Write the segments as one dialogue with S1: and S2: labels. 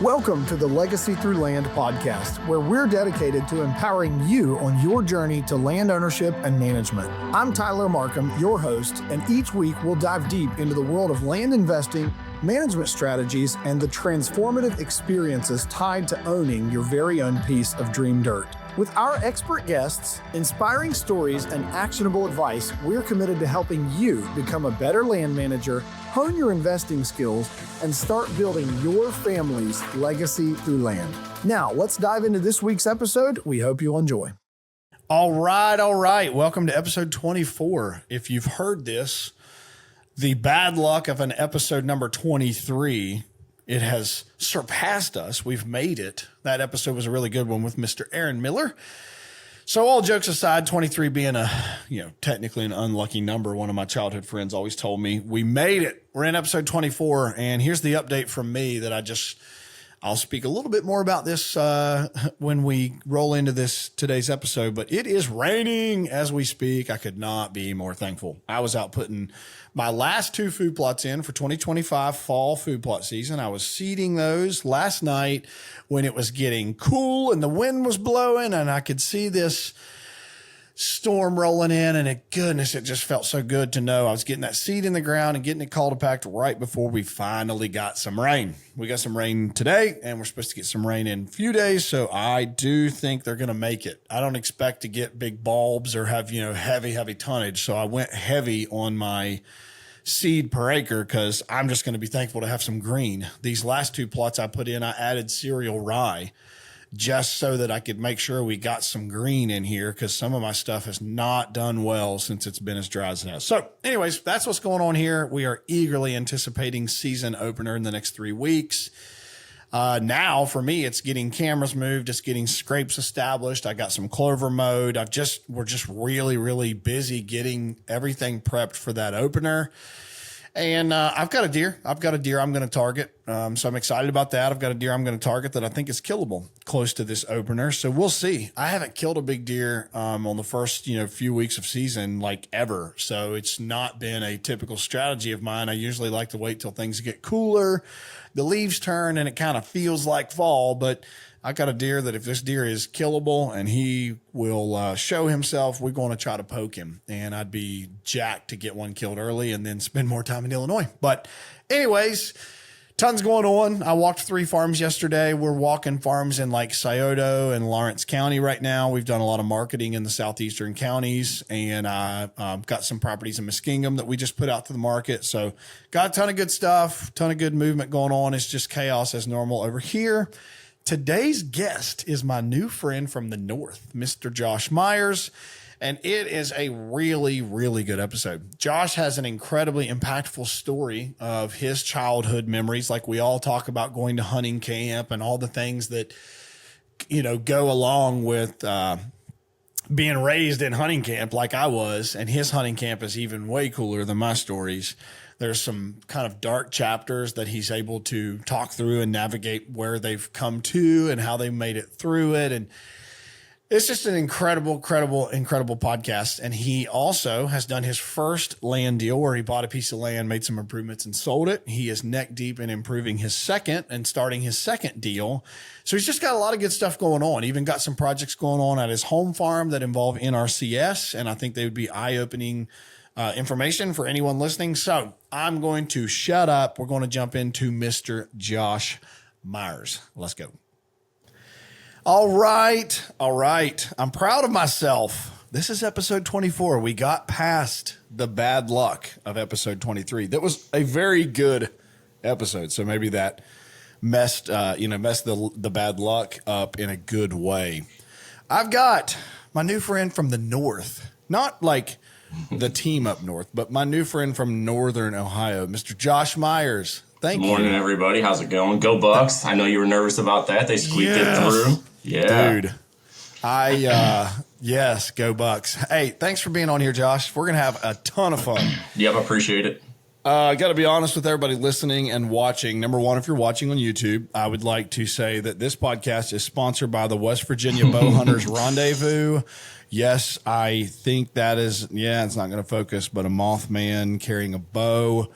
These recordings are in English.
S1: Welcome to the Legacy Through Land podcast, where we're dedicated to empowering you on your journey to land ownership and management. I'm Tyler Markham, your host, and each week we'll dive deep into the world of land investing, management strategies, and the transformative experiences tied to owning your very own piece of dream dirt. With our expert guests, inspiring stories, and actionable advice, we're committed to helping you become a better land manager, hone your investing skills, and start building your family's legacy through land. Now, let's dive into this week's episode. We hope you'll enjoy.
S2: All right. Welcome to episode 24. If you've heard this, the bad luck of an episode number 23, it has surpassed us. We've made it. That episode was a really good one with Mr. Aaron Miller. So all jokes aside, 23 being technically an unlucky number, one of my childhood friends always told me, we made it. We're in episode 24. And here's the update from me that I'll speak a little bit more about this when we roll into today's episode, but it is raining as we speak. I could not be more thankful. I was out putting my last 2 food plots in for 2025 fall food plot season. I was seeding those last night when it was getting cool and the wind was blowing and I could see this storm rolling in, and it just felt so good to know I was getting that seed in the ground and getting it cultipacked right before we finally got some rain. We got some rain today, and we're supposed to get some rain in a few days, so I do think they're going to make it. I don't expect to get big bulbs or have, heavy tonnage, so I went heavy on my seed per acre because I'm just going to be thankful to have some green. These last 2 plots I put in, I added cereal rye just so that I could make sure we got some green in here because some of my stuff has not done well since it's been as dry as it has. So anyways, that's what's going on here. We are eagerly anticipating season opener in the next 3 weeks. Now for me, it's getting cameras moved. It's getting scrapes established. I got some clover mowed. We're just really, really busy getting everything prepped for that opener. And I've got a deer I'm going to target. So I'm excited about that. I've got a deer I'm going to target that I think is killable close to this opener. So we'll see. I haven't killed a big deer on the first few weeks of season like ever. So it's not been a typical strategy of mine. I usually like to wait till things get cooler, the leaves turn, and it kind of feels like fall. But I got a deer that if this deer is killable and he will show himself, we're going to try to poke him. And I'd be jacked to get one killed early and then spend more time in Illinois. But anyways, tons going on. I walked 3 farms yesterday. We're walking farms in like Scioto and Lawrence County right now. We've done a lot of marketing in the southeastern counties, and I got some properties in Muskingum that we just put out to the market. So got a ton of good stuff, ton of good movement going on. It's just chaos as normal over here. Today's guest is my new friend from the north, Mr. Josh Myers, and it is a really, really good episode. Josh has an incredibly impactful story of his childhood memories, like we all talk about going to hunting camp and all the things that, go along with being raised in hunting camp like I was, and his hunting camp is even way cooler than my stories. There's some kind of dark chapters that he's able to talk through and navigate where they've come to and how they made it through it. And it's just an incredible podcast. And he also has done his first land deal where he bought a piece of land, made some improvements, and sold it. He is neck deep in improving his second and starting his second deal. So he's just got a lot of good stuff going on. Even got some projects going on at his home farm that involve NRCS. And I think they would be eye-opening information for anyone listening. So I'm going to shut up. We're going to jump into Mr. Josh Myers. Let's go. All right. I'm proud of myself. This is episode 24. We got past the bad luck of episode 23. That was a very good episode. So maybe that messed the bad luck up in a good way. I've got my new friend from the north, not like the team up north, but my new friend from northern Ohio, Mr. Josh Myers. Thank you.
S3: Morning, everybody. How's it going? Go Bucks. I know you were nervous about that. They squeaked it through. Yeah.
S2: Dude. Yes, go Bucks. Hey, thanks for being on here, Josh. We're going to have a ton of fun.
S3: Yep, I appreciate it.
S2: I got to be honest with everybody listening and watching. Number one, if you're watching on YouTube, I would like to say that this podcast is sponsored by the West Virginia Bow Hunters Rendezvous. Yes, I think that is, it's not going to focus, but a Mothman carrying a bow.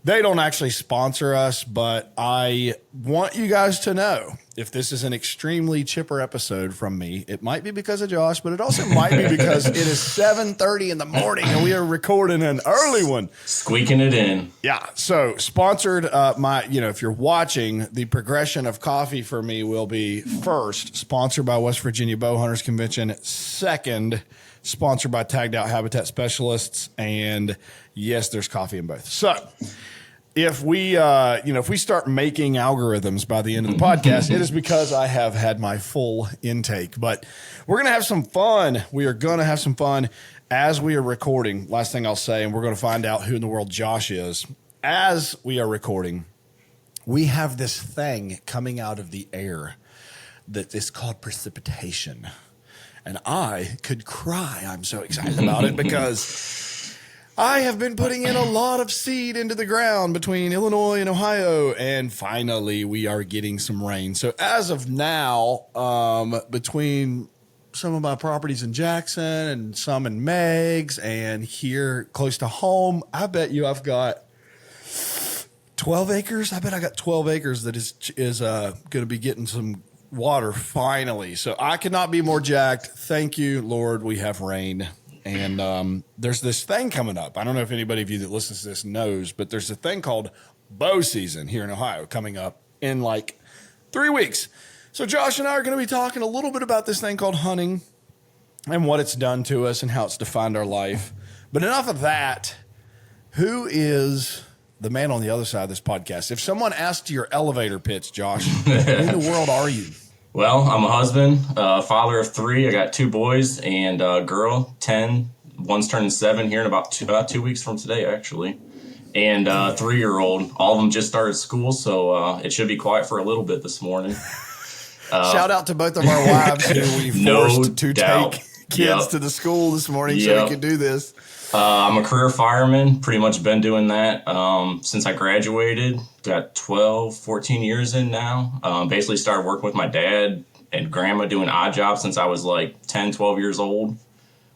S2: They don't actually sponsor us, but I want you guys to know if this is an extremely chipper episode from me, it might be because of Josh, but it also might be because it is 7:30 in the morning and we are recording an early one.
S3: Squeaking it in.
S2: Yeah. So sponsored, if you're watching, the progression of coffee for me will be first, sponsored by West Virginia Bowhunters Convention. Second, sponsored by Tagged Out Habitat Specialists. And yes, there's coffee in both. So if we start making algorithms by the end of the podcast, it is because I have had my full intake. But we're going to have some fun. We are going to have some fun as we are recording. Last thing I'll say, and we're going to find out who in the world Josh is. As we are recording, we have this thing coming out of the air that is called precipitation. And I could cry. I'm so excited about it because I have been putting in a lot of seed into the ground between Illinois and Ohio, and finally we are getting some rain. So as of now, between some of my properties in Jackson and some in Meigs and here close to home, I bet you I've got 12 acres. I bet I got 12 acres that is going to be getting some water finally. So I could not be more jacked. Thank you, Lord. We have rain. And there's this thing coming up. I don't know if anybody of you that listens to this knows, but there's a thing called bow season here in Ohio coming up in like 3 weeks. So Josh and I are going to be talking a little bit about this thing called hunting and what it's done to us and how it's defined our life. But enough of that. Who is the man on the other side of this podcast? If someone asked your elevator pitch, Josh, who in the world are you?
S3: Well, I'm a husband, father of 3. I got 2 boys and a girl, 10. One's turning 7 here in about 2 weeks from today, actually. And 3-year-old. All of them just started school, so it should be quiet for a little bit this morning.
S2: Shout out to both of our wives who we forced to take kids to the school this morning so we could do this.
S3: I'm a career fireman, pretty much been doing that since I graduated. Got 14 years in now. Basically started working with my dad and grandma doing odd jobs since I was like 10, 12 years old.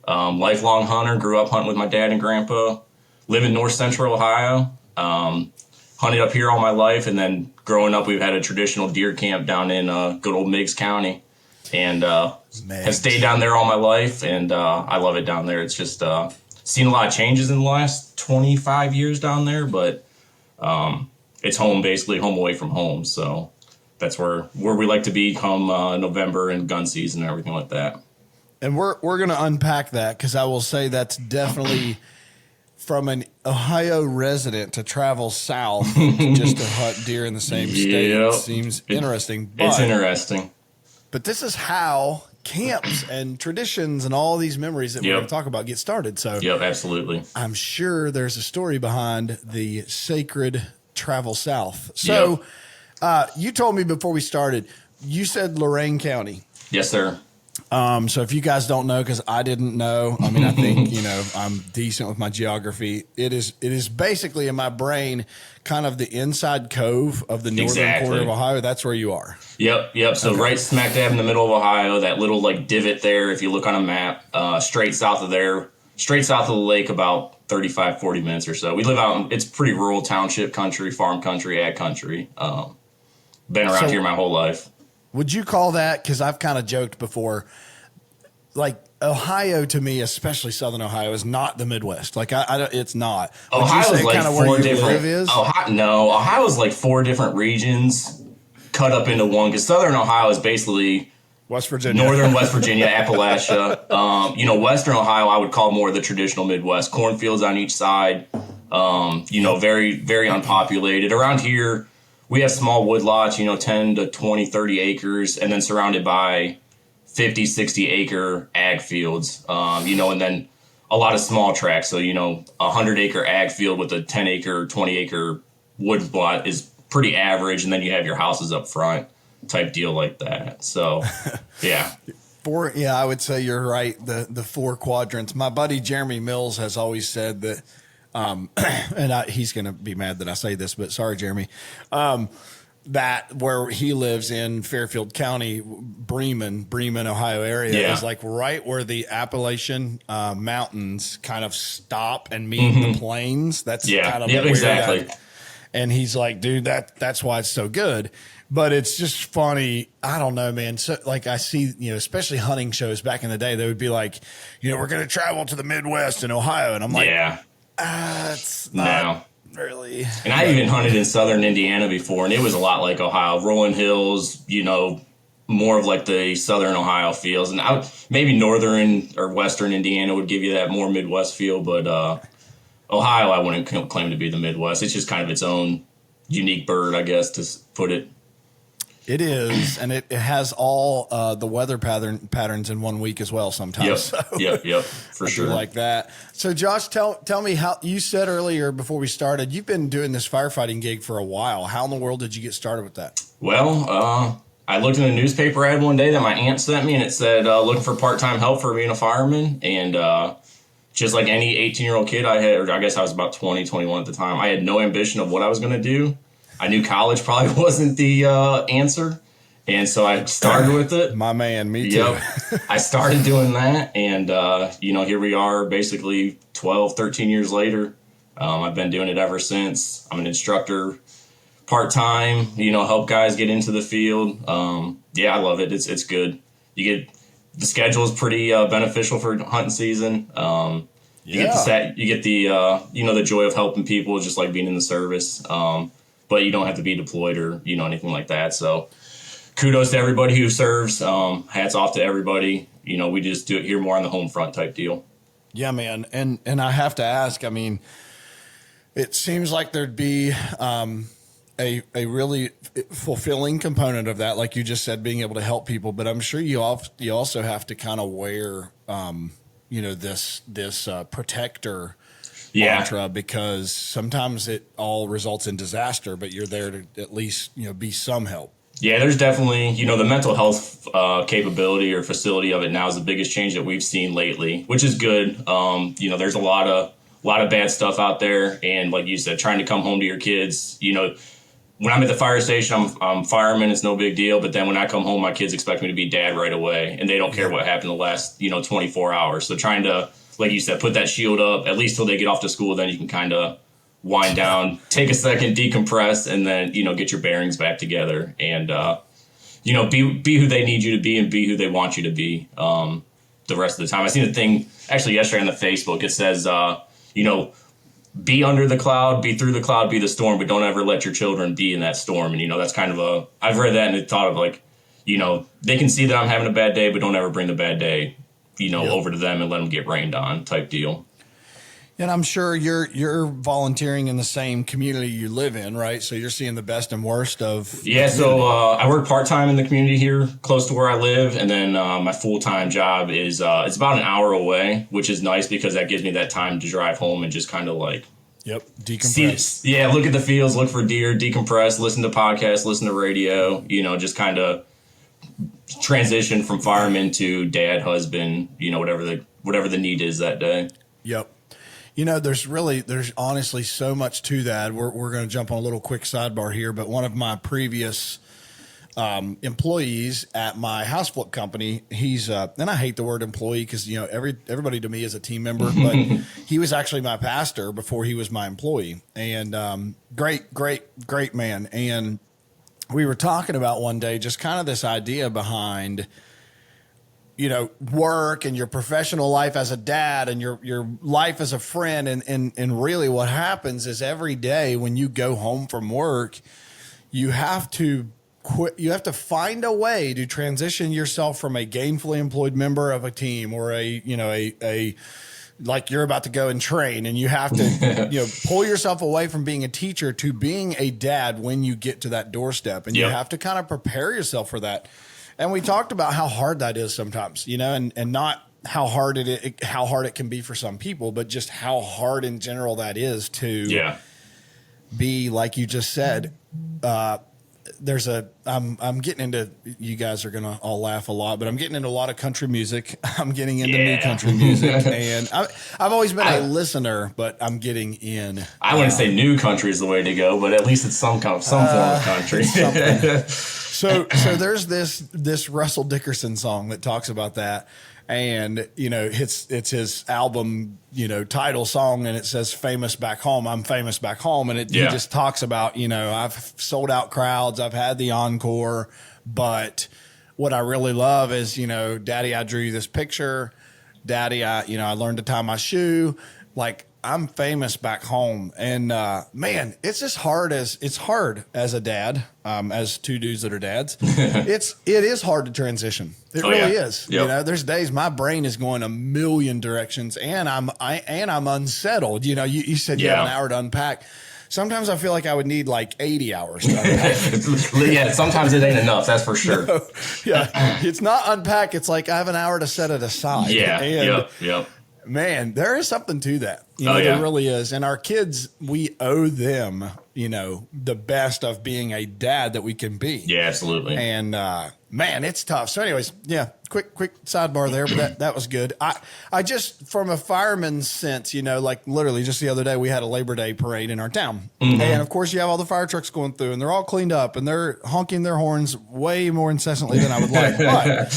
S3: Lifelong hunter, grew up hunting with my dad and grandpa. Live in north central Ohio. Hunted up here all my life, and then growing up we've had a traditional deer camp down in good old Meigs County. And have stayed down there all my life, and I love it down there. It's just seen a lot of changes in the last 25 years down there, but it's home, basically home away from home. So that's where we like to be come November and gun season and everything like that.
S2: And we're going to unpack that because I will say that's definitely from an Ohio resident to travel south just to hunt deer in the same state. Seems interesting.
S3: It's interesting.
S2: But this is how camps and traditions and all these memories that we're going to talk about get started. So,
S3: absolutely.
S2: I'm sure there's a story behind the sacred travel south. So, you told me before we started, you said Lorain County.
S3: Yes, sir.
S2: So if you guys don't know, because I didn't know, I mean, I think, I'm decent with my geography. It is basically in my brain kind of the inside cove of the northern quarter of Ohio. That's where you are.
S3: Yep. So right smack dab in the middle of Ohio, that little like divot there, if you look on a map, straight south of the lake, about 35, 40 minutes or so. We live out it's pretty rural township country, farm country, ag country. Been around here my whole life.
S2: Would you call that, because I've kind of joked before, like Ohio to me, especially Southern Ohio, is not the Midwest. Like it's not.
S3: Ohio's like kind of 4 different. Ohio's like 4 different regions cut up into one. Because Southern Ohio is basically
S2: West Virginia,
S3: Northern West Virginia, Appalachia. Western Ohio I would call more the traditional Midwest. Cornfields on each side. Very very unpopulated. Around here we have small woodlots, 10 to 20, 30 acres, and then surrounded by 50, 60 acre ag fields, and then a lot of small tracts. So, 100 acre ag field with a 10 acre, 20 acre wood lot is pretty average. And then you have your houses up front type deal like that. So, yeah.
S2: I would say you're right. The 4 quadrants. My buddy Jeremy Mills has always said that, he's going to be mad that I say this, but sorry, Jeremy. That where he lives in Fairfield County, Bremen, Ohio area is like right where the Appalachian Mountains kind of stop and meet the plains. That's kind of
S3: exactly.
S2: And he's like, dude, that's why it's so good. But it's just funny. I don't know, man. So like I see, especially hunting shows back in the day, they would be like, we're going to travel to the Midwest in Ohio. And I'm like, it's not really.
S3: And I even hunted in southern Indiana before, and it was a lot like Ohio. Rolling hills, more of like the southern Ohio feels. And maybe northern or western Indiana would give you that more Midwest feel. But Ohio, I wouldn't claim to be the Midwest. It's just kind of its own unique bird, I guess, to put it.
S2: It is, and it has all the weather patterns in 1 week as well sometimes.
S3: Yep, for sure.
S2: Like that. So, Josh, tell me how you said earlier before we started, you've been doing this firefighting gig for a while. How in the world did you get started with that?
S3: Well, I looked in a newspaper ad one day that my aunt sent me, and it said, looking for part-time help for being a fireman. And just like any 18-year-old kid I had, or I guess I was about 20, 21 at the time, I had no ambition of what I was going to do. I knew college probably wasn't the answer, and so I started with it.
S2: My man, me too.
S3: Yep. I started doing that, and, here we are basically 12, 13 years later. I've been doing it ever since. I'm an instructor part-time, help guys get into the field. I love it. It's good. The schedule is pretty beneficial for hunting season. You get the joy of helping people, just like being in the service. But you don't have to be deployed or, anything like that. So kudos to everybody who serves. Hats off to everybody. We just do it here more on the home front type deal.
S2: Yeah, man. And I have to ask, it seems like there'd be a really fulfilling component of that. Like you just said, being able to help people, but I'm sure you also have to kind of wear, this protector mantra, because sometimes it all results in disaster, but you're there to at least, be some help.
S3: Yeah, there's definitely, the mental health capability or facility of it now is the biggest change that we've seen lately, which is good. There's a lot of bad stuff out there. And like you said, trying to come home to your kids, when I'm at the fire station, I'm fireman, it's no big deal. But then when I come home, my kids expect me to be dad right away, and they don't care what happened the last, 24 hours. So trying to, like you said, put that shield up, at least till they get off to school, then you can kind of wind down, take a second, decompress, and then, get your bearings back together and, be who they need you to be and be who they want you to be the rest of the time. I seen a thing actually yesterday on the Facebook. It says, be under the cloud, be through the cloud, be the storm, but don't ever let your children be in that storm. And, that's kind of I've read that and it thought of like, they can see that I'm having a bad day, but don't ever bring the bad day, over to them and let them get rained on type deal.
S2: And I'm sure you're volunteering in the same community you live in, right? So you're seeing the best and worst of.
S3: Yeah. So I work part-time in the community here close to where I live. And then my full-time job is it's about an hour away, which is nice because that gives me that time to drive home and just kind of like.
S2: Yep. Decompress.
S3: Look at the fields, look for deer, decompress, listen to podcasts, listen to radio, just kind of transition from fireman to dad, husband, whatever the need is that day.
S2: Yep. There's honestly so much to that. We're going to jump on a little quick sidebar here, but one of my previous employees at my house flip company, he's and I hate the word employee because everybody to me is a team member, but he was actually my pastor before he was my employee, and great man. And we were talking about one day just kind of this idea behind work and your professional life as a dad and your life as a friend. And really what happens is every day when you go home from work, you have to quit. You have to find a way to transition yourself from a gainfully employed member of a team or a like you're about to go and train, and you have to, pull yourself away from being a teacher to being a dad when you get to that doorstep, and you have to kind of prepare yourself for that. And we talked about how hard that is sometimes, and not how hard it can be for some people, but just how hard in general that is to be, like you just said. I'm getting into, you guys are going to all laugh a lot, but I'm getting into a lot of country music. I'm getting into new country music, and I've always been a listener, but I'm getting in.
S3: I wouldn't say new country is the way to go, but at least it's some form of country.
S2: So there's this Russell Dickerson song that talks about that. and it's his album title song, and it says "Famous Back Home." I'm famous back home, and he just talks about I've sold out crowds, I've had the encore, but what I really love is Daddy, I drew you this picture. Daddy, I learned to tie my shoe. Like, I'm famous back home. And man, it's hard as a dad, as two dudes that are dads. it is hard to transition. It really is. Yep. There's days my brain is going a million directions, and I'm unsettled. You said you have an hour to unpack. Sometimes I feel like I would need like 80 hours to unpack.
S3: Yeah, sometimes it ain't enough, that's for sure.
S2: It's not unpack. It's like I have an hour to set it aside.
S3: Yeah, yep.
S2: Man, there is something to that. There really is. And our kids, we owe them, the best of being a dad that we can be.
S3: Yeah, absolutely.
S2: And man, it's tough. So anyways, quick sidebar there, but that was good. I just, from a fireman's sense, like literally just the other day, we had a Labor Day parade in our town. Mm-hmm. And of course you have all the fire trucks going through, and they're all cleaned up, and they're honking their horns way more incessantly than I would like.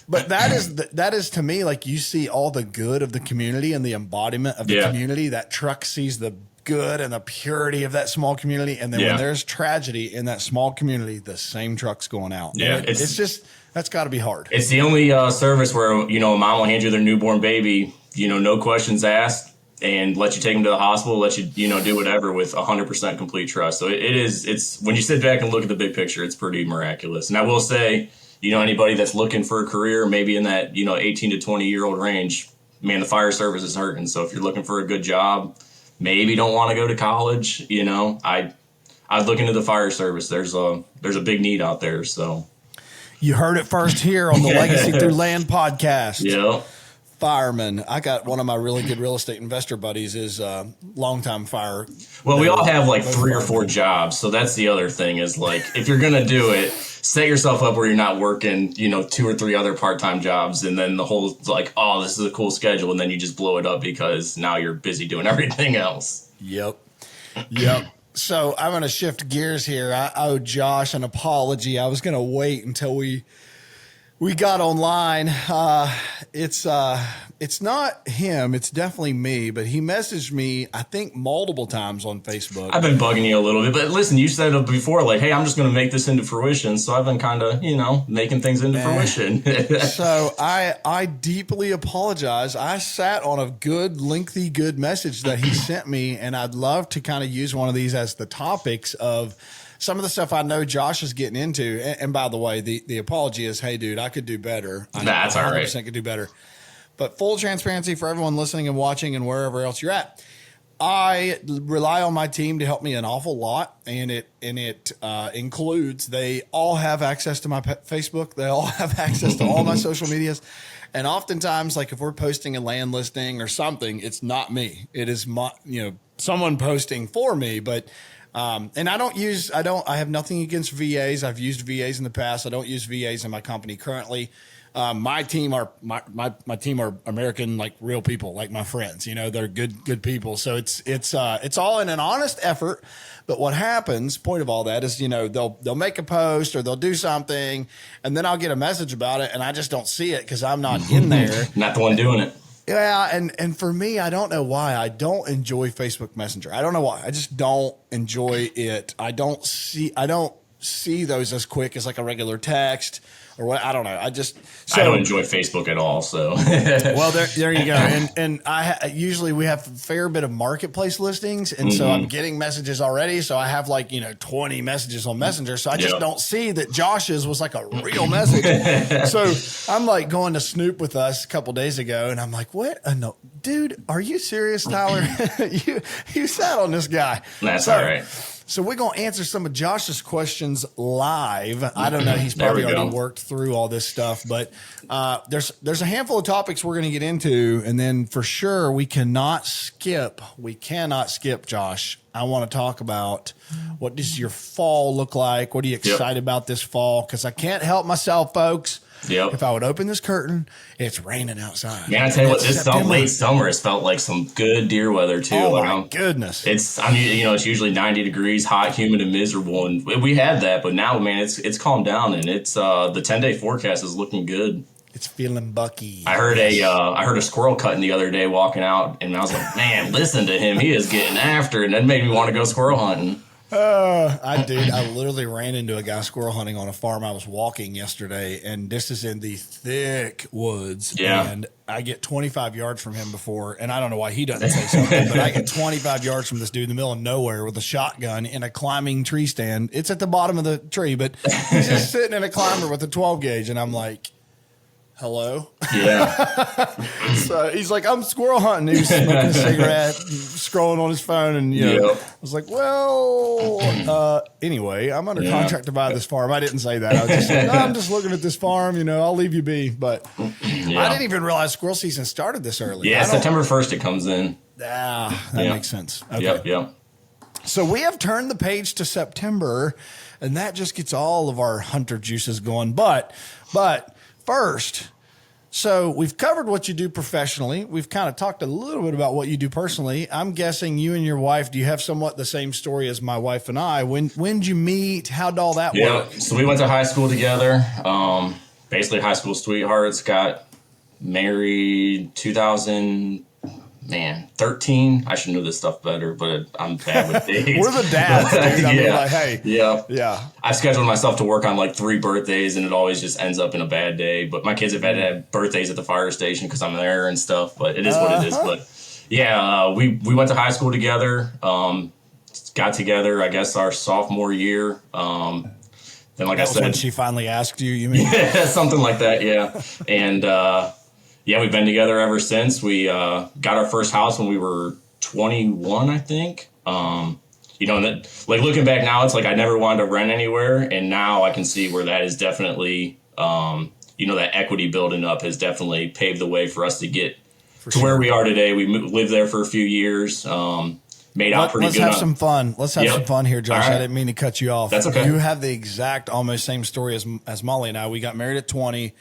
S2: But that is to me, like, you see all the good of the community and the embodiment of the community. That truck sees the good and the purity of that small community. And then when there's tragedy in that small community, the same truck's going out. Yeah. It's just, that's got to be hard.
S3: It's the only service where, a mom will hand you their newborn baby, no questions asked, and let you take them to the hospital, let you, do whatever with 100% complete trust. So it's when you sit back and look at the big picture, it's pretty miraculous. And I will say, anybody that's looking for a career, maybe in that, 18 to 20-year-old range, man, the fire service is hurting. So if you're looking for a good job, maybe don't want to go to college, I'd look into the fire service. There's a big need out there. So
S2: you heard it first here on the Legacy Through Land podcast.
S3: Yeah.
S2: Fireman. I got one of my really good real estate investor buddies is longtime fire.
S3: Well, we all have like 3 or 4 jobs. So that's the other thing is, like, if you're going to do it, set yourself up where you're not working, 2 or 3 other part-time jobs. And then the whole, like, oh, this is a cool schedule. And then you just blow it up because now you're busy doing everything else.
S2: Yep. So I'm going to shift gears here. I owe Josh an apology. I was going to wait until we got online. It's not him. It's definitely me, but he messaged me, I think, multiple times on Facebook.
S3: I've been bugging you a little bit, but listen, you said it before, like, hey, I'm just going to make this into fruition. So I've been kind of, making things into fruition.
S2: So I deeply apologize. I sat on a good message that he sent me, and I'd love to kind of use one of these as the topics of some of the stuff I know Josh is getting into. And by the way, the apology is, hey, dude, I could do better.
S3: That's all right.
S2: 100% could do better. But full transparency for everyone listening and watching and wherever else you're at, I rely on my team to help me an awful lot. And it includes, they all have access to my Facebook. They all have access to all my social medias. And oftentimes, like, if we're posting a land listing or something, it's not me. It is someone posting for me. But and I have nothing against VAs. I've used VAs in the past. I don't use VAs in my company currently. My team are my team are American, like, real people, like my friends. They're good people. So it's all in an honest effort. But what happens, point of all that is, they'll make a post or they'll do something, and then I'll get a message about it, and I just don't see it because I'm not in there.
S3: Not the one doing it.
S2: Yeah, and for me, I don't know why. I don't enjoy Facebook Messenger. I don't know why. I just don't enjoy it. I don't see those as quick as like a regular text or what. I don't know. I don't
S3: enjoy Facebook at all. So
S2: well, there you go. And usually we have a fair bit of marketplace listings, and so I'm getting messages already. So I have 20 messages on Messenger. So I just don't see that Josh's was like a real message. So I'm like going to Snoop with us a couple days ago, and I'm like, what? No, dude, are you serious, Tyler? you sat on this guy.
S3: That's all right.
S2: So we're going to answer some of Josh's questions live. I don't know. He's probably already worked through all this stuff, but there's a handful of topics we're going to get into. And then for sure, we cannot skip, Josh. I want to talk about, what does your fall look like? What are you excited about this fall? Because I can't help myself, folks.
S3: Yep.
S2: If I would open this curtain, it's raining outside.
S3: Man, I tell you what, this late summer has felt like some good deer weather too.
S2: Oh my goodness!
S3: It's it's usually 90 degrees, hot, humid, and miserable, and we had that, but now, man, it's calmed down, and it's the 10-day forecast is looking good.
S2: It's feeling bucky.
S3: I heard a squirrel cutting the other day walking out, and I was like, man, listen to him. He is getting after it. And that made me want to go squirrel hunting.
S2: I literally ran into a guy squirrel hunting on a farm. I was walking yesterday, and this is in the thick woods.
S3: Yeah.
S2: And I get 25 yards from him before, and I don't know why he doesn't say something, but I get 25 yards from this dude in the middle of nowhere with a shotgun in a climbing tree stand. It's at the bottom of the tree, but he's just sitting in a climber with a 12 gauge, and I'm like, hello?
S3: Yeah.
S2: So he's like, I'm squirrel hunting. He was smoking a cigarette, scrolling on his phone. And, I was like, well, anyway, I'm under contract to buy this farm. I didn't say that. I was just like, I'm just looking at this farm. I'll leave you be. But I didn't even realize squirrel season started this early.
S3: Yeah, September 1st it comes in.
S2: That makes sense. Okay.
S3: Yep.
S2: So we have turned the page to September, and that just gets all of our hunter juices going. But first, so we've covered what you do professionally. We've kind of talked a little bit about what you do personally. I'm guessing you and your wife, do you have somewhat the same story as my wife and I? When'd you meet? How'd all that work?
S3: So we went to high school together. Basically high school sweethearts. Got married 2013. I should know this stuff better, but I'm bad with dates.
S2: We're the dads, dude. I mean, like, hey.
S3: Yeah. I scheduled myself to work on like 3 birthdays, and it always just ends up in a bad day. But my kids have had to have birthdays at the fire station because I'm there and stuff. But it is what it is. But we went to high school together. Got together, I guess, our sophomore year. Then, like I said,
S2: when she finally asked you, you mean?
S3: Yeah, something like that. Yeah. And, we've been together ever since. We got our first house when we were 21, I think. Looking back now, it's like I never wanted to rent anywhere. And now I can see where that is definitely, that equity building up has definitely paved the way for us to get to where we are today. We lived there for a few years, made out pretty good.
S2: Let's have some fun. Let's have some fun here, Josh.
S3: Right.
S2: I didn't mean to cut you off.
S3: That's okay.
S2: You have the exact, almost same story as Molly and I. We got married at 20,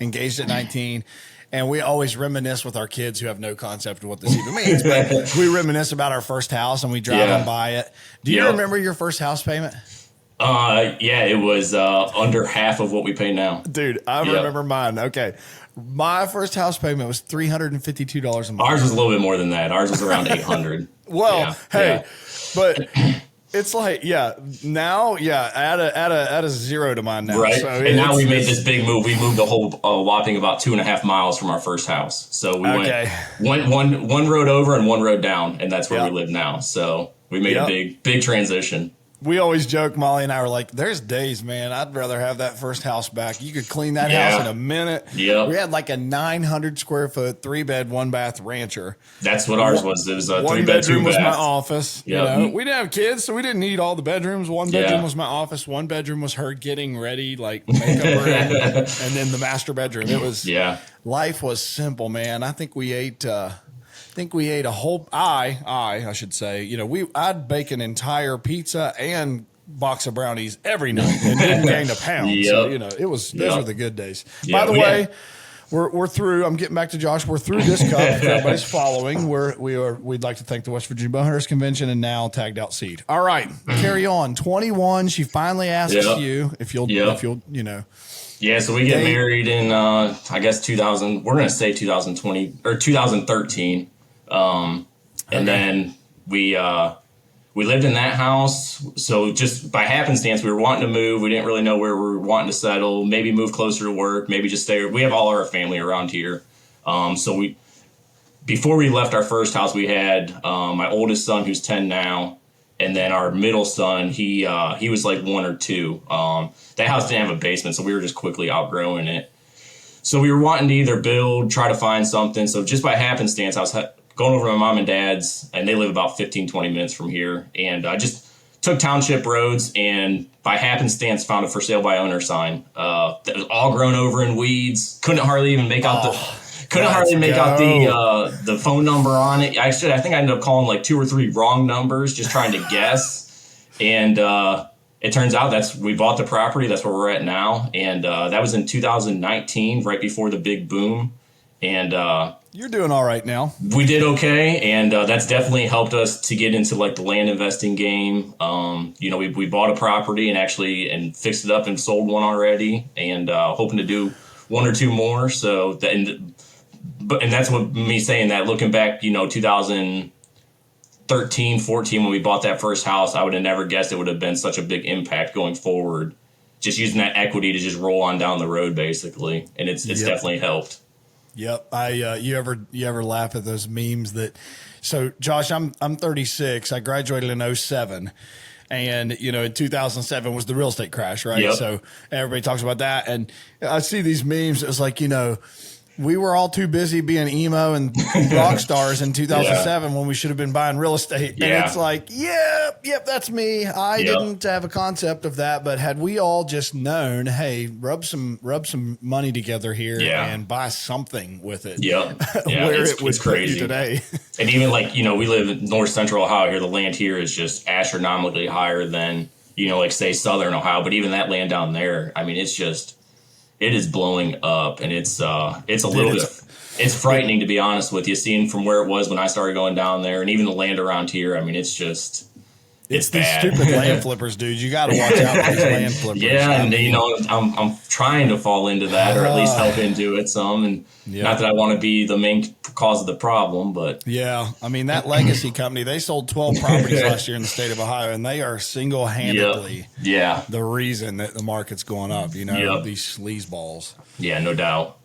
S2: engaged at 19. And we always reminisce with our kids who have no concept of what this even means. But we reminisce about our first house, and we drive and buy it. Do you remember your first house payment?
S3: It was under half of what we pay now.
S2: Dude, I remember mine. Okay. My first house payment was $352 a month.
S3: Ours was a little bit more than that. Ours was around $800.
S2: Well, but it's like, now, add a zero to mine now.
S3: Right.
S2: So
S3: and now we made this big move. We moved a whole whopping about 2.5 miles from our first house. So we went one road over and one road down, and that's where we live now. So we made a big transition.
S2: We always joke, Molly and I were like, there's days, man, I'd rather have that first house back. You could clean that house in a minute.
S3: Yep.
S2: We had like a 900 square foot, 3-bed, 1-bath rancher.
S3: That's what ours was. It was a 3-bed, 2-bath.
S2: One bedroom was my office.
S3: Yep.
S2: We didn't have kids, so we didn't need all the bedrooms. One bedroom was my office. One bedroom was her getting ready, like makeup room. And then the master bedroom. It was, life was simple, man. I think we ate a whole. I should say. I'd bake an entire pizza and box of brownies every night and didn't gain a pound.
S3: Yep.
S2: So it was. Those were the good days. By the way, we're through. I'm getting back to Josh. We're through this cup. If everybody's following, we'd like to thank the West Virginia Bowhunters Convention and now Tagged Out Seed. All right, carry on. 21. She finally asks you if you'll.
S3: Yeah, so we get married in I guess 2000. We're gonna say 2020 or 2013. And then we lived in that house. So just by happenstance, we were wanting to move. We didn't really know where we were wanting to settle, maybe move closer to work, maybe just stay. We have all our family around here. Before we left our first house, we had, my oldest son, who's 10 now. And then our middle son, he was like 1 or 2. That house didn't have a basement, so we were just quickly outgrowing it. So we were wanting to either try to find something. So just by happenstance, I was going over to my mom and dad's, and they live about 15, 20 minutes from here. And I just took township roads and by happenstance found a for sale by owner sign that was all grown over in weeds. Couldn't hardly even make out the phone number on it. Actually, I think I ended up calling like 2 or 3 wrong numbers, just trying to guess. And it turns out we bought the property. That's where we're at now. And that was in 2019, right before the big boom. And
S2: you're doing all right now.
S3: We did okay, and that's definitely helped us to get into like the land investing game. We bought a property and fixed it up and sold one already, and hoping to do one or two more. So and that's what me saying that, looking back, 2013, 14, when we bought that first house, I would have never guessed it would have been such a big impact going forward. Just using that equity to just roll on down the road, basically, and it's definitely helped.
S2: Yep. You ever laugh at those memes that? So Josh, I'm 36. I graduated in 07. And, in 2007 was the real estate crash, right?
S3: Yep.
S2: So everybody talks about that. And I see these memes. It's like, we were all too busy being emo and rock stars in 2007 when we should have been buying real estate.
S3: Yeah.
S2: And it's like, yep, that's me. I didn't have a concept of that. But had we all just known, hey, rub some money together here and buy something with it.
S3: Yeah.
S2: Where it would put
S3: crazy
S2: you today.
S3: And even we live in north central Ohio here. The land here is just astronomically higher than, say southern Ohio. But even that land down there, I mean, it is blowing up, and it's a little bit. It's frightening, to be honest with you, seeing from where it was when I started going down there, and even the land around here. I mean, it's these
S2: bad. Stupid land flippers, dude. You got to watch out for these land flippers.
S3: Yeah, and I'm trying to fall into that, or at least help into it some, and not that I want to be the main cause of the problem, but
S2: I mean, that legacy company, they sold 12 properties last year in the state of Ohio, and they are single-handedly the reason that the market's going up. These sleazeballs.
S3: Yeah, no doubt.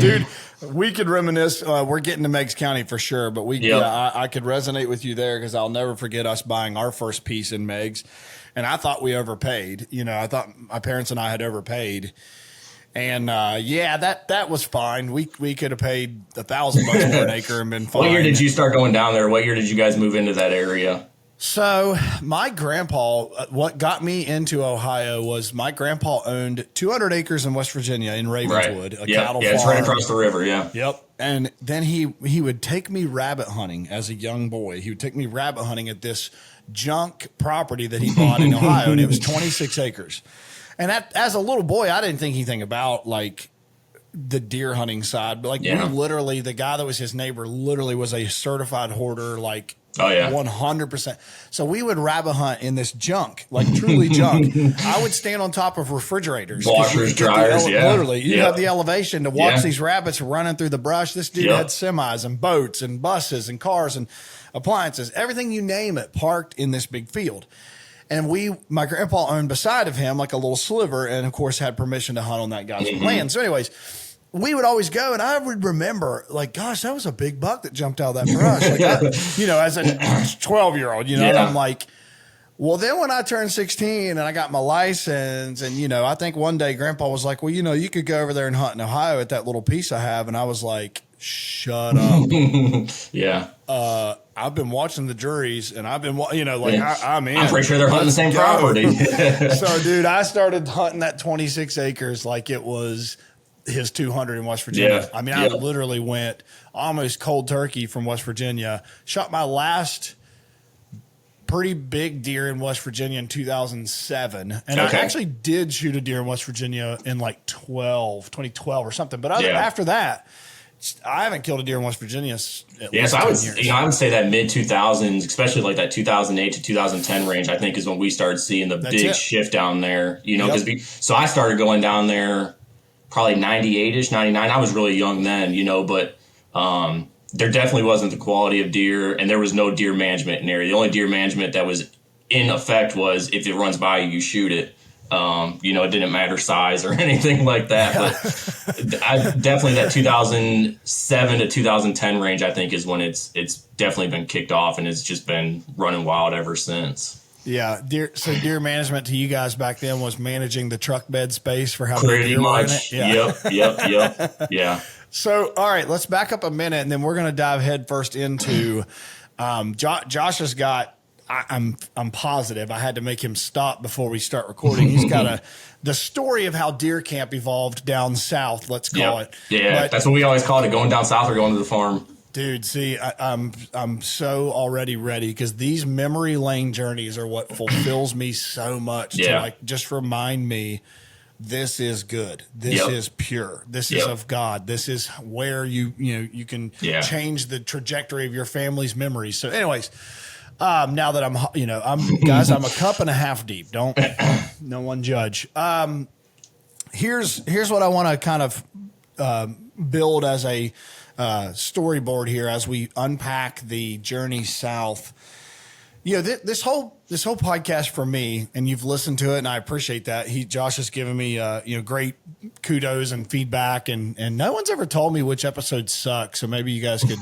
S2: Dude, we could reminisce. We're getting to Meigs County for sure, but I could resonate with you there, because I'll never forget us buying our first piece in Meigs, and I thought we overpaid. I thought my parents and I had overpaid. And that was fine. We could have paid $1,000 for an acre and been fine.
S3: What year did you start going down there? What year did you guys move into that area?
S2: So my grandpa, what got me into Ohio was my grandpa owned 200 acres in West Virginia in Ravenswood, a cattle farm.
S3: It's right across the river. Yeah.
S2: Yep. And then he would take me rabbit hunting as a young boy. He would take me rabbit hunting at this junk property that he bought in Ohio, and it was 26 acres. And as a little boy, I didn't think anything about the deer hunting side, but we literally, the guy that was his neighbor literally was a certified hoarder, 100%. So we would rabbit hunt in this junk, truly junk. I would stand on top of refrigerators,
S3: washers, dryers,
S2: literally. You have the elevation to watch these rabbits running through the brush. This dude had semis and boats and buses and cars and appliances, everything you name it, parked in this big field. And my grandpa owned beside of him a little sliver, and of course had permission to hunt on that guy's land. So anyways, we would always go, and I would remember gosh, that was a big buck that jumped out of that brush. As a 12-year-old, and I'm like, well, then when I turned 16 and I got my license, and, I think one day grandpa was like, well, you could go over there and hunt in Ohio at that little piece I have. And I was like, shut up. I've been watching the juries, and I've been, I'm in.
S3: I'm pretty sure they're hunting the same property.
S2: So, dude, I started hunting that 26 acres like it was his 200 in West Virginia. I mean, I literally went almost cold turkey from West Virginia. Shot my last pretty big deer in West Virginia in 2007. And I actually did shoot a deer in West Virginia in 2012 or something. But after that, I haven't killed a deer in West Virginia. So
S3: I would say that mid 2000s, especially that 2008 to 2010 range, I think is when we started seeing the big shift down there. So I started going down there probably 98ish, 99. I was really young then, but there definitely wasn't the quality of deer, and there was no deer management in the area. The only deer management that was in effect was if it runs by you, you shoot it. It didn't matter size or anything like that. But I definitely that 2007 to 2010 range, I think, is when it's definitely been kicked off, and it's just been running wild ever since.
S2: Yeah, deer management to you guys back then was managing the truck bed space for how
S3: pretty
S2: deer
S3: much.
S2: Were in it?
S3: Yep. Yeah.
S2: So, all right, let's back up a minute, and then we're going to dive head first into Josh has got. I'm positive I had to make him stop before we start recording. He's got the story of how deer camp evolved down south. Let's call it.
S3: Yeah, that's what we always call it. Going down south or going to the farm.
S2: Dude, see, I'm so already ready, because these memory lane journeys are what fulfills me so much. To just remind me, this is good. This is pure. This is of God. This is where you can change the trajectory of your family's memories. So, anyways. Now that I'm a cup and a half deep. Don't no one judge. here's what I want to kind of build as a storyboard here as we unpack the journey south. You know, this whole podcast for me, and you've listened to it, and I appreciate that. Josh has given me great kudos and feedback, and no one's ever told me which episode sucks. So maybe you guys could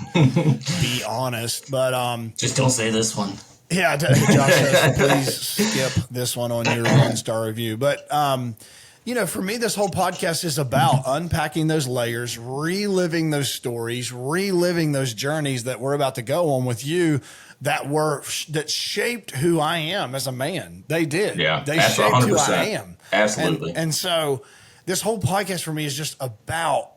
S2: be honest. But
S3: just don't say this one.
S2: Yeah, Josh says please skip this one on your 1-star review. But for me, this whole podcast is about unpacking those layers, reliving those stories, reliving those journeys that we're about to go on with you. That shaped who I am as a man. They did.
S3: Yeah,
S2: they shaped
S3: 100%.
S2: who I am.
S3: Absolutely.
S2: And so this whole podcast for me is just about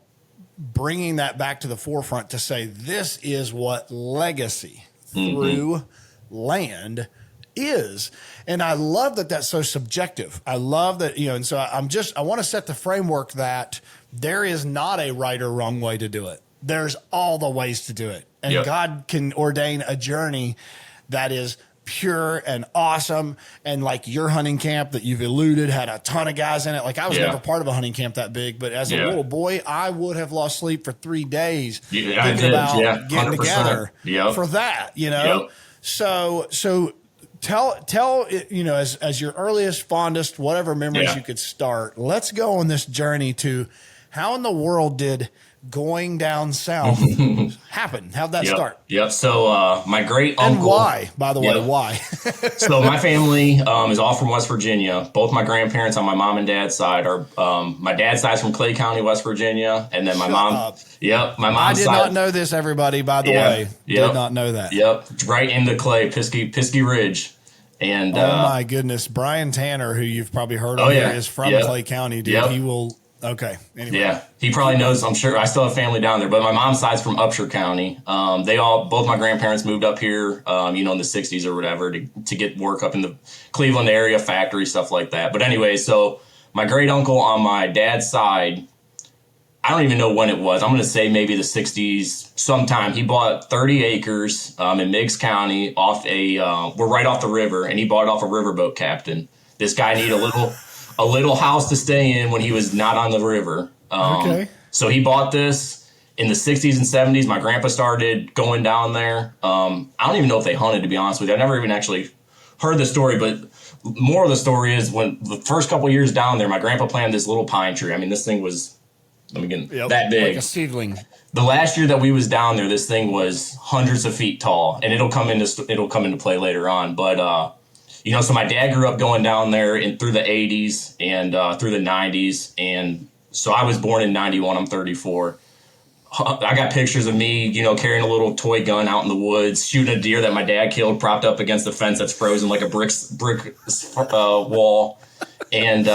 S2: bringing that back to the forefront to say this is what legacy through land is. And I love that that's so subjective. I love that, and so I want to set the framework that there is not a right or wrong way to do it. There's all the ways to do it. And God can ordain a journey that is pure and awesome. And like your hunting camp that you've alluded had a ton of guys in it. Like I was never part of a hunting camp that big, but as a little boy, I would have lost sleep for 3 days thinking about getting together for that, So tell as your earliest, fondest, whatever memories you could start. Let's go on this journey to how in the world did going down south happen? How'd that start?
S3: Yep. So my great uncle.
S2: And why, by the way, why?
S3: So my family is all from West Virginia. Both my grandparents on my mom and dad's side are my dad's side's from Clay County, West Virginia, and then my mom. Yep, my mom's side.
S2: I did not know this. Everybody, by the way, did not know that.
S3: Yep, right into Clay, Pisky Ridge. And
S2: oh my goodness, Brian Tanner, who you've probably heard of, is from Clay County, dude. He will. Okay. Anyway. Yeah, he probably knows. I'm sure. I still have family down there, but my mom's side's from Upshur County. Both my grandparents moved up here, in the '60s or whatever, to get work up in the Cleveland area, factory stuff like that. But anyway, so my great uncle on my dad's side, I don't even know when it was. I'm going to say maybe the '60s sometime. He bought 30 acres in Meigs County we're right off the river, and he bought it off a riverboat captain. This guy needed a little house to stay in when he was not on the river. So he bought this in the 60s and 70s. My grandpa started going down there. I don't even know if they hunted, to be honest with you. I never even actually heard the story, but more of the story is when the first couple of years down there, my grandpa planted this little pine tree. I mean, this thing was that big. Like a seedling.
S3: The last year that we was down there, this thing was hundreds of feet tall, and it'll come into play later on. But so my dad grew up going down there through the 80s and through the 90s. And so I was born in 91. I'm 34. I got pictures of me, carrying a little toy gun out in the woods, shooting a deer that my dad killed, propped up against the fence that's frozen like a brick wall. And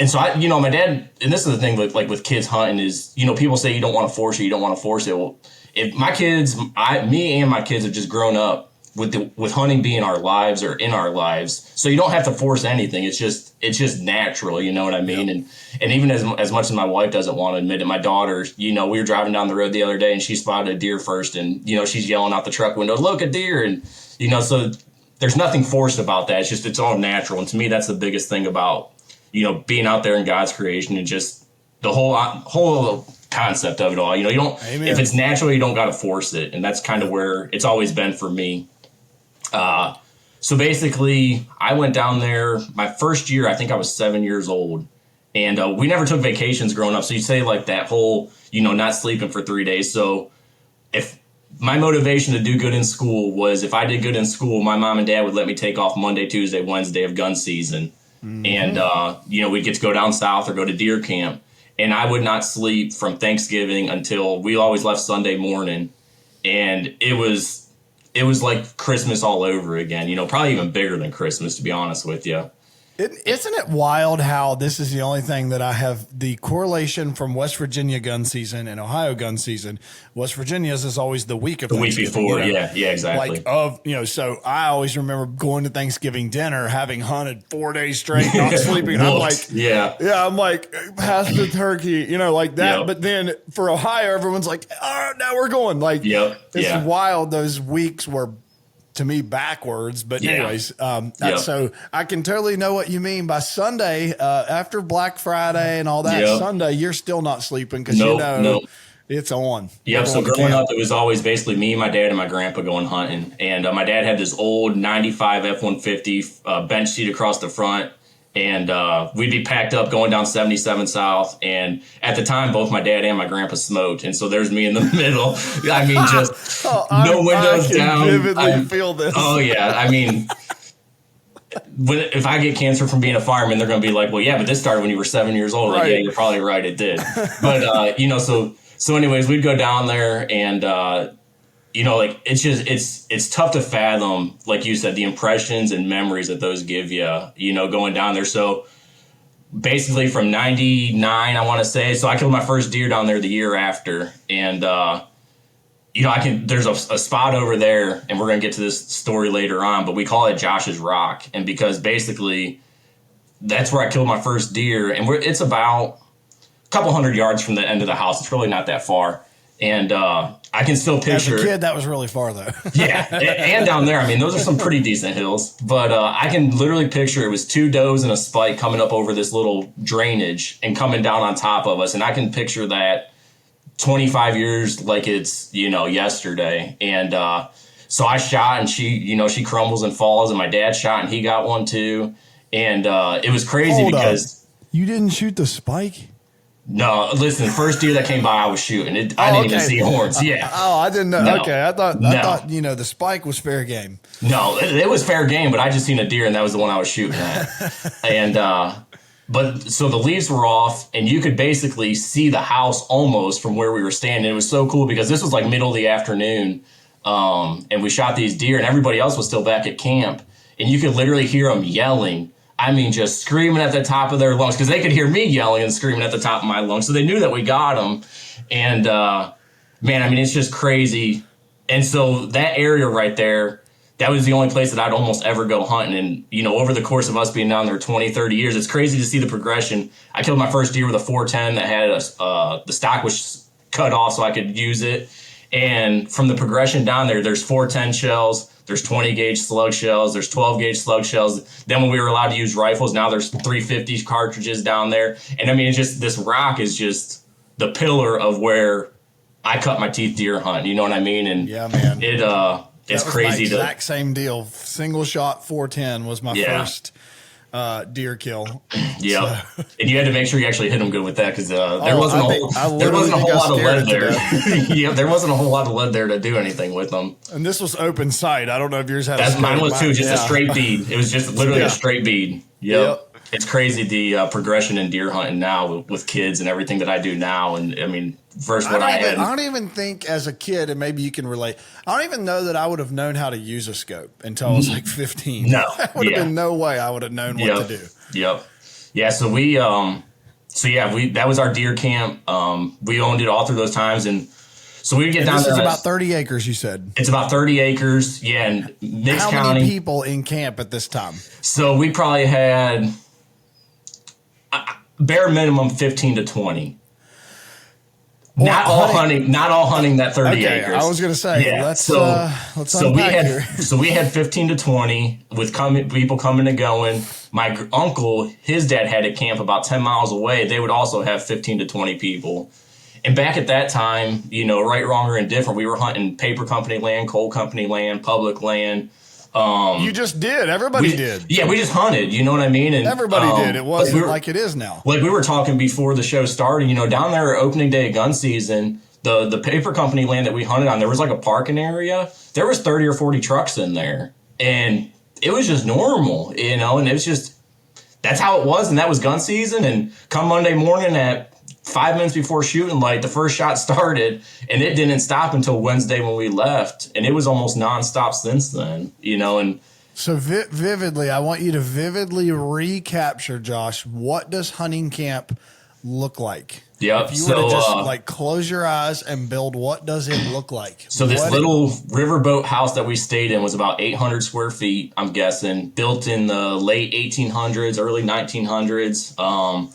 S3: so my dad, and this is the thing with kids hunting is, people say you don't want to force it. Well, if my kids, me and my kids have just grown up with hunting being our lives or in our lives. So you don't have to force anything. It's just natural. You know what I mean? Yep. And even as much as my wife doesn't want to admit it, my daughter, we were driving down the road the other day and she spotted a deer first and, she's yelling out the truck window, look, a deer. And, so there's nothing forced about that. It's all natural. And to me, that's the biggest thing about, being out there in God's creation and just the whole concept of it all. You don't, Amen. If it's natural, you don't got to force it. And that's kind of where it's always been for me. So basically, I went down there my first year. I think I was 7 years old, and we never took vacations growing up. So you say like that whole, not sleeping for 3 days. So if my motivation to do good in school was if I did good in school, my mom and dad would let me take off Monday, Tuesday, Wednesday of gun season, and we'd get to go down south or go to deer camp, and I would not sleep from Thanksgiving until we always left Sunday morning, and it was like Christmas all over again, probably even bigger than Christmas, to be honest with you.
S2: Isn't it wild how this is the only thing that I have the correlation from West Virginia gun season and Ohio gun season? West Virginia's is always the week of
S3: the week before. Yeah, exactly.
S2: So I always remember going to Thanksgiving dinner, having hunted 4 days straight, not sleeping. I'm like, I'm like, pass the turkey, like that. Yep. But then for Ohio, everyone's like, oh, now we're going. Like, it's wild. Those weeks were
S1: to me backwards. But
S3: Yeah.
S1: anyways,
S3: Yep.
S1: so I can totally know what you mean by Sunday, after Black Friday and all that.
S3: Yep.
S1: Sunday, you're still not sleeping because
S3: Nope.
S1: it's on.
S3: Yep.
S1: We're
S3: So
S1: going to
S3: growing
S1: camp.
S3: up, it was always basically me, my dad, and my grandpa going hunting. And my dad had this old 95 F-150 bench seat across the front. And we'd be packed up going down 77 South. And at the time, both my dad and my grandpa smoked. And so there's me in the middle. I mean, just no windows
S1: I can
S3: down.
S1: vividly feel this.
S3: Oh, yeah. I mean, if I get cancer from being a fireman, they're going to be like, well, yeah, but this started when you were 7 years old. Like,
S1: Right.
S3: yeah, you're probably right. It did. But, so anyways, we'd go down there and, like it's tough to fathom, like you said, the impressions and memories that those give you, going down there. So basically from 99, I want to say, so I killed my first deer down there the year after. And, there's a spot over there and we're going to get to this story later on, but we call it Josh's Rock. And because basically that's where I killed my first deer and it's about a couple hundred yards from the end of the house. It's really not that far. And, I can still picture.
S1: As a kid, that was really far, though.
S3: Yeah, and down there, I mean, those are some pretty decent hills. But I can literally picture it was two does and a spike coming up over this little drainage and coming down on top of us. And I can picture that 25 years like it's, yesterday. And so I shot and she crumbles and falls. And my dad shot and he got one too. And it was crazy because.
S1: You didn't shoot the spike?
S3: No, listen, the first deer that came by, I was shooting. I didn't even see horns. Yeah.
S1: I didn't know.
S3: No.
S1: Okay, I thought the spike was fair game.
S3: No, it was fair game, but I just seen a deer and that was the one I was shooting at. And but so the leaves were off and you could basically see the house almost from where we were standing. It was so cool because this was like middle of the afternoon, and we shot these deer and everybody else was still back at camp, and you could literally hear them yelling. I mean, just screaming at the top of their lungs because they could hear me yelling and screaming at the top of my lungs. So they knew that we got them. And, man, I mean, it's just crazy. And so that area right there, that was the only place that I'd almost ever go hunting. And, over the course of us being down there 20, 30 years, it's crazy to see the progression. I killed my first deer with a 410 that had the stock was cut off so I could use it. And from the progression down there, there's 410 shells. There's 20 gauge slug shells. There's 12 gauge slug shells. Then when we were allowed to use rifles, now there's 350 cartridges down there. And I mean, it's just, this rock is just the pillar of where I cut my teeth deer hunt. You know what I mean? And
S1: yeah, man,
S3: it's crazy.
S1: My exact same deal. Single shot 410 was my first deer kill.
S3: Yeah, so. And you had to make sure you actually hit them good with that because there wasn't a whole lot of lead there. Yeah, there wasn't a whole lot of lead there to do anything with them.
S1: And this was open sight. I don't know if yours had.
S3: Mine was too, just a straight bead. It was just literally a straight bead. Yep. It's crazy the progression in deer hunting now with kids and everything that I do now. And I mean, first what I had.
S1: I don't even think as a kid, and maybe you can relate, I don't even know that I would have known how to use a scope until I was like 15.
S3: No.
S1: There would have been no way I would have known what to do.
S3: Yep. Yeah. So that was our deer camp. We owned it all through those times. And so we'd get down there.
S1: This is about 30 acres, you said.
S3: It's about 30 acres. Yeah. And Mix County.
S1: How many people in camp at this time?
S3: So we probably had bare minimum 15 to 20. Not all hunting that 30 acres.
S1: I was going to say, let's unpack here.
S3: So we had 15 to 20 with people coming and going. My uncle, his dad had a camp about 10 miles away. They would also have 15 to 20 people. And back at that time, right, wrong, or indifferent, we were hunting paper company land, coal company land, public land.
S1: You just did. Everybody did.
S3: Yeah, we just hunted. You know what I mean? And
S1: everybody did. It wasn't like it is now.
S3: Like we were talking before the show started, down there opening day of gun season, the paper company land that we hunted on, there was like a parking area. There was 30 or 40 trucks in there. And it was just normal, and it was just, that's how it was. And that was gun season. And come Monday morning at 5 minutes before shooting light, the first shot started, and it didn't stop until Wednesday when we left. And it was almost nonstop since then, and
S1: so vividly, I want you to vividly recapture, Josh, what does hunting camp look like?
S3: Yep.
S1: If you were to just close your eyes and build, what does it look like?
S3: So this little riverboat house that we stayed in was about 800 square feet, I'm guessing, built in the late 1800s, early 1900s.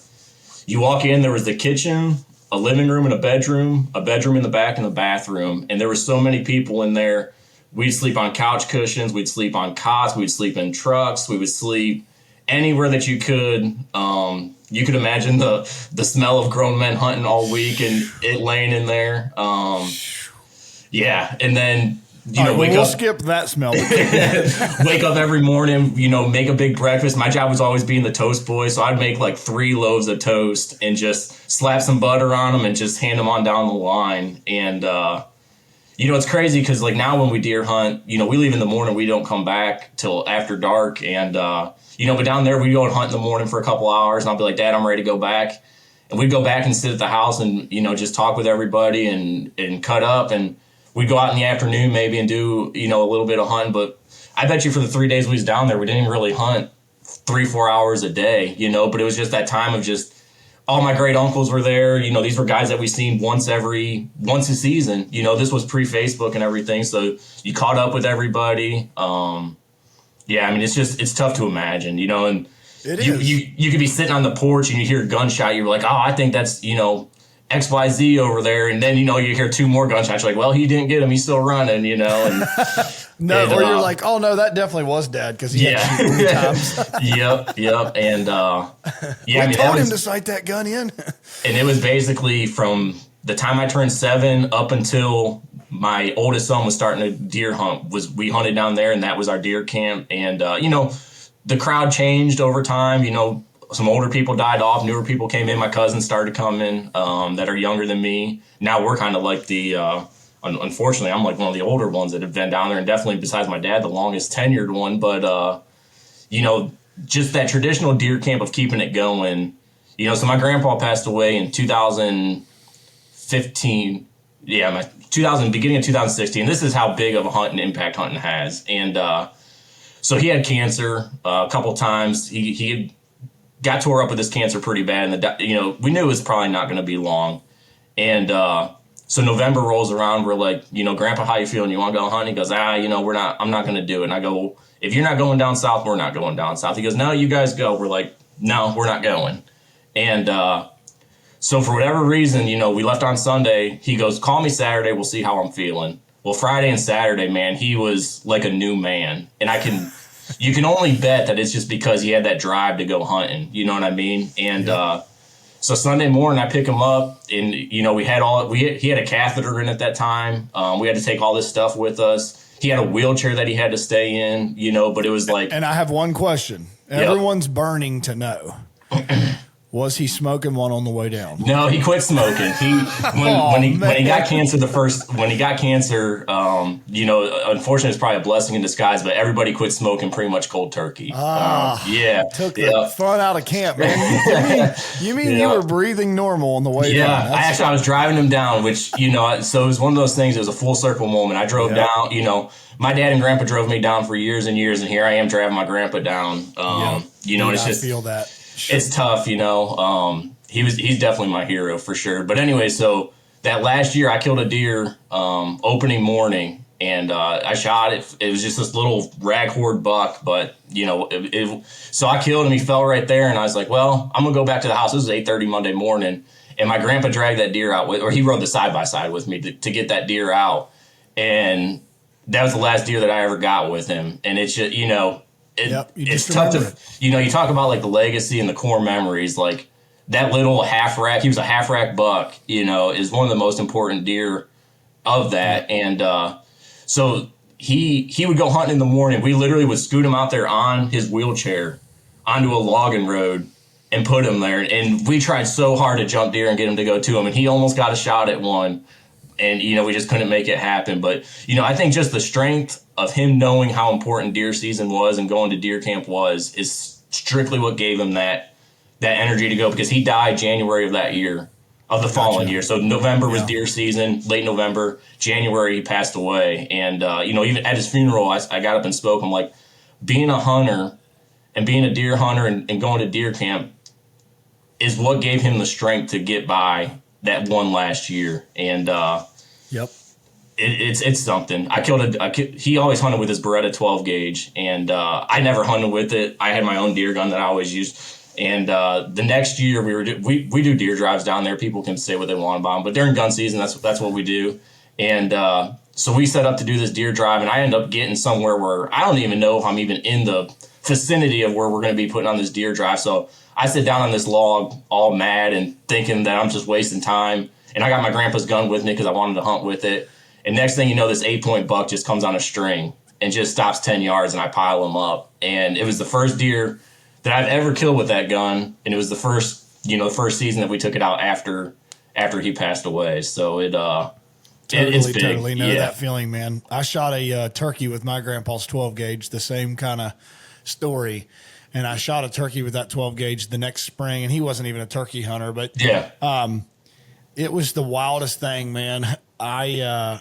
S3: You walk in, there was the kitchen, a living room and a bedroom in the back, and the bathroom. And there were so many people in there. we'd sleep on couch cushions, we'd sleep on cots, we'd sleep in trucks, we would sleep anywhere that you could. You could imagine the smell of grown men hunting all week and it laying in there. Yeah, and then wake up.
S2: Skip that smell.
S3: Wake up every morning, make a big breakfast. My job was always being the toast boy, so I'd make like 3 loaves of toast and just slap some butter on them and just hand them on down the line. And it's crazy because like now when we deer hunt, we leave in the morning, we don't come back till after dark, and but down there we go and hunt in the morning for a couple hours, and I'll be like, Dad, I'm ready to go back, and we'd go back and sit at the house and just talk with everybody and cut up, and we'd go out in the afternoon maybe and do, a little bit of hunting. But I bet you for the 3 days we was down there, we didn't even really hunt 3-4 hours a day, but it was just that time of just all my great uncles were there. These were guys that we seen once a season. This was pre-Facebook and everything. So you caught up with everybody. It's tough to imagine, and you could be sitting on the porch and you hear a gunshot. You're like, oh, I think that's, XYZ over there, and then you hear 2 more gunshots. You're like, well, he didn't get him, he's still running, and
S2: or you're like, oh no, that definitely was Dad because he had to shoot 3 times.
S3: Yep, and
S2: I told him to sight that gun in.
S3: And it was basically from the time I turned 7 up until my oldest son was starting to deer hunt. We hunted down there, and that was our deer camp. And the crowd changed over time. Some older people died off, newer people came in. My cousins started coming that are younger than me. Now we're kind of like unfortunately, I'm like one of the older ones that have been down there, and definitely besides my dad, the longest tenured one. But, just that traditional deer camp of keeping it going. So my grandpa passed away in 2015. Yeah, beginning of 2016. This is how big of a hunt and impact hunting has. And so he had cancer a couple times. He had got tore up with this cancer pretty bad, and we knew it was probably not going to be long. And so November rolls around, we're like, Grandpa, how you feeling? You want to go hunting? He goes, I'm not going to do it. And I go, well, if you're not going down south, we're not going down south. He goes, no, you guys go. We're like, no, we're not going. And so for whatever reason, we left on Sunday. He goes, call me Saturday, we'll see how I'm feeling. Well, Friday and Saturday, man, he was like a new man. And you can only bet that it's just because he had that drive to go hunting. You know what I mean? And so Sunday morning, I pick him up, and he had a catheter in at that time. We had to take all this stuff with us. He had a wheelchair that he had to stay in. But it was like.
S2: And I have one question. Everyone's burning to know. Was he smoking one on the way down?
S3: No, he quit smoking. When he got cancer unfortunately it's probably a blessing in disguise, but everybody quit smoking pretty much cold turkey.
S2: Took the fun out of camp, man. You mean you were breathing normal on the way down?
S3: Yeah, I was driving him down, which, so it was one of those things, it was a full circle moment. I drove down, my dad and grandpa drove me down for years and years, and here I am driving my grandpa down. And it's just.
S2: I feel that.
S3: It's tough, he's definitely my hero for sure. But anyway, so that last year I killed a deer opening morning, and I shot it. It was just this little raghorn buck, but so I killed him. He fell right there, and I was like, well, I'm gonna go back to the house. This was 8:30 Monday morning, and my grandpa dragged that deer out he rode the side by side with me to get that deer out, and that was the last deer that I ever got with him. And it's just it's tough to, you talk about like the legacy and the core memories, like that little half rack, he was a half rack buck, is one of the most important deer of that. And so he would go hunting in the morning. We literally would scoot him out there on his wheelchair onto a logging road and put him there. And we tried so hard to jump deer and get him to go to him. And he almost got a shot at one. And, we just couldn't make it happen. But, I think just the strength of him knowing how important deer season was and going to deer camp is strictly what gave him that energy to go, because he died January of that year, of the following year. So November was deer season, late November, January he passed away. And, even at his funeral, I got up and spoke. I'm like, being a hunter and being a deer hunter and going to deer camp is what gave him the strength to get by that one last year. And it's something. He always hunted with his Beretta 12 gauge, and I never hunted with it. I had my own deer gun that I always used. And the next year we do deer drives down there. People can say what they want about them, but during gun season, that's what we do. And So we set up to do this deer drive, and I end up getting somewhere where I don't even know if I'm even in the vicinity of where we're going to be putting on this deer drive. So I sit down on this log all mad and thinking that I'm just wasting time. And I got my grandpa's gun with me because I wanted to hunt with it. And next thing you know, this 8-point buck just comes on a string and just stops 10 yards, and I pile him up. And it was the first deer that I've ever killed with that gun. And it was the first season that we took it out after he passed away. So it's big.
S2: Totally know that feeling, man. I shot a turkey with my grandpa's 12 gauge, the same kind of story. And I shot a turkey with that 12 gauge the next spring, and he wasn't even a turkey hunter, but it was the wildest thing, man. I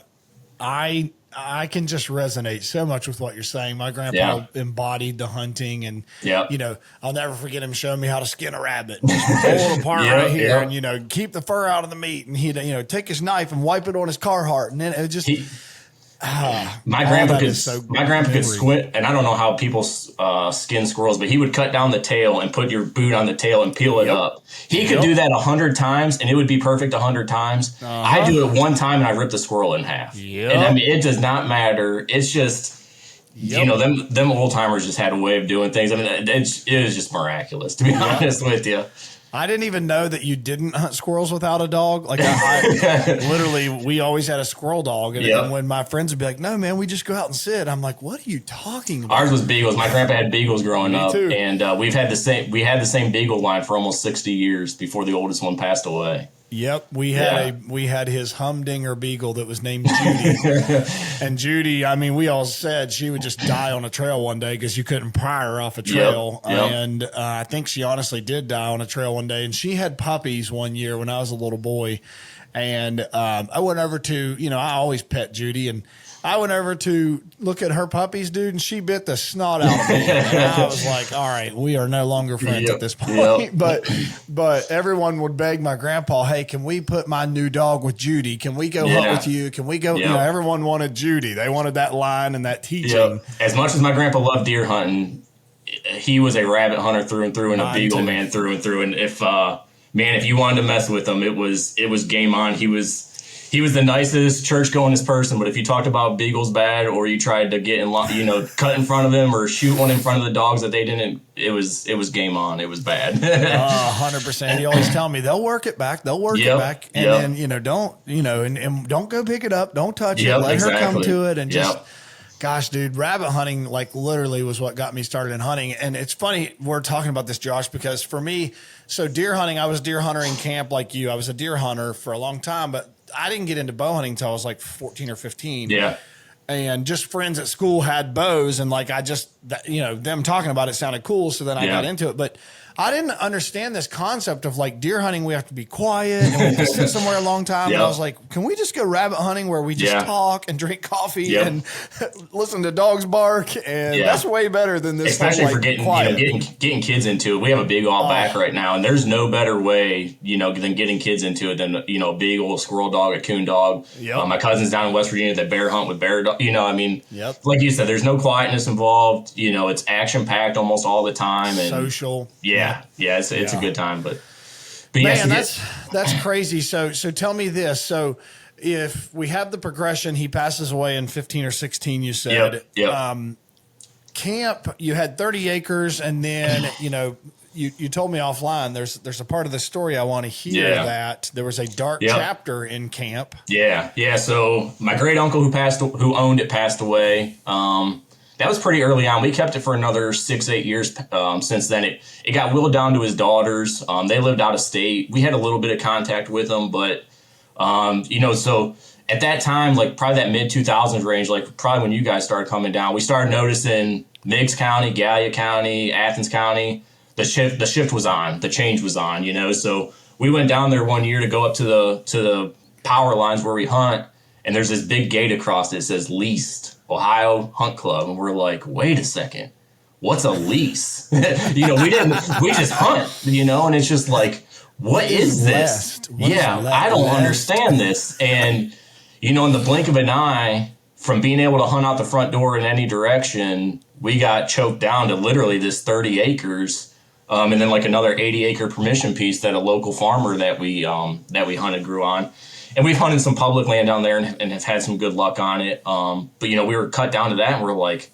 S2: can just resonate so much with what you're saying. My grandpa embodied the hunting, and I'll never forget him showing me how to skin a rabbit. Just pull it apart right here, and keep the fur out of the meat, and he'd take his knife and wipe it on his Carhartt, and then it just.
S3: My grandpa could squint, and I don't know how people skin squirrels, but he would cut down the tail and put your boot on the tail and peel it up. He could do that 100 times, and it would be perfect 100 times. I do it one time, and I rip the squirrel in half. And I mean, it does not matter. It's just, them old timers just had a way of doing things. I mean, it was just miraculous, to be honest with you.
S2: I didn't even know that you didn't hunt squirrels without a dog. Like I literally, we always had a squirrel dog. And when my friends would be like, no, man, we just go out and sit. I'm like, what are you talking about?
S3: Ours was beagles. My grandpa had beagles growing up. Too. And we had the same beagle line for almost 60 years before the oldest one passed away.
S2: Yep, we had his humdinger beagle that was named Judy, and Judy. I mean, we all said she would just die on a trail one day because you couldn't pry her off a trail, and I think she honestly did die on a trail one day. And she had puppies one year when I was a little boy, and I went over to I always pet Judy, and I went over to look at her puppies, dude, and she bit the snot out of me. And I was like, all right, we are no longer friends at this point. But everyone would beg my grandpa, hey, can we put my new dog with Judy? Can we go hunt with you? Can we go? Everyone wanted Judy. They wanted that line and that teaching.
S3: As much as my grandpa loved deer hunting, he was a rabbit hunter through and through, and a beagle man through and through. And if you wanted to mess with him, it was game on. He was the nicest church-goingest person, but if you talked about beagles bad, or you tried to get in, cut in front of him or shoot one in front of the dogs that they didn't, it was game on. It was bad.
S2: 100%. He always tell me they'll work it back. They'll work it back, and then don't go pick it up. Don't touch it. Let her come to it, and just. Gosh, dude, rabbit hunting literally was what got me started in hunting. And it's funny we're talking about this, Josh, because for me, so deer hunting, I was a deer hunter in camp like you. I was a deer hunter for a long time, but I didn't get into bow hunting until I was like 14 or 15.
S3: Yeah.
S2: And just friends at school had bows, and them talking about it sounded cool. So then I got into it. But I didn't understand this concept of deer hunting. We have to be quiet and we have to sit somewhere a long time. And I was like, can we just go rabbit hunting where we just talk and drink coffee and listen to dogs bark? And that's way better than this.
S3: Especially for getting kids into it. We have a big all back right now, and there's no better way, than getting kids into it than, a beagle, a squirrel dog, a coon dog. My cousin's down in West Virginia that bear hunt with bear dog. Like you said, there's no quietness involved. It's action packed almost all the time. And
S2: social.
S3: It's a good time, but
S2: man, that's crazy. So tell me this. So if we have the progression, he passes away in 15 or 16, you said. Camp, you had 30 acres, and then you told me offline. There's a part of the story I want to hear that there was a dark chapter in camp.
S3: So my great uncle who owned it passed away. That was pretty early on. We kept it for another 6-8 years. Since then, it got willed down to his daughters. They lived out of state. We had a little bit of contact with them, but so at that time, probably that mid 2000s range, probably when you guys started coming down, we started noticing Meigs County, Gallia County, Athens County. The shift was on. The change was on. So we went down there one year to go up to the power lines where we hunt, and there's this big gate across that says leased. Ohio Hunt Club, and we're like, wait a second, what's a lease? we just hunt, and it's just like, what is this? I don't understand this. And, in the blink of an eye, from being able to hunt out the front door in any direction, we got choked down to literally this 30 acres. And then another 80 acre permission piece that a local farmer that we hunted grew on. and we've hunted some public land down there and have had some good luck on it. But we were cut down to that, and we're like,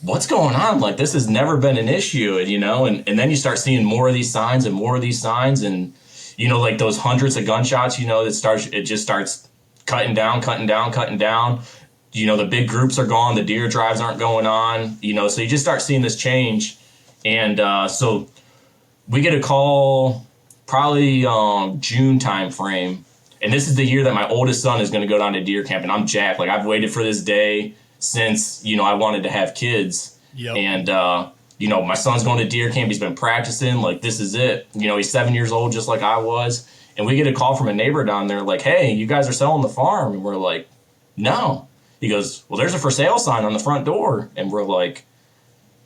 S3: what's going on? Like, this has never been an issue, and then you start seeing more of these signs and more of these signs, and like those hundreds of gunshots, it just starts cutting down. The big groups are gone, the deer drives aren't going on, so you just start seeing this change. And so we get a call probably June time frame. And this is the year that my oldest son is going to go down to deer camp. And I'm jacked. Like, I've waited for this day since, I wanted to have kids.
S2: Yep.
S3: And, my son's going to deer camp. He's been practicing. Like, this is it. He's 7 years old, just like I was. And we get a call from a neighbor down there like, hey, you guys are selling the farm. And we're like, no. He goes, well, there's a for sale sign on the front door. And we're like,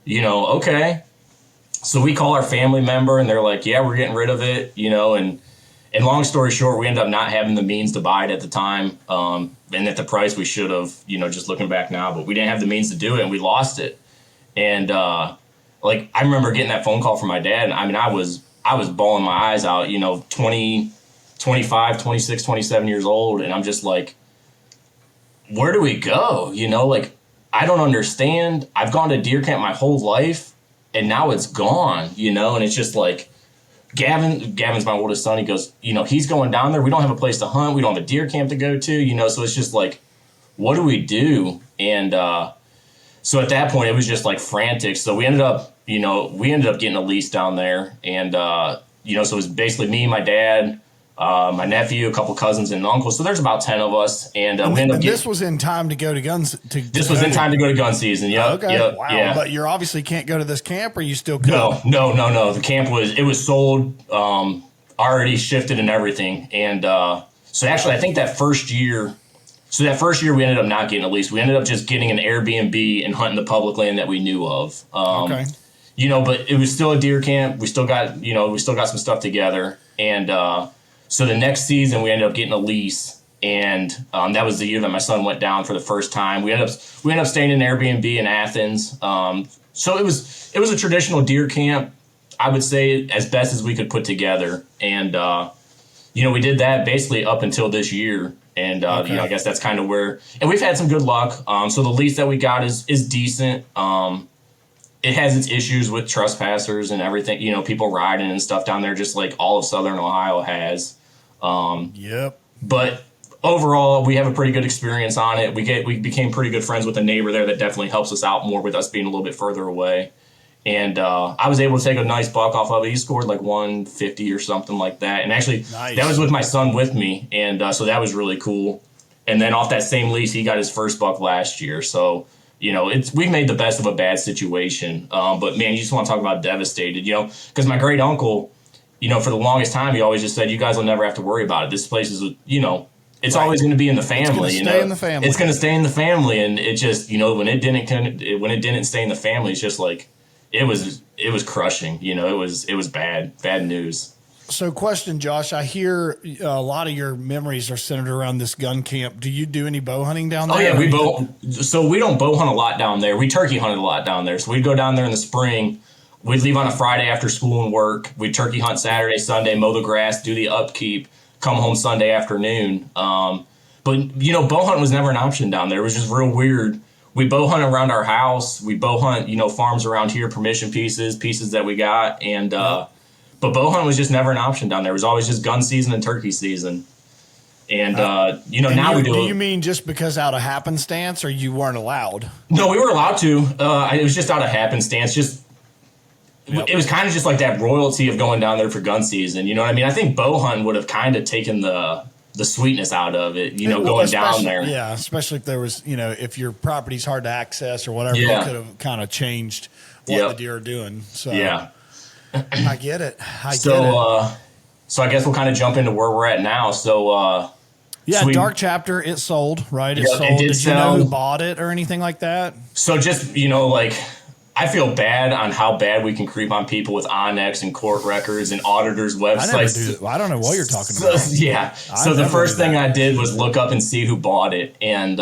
S3: okay. So we call our family member, and they're like, yeah, we're getting rid of it, and long story short, we ended up not having the means to buy it at the time, and at the price we should have, just looking back now, but we didn't have the means to do it, and we lost it. And I remember getting that phone call from my dad, and I was bawling my eyes out, 20, 25, 26, 27 years old, and I'm just like, where do we go? I don't understand. I've gone to deer camp my whole life, and now it's gone, and it's just like, Gavin's my oldest son. He goes, he's going down there. We don't have a place to hunt. We don't have a deer camp to go to, so it's just like, what do we do? And so at that point, it was just like frantic. So we ended up getting a lease down there. And, so it was basically me, my dad, my nephew, a couple cousins, and an uncle. So there's about 10 of us. And we ended up
S2: this was in time to go to guns.
S3: This was in time to go to gun season. Yeah.
S2: Okay.
S3: Yep,
S2: wow.
S3: Yeah.
S2: But you obviously can't go to this camp, or you still could?
S3: No. The camp was sold, already shifted and everything. And so actually, I think that first year we ended up not getting a lease. We ended up just getting an Airbnb and hunting the public land that we knew of.
S2: Okay.
S3: But it was still a deer camp. We still got some stuff together. And so the next season we ended up getting a lease, and that was the year that my son went down for the first time. We ended up staying in an Airbnb in Athens. So it was a traditional deer camp, I would say, as best as we could put together. And we did that basically up until this year. And
S2: okay.
S3: I guess that's kind of where, and we've had some good luck. So the lease that we got is decent. It has its issues with trespassers and everything, people riding and stuff down there, just like all of Southern Ohio has.
S2: Yep.
S3: But overall, we have a pretty good experience on it. We became pretty good friends with a neighbor there that definitely helps us out more with us being a little bit further away. And I was able to take a nice buck off of it. He scored like 150 or something like that. And actually,
S2: nice.
S3: That was with my son with me. And so that was really cool. And then off that same lease, he got his first buck last year. So, we've made the best of a bad situation. But man, you just want to talk about devastated, because my great uncle, for the longest time, he always just said, you guys will never have to worry about it. This place is, it's right. Always going to be in the family.
S2: It's going to stay in the family.
S3: It's going to stay in the family. And it just, when it didn't stay in the family, it's just like, it was crushing. It was bad news.
S2: So question, Josh, I hear a lot of your memories are centered around this gun camp. Do you do any bow hunting down there?
S3: Oh yeah, we don't bow hunt a lot down there. We turkey hunted a lot down there. So we'd go down there in the spring. We'd leave on a Friday after school and work. We'd turkey hunt Saturday, Sunday, mow the grass, do the upkeep, come home Sunday afternoon. But bow hunting was never an option down there. It was just real weird. We bow hunt around our house. We bow hunt, farms around here, permission pieces that we got. And, but bow hunt was just never an option down there. It was always just gun season and turkey season. And, now we do.
S2: Do you mean just because out of happenstance, or you weren't allowed?
S3: No, we were allowed to. It was just out of happenstance. It was kind of just like that royalty of going down there for gun season. You know what I mean? I think bow hunting would have kind of taken the sweetness out of it, going down there.
S2: Yeah, especially if there was, if your property's hard to access or whatever, it could have kind of changed what the deer are doing. So
S3: yeah.
S2: I get it.
S3: So I guess we'll kind of jump into where we're at now. So
S2: Dark Chapter, it sold, right? It sold.
S3: It
S2: Did you know who bought it or anything like that?
S3: So just, I feel bad on how bad we can creep on people with Onyx and court records and auditors' websites.
S2: I don't know what you're talking about.
S3: Yeah. So the first thing I did was look up and see who bought it. And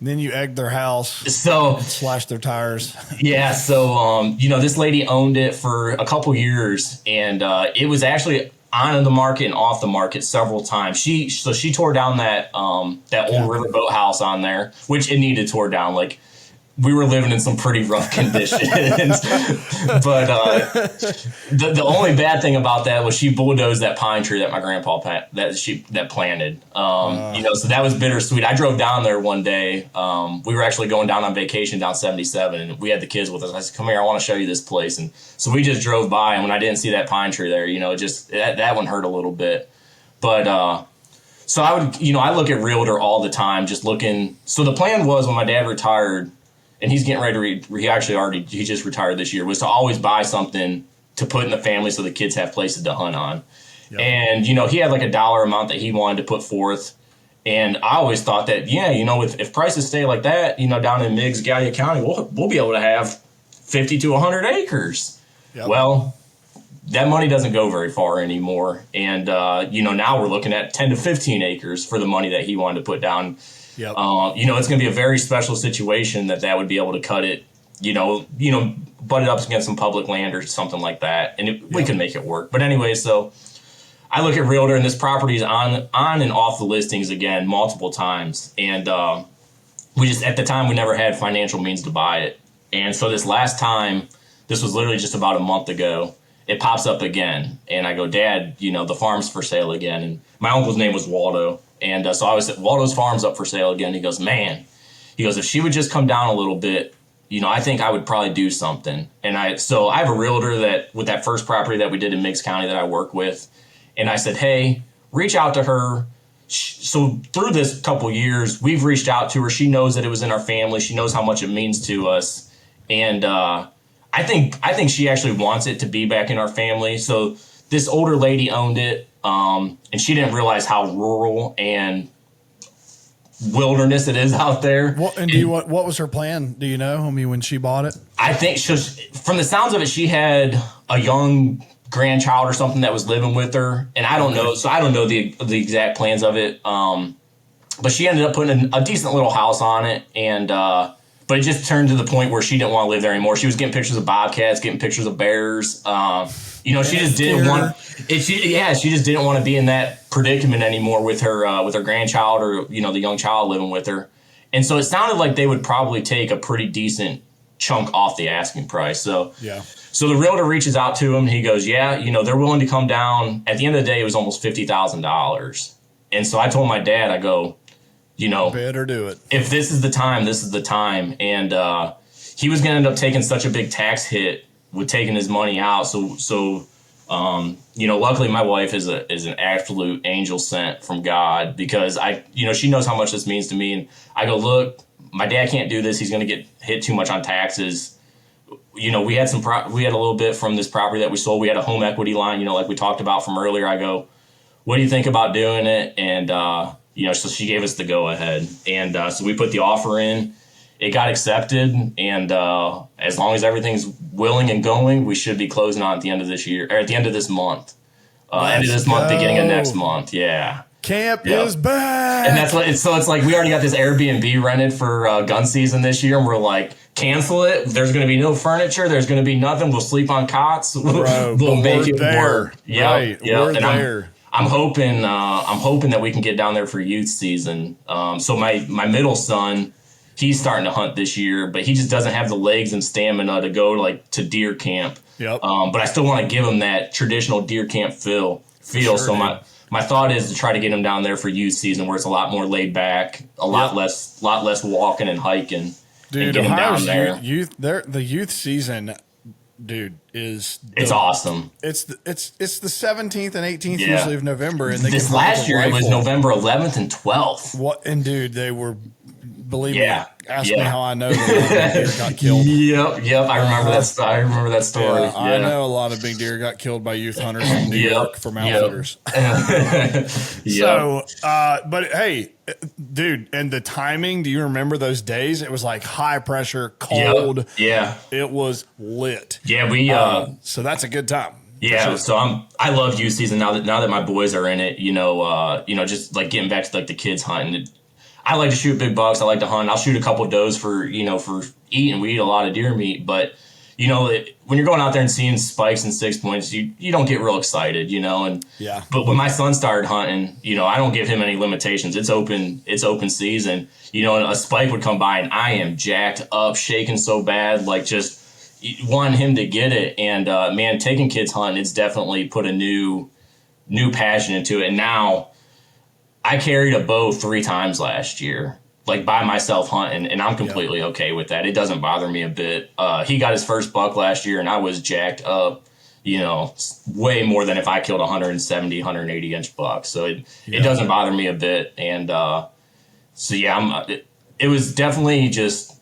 S2: then you egged their house,
S3: and
S2: slashed their tires.
S3: Yeah. So, this lady owned it for a couple years. And it was actually on the market and off the market several times. She tore down that old riverboat house on there, which it needed tore down. Like, we were living in some pretty rough conditions. But the only bad thing about that was she bulldozed that pine tree that my grandpa planted. So that was bittersweet. I drove down there one day. We were actually going down on vacation down 77, and we had the kids with us. I said, "Come here, I want to show you this place." And so we just drove by, and when I didn't see that pine tree there, that one hurt a little bit. But so I look at Realtor all the time, just looking. So the plan was, when my dad retired, and he's getting ready to he just retired this year, was to always buy something to put in the family so the kids have places to hunt on. Yep. And, he had like a dollar amount that he wanted to put forth. And I always thought that, if prices stay like that, down in Meigs, Gallia County, we'll be able to have 50 to 100 acres. Yep. Well, that money doesn't go very far anymore. And, now we're looking at 10 to 15 acres for the money that he wanted to put down. Yep. It's going to be a very special situation that would be able to cut it, butt it up against some public land or something like that. And we can make it work. But anyway, so I look at Realtor, and this property is on and off the listings again multiple times. And we just, at the time, we never had financial means to buy it. And so this last time, this was literally just about a month ago, it pops up again. And I go, "Dad, the farm's for sale again." And my uncle's name was Waldo. And so I was at Waldo's farm's up for sale again. He goes, "Man," he goes, "if she would just come down a little bit, I think I would probably do something." And so I have a realtor that, with that first property that we did in Meigs County that I work with. And I said, "Hey, reach out to her." So through this couple years, we've reached out to her. She knows that it was in our family. She knows how much it means to us. And I think she actually wants it to be back in our family. So this older lady owned it. And she didn't realize how rural and wilderness it is out there.
S2: What was her plan? Do you know? When she bought it?
S3: I think from the sounds of it, she had a young grandchild or something that was living with her. And I don't know. So I don't know the exact plans of it. But she ended up putting a decent little house on it. And, but it just turned to the point where she didn't want to live there anymore. She was getting pictures of bobcats, getting pictures of bears. She just didn't want. She just didn't want to be in that predicament anymore with her grandchild or the young child living with her. And so it sounded like they would probably take a pretty decent chunk off the asking price. So So the realtor reaches out to him. He goes, "Yeah, they're willing to come down." At the end of the day, it was almost $50,000. And so I told my dad, I go,
S2: better do it.
S3: If this is the time, this is the time. And he was going to end up taking such a big tax hit with taking his money out. So luckily my wife is an absolute angel sent from God, because she knows how much this means to me. And I go, "Look, my dad can't do this. He's going to get hit too much on taxes." We had we had a little bit from this property that we sold. We had a home equity line, like we talked about from earlier. I go, "What do you think about doing it?" And, so she gave us the go ahead. And so we put the offer in. It got accepted, and as long as everything's willing and going, we should be closing on at the end of this year, or at the end of this month. End of this month, beginning of next month. Yeah.
S2: Camp is back.
S3: And it's like we already got this Airbnb rented for gun season this year, and we're like, cancel it. There's going to be no furniture. There's going to be nothing. We'll sleep on cots. We'll make it work.
S2: Yeah. Right. We're there.
S3: I'm hoping that we can get down there for youth season. So my middle son, he's starting to hunt this year, but he just doesn't have the legs and stamina to go to deer camp.
S2: Yep.
S3: But I still want to give him that traditional deer camp feel. Sure, so my thought is to try to get him down there for youth season, where it's a lot more laid back, a lot less walking and hiking.
S2: Dude,
S3: and get him down there.
S2: The youth season, dude, it's
S3: awesome.
S2: It's the 17th and 18th usually of November, and
S3: this last year it was November 11th and 12th.
S2: What? And dude, they were. Believe me, ask me how I know that deer got killed.
S3: Yep. I remember that story.
S2: Yeah, I know a lot of big deer got killed by youth hunters in New York from outfitters. So, but hey, dude, and the timing, do you remember those days? It was like high pressure, cold.
S3: Yeah.
S2: It was lit.
S3: Yeah, we
S2: so that's a good time.
S3: Yeah, sure. So I love youth season now that my boys are in it, just like getting back to like the kids hunting. I like to shoot big bucks. I like to hunt. I'll shoot a couple of does for eating. We eat a lot of deer meat, but when you're going out there and seeing spikes and 6 points, you don't get real excited, and
S2: yeah.
S3: But when my son started hunting, I don't give him any limitations. It's open season, and a spike would come by and I am jacked up, shaking so bad, like just wanting him to get it. And man, taking kids hunting, it's definitely put a new passion into it. And now I carried a bow 3 times last year, like by myself hunting, and I'm completely okay with that. It doesn't bother me a bit. He got his first buck last year and I was jacked up, way more than if I killed 170, 180 inch buck. So it doesn't bother me a bit. And it was definitely just,